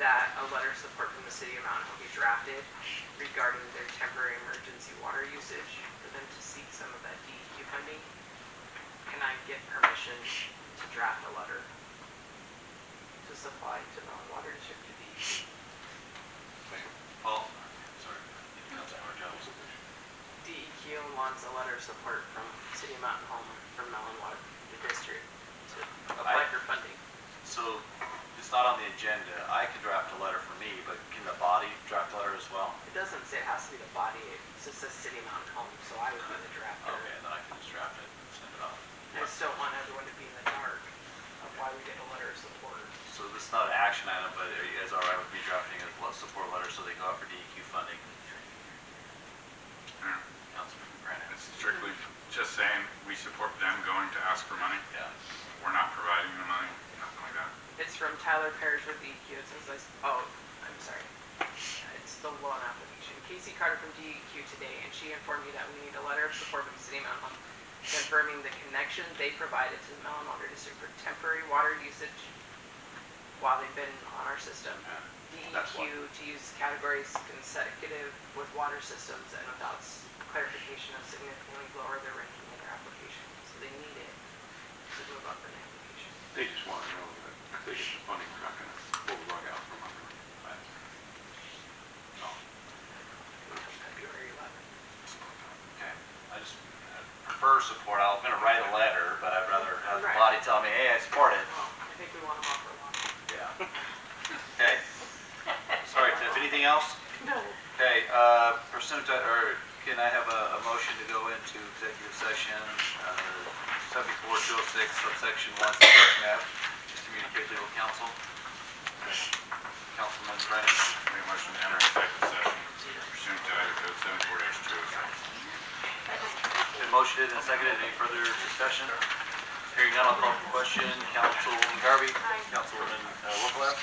that a letter of support from the city of Mountain Home be drafted regarding their temporary emergency water usage for them to seek some of that DEQ funding. Can I get permission to draft a letter to supply to Mellon Water District to DEQ? Paul? Sorry. Councilman Harjo. DEQ wants a letter of support from City of Mountain Home for Mellon Water District to apply for funding. So it's not on the agenda. I can draft a letter for me, but can the body draft a letter as well? It doesn't say it has to be the body, it just says City of Mountain Home, so I would be the drafter. Okay, then I can just draft it and send it off. I just don't want everyone to be in the dark of why we get a letter of support. So this is not an action item, but are you guys all right with me drafting a support letter so they go out for DEQ funding? Yeah. Councilman Brennan. It's strictly just saying we support them going to ask for money. Yeah. We're not providing the money, nothing like that. It's from Tyler Parrish with DEQ, it says, I'm sorry. It's the loan application. Casey Carter from DEQ today, and she informed me that we need a letter of support from the City of Mountain Home confirming the connection they provided to the Mellon Water District for temporary water usage while they've been on our system. DEQ to use categories consecutive with water systems and without clarification of significantly lower their ranking in their application. So they need it to move up in the application. They just want to know that if they get the funding, we're not going to pull the rug out from under them. No. February 11th. Okay. I prefer support. I'm going to write a letter, but I'd rather have the body tell me, hey, I support it. Well, I think we want them off for a while. Yeah. Okay. Sorry, Tiff. Anything else? No. Okay. Pursuant to, or can I have a motion to go into executive session 74-206 subsection 1 subsection F to communicate with legal counsel? Councilman Brennan. Make a motion to enter executive session pursuant to Idaho Code 74-206. Been motioned and seconded. Any further discussion? Hearing none, I'll call for the question. Councilwoman Garvey. Councilwoman Wirkkala.